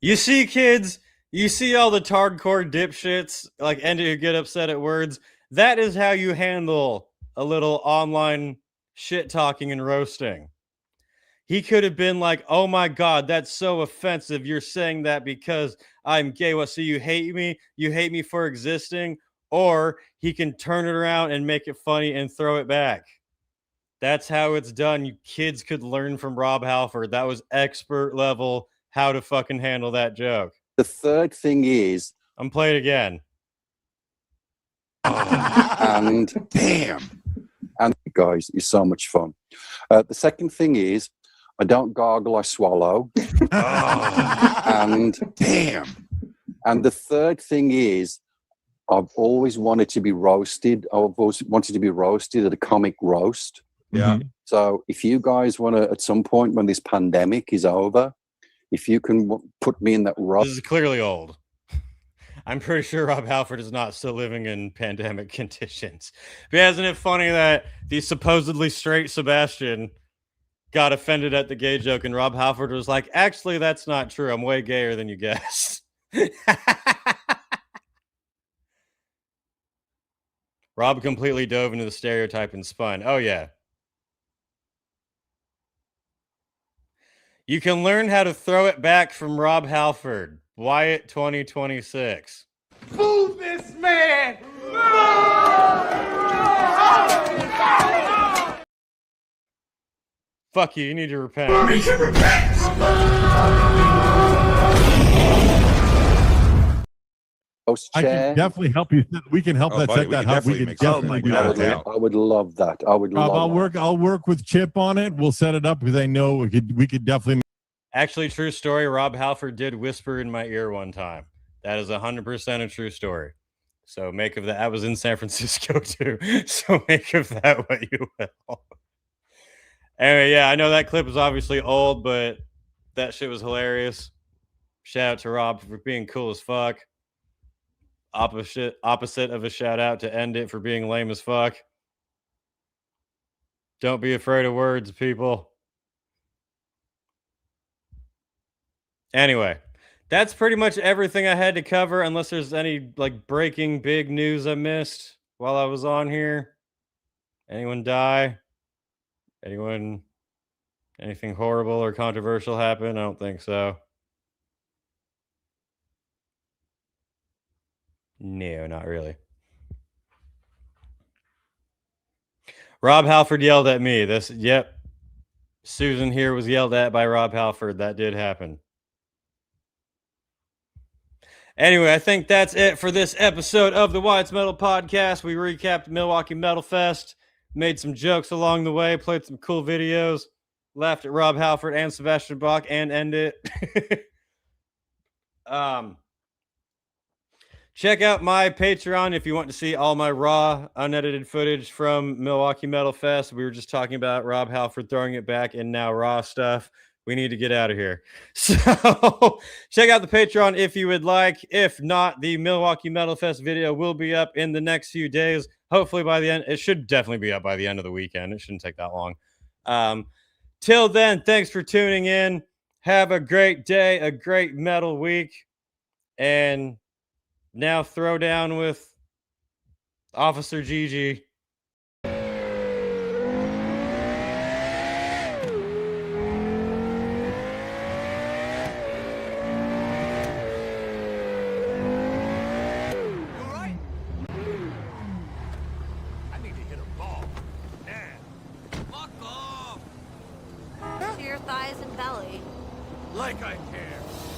you see, kids, you see all the hardcore dipshits like Ender who get upset at words. That is how you handle a little online shit talking and roasting. He could have been like, oh my God, that's so offensive. You're saying that because I'm gay. What? So you hate me? You hate me for existing? Or he can turn it around and make it funny and throw it back. That's how it's done. You kids could learn from Rob Halford. That was expert level how to fucking handle that joke. The third thing is, I'm playing again. And damn. And guys, it's so much fun. The second thing is, I don't gargle, I swallow. And damn. And the third thing is, I've always wanted to be roasted. I've always wanted to be roasted at a comic roast. Yeah. So if you guys want to, at some point when this pandemic is over, if you can put me in that roast. This is clearly old. I'm pretty sure Rob Halford is not still living in pandemic conditions. But isn't it funny that the supposedly straight Sebastian got offended at the gay joke and Rob Halford was like, actually, that's not true. I'm way gayer than you guess. Rob completely dove into the stereotype and spun. Oh, yeah. You can learn how to throw it back from Rob Halford. Wyatt 2026. Boo this man! Fuck you need to repent. I can definitely help you. We can help that set that up. We can definitely do that. I would love that. I would love that. I'll work with Chip on it. We'll set it up because I know we could definitely. Actually, true story. Rob Halford did whisper in my ear one time. That is 100% a true story. So make of that. I was in San Francisco too. So make of that what you will. Anyway, yeah, I know that clip is obviously old, but that shit was hilarious. Shout out to Rob for being cool as fuck. Opposite of a shout out to End It for being lame as fuck. Don't be afraid of words, people. Anyway, that's pretty much everything I had to cover, unless there's any like breaking big news I missed while I was on here. Anyone die? Anything horrible or controversial happen? I don't think so. No, not really. Rob Halford yelled at me. Yep. Susan here was yelled at by Rob Halford. That did happen. Anyway, I think that's it for this episode of the Wyatt's Metal Podcast. We recapped Milwaukee Metalfest, made some jokes along the way, played some cool videos, laughed at Rob Halford and Sebastian Bach, and end it. Check out my Patreon if you want to see all my raw, unedited footage from Milwaukee Metalfest. We were just talking about Rob Halford throwing it back and now raw stuff. We need to get out of here. So check out the Patreon if you would like. If not, the Milwaukee Metalfest video will be up in the next few days. Hopefully by the end. It should definitely be up by the end of the weekend. It shouldn't take that long. Till then, thanks for tuning in. Have a great day, a great metal week. And now throw down with Officer Gigi. To your thighs and belly. Like I care.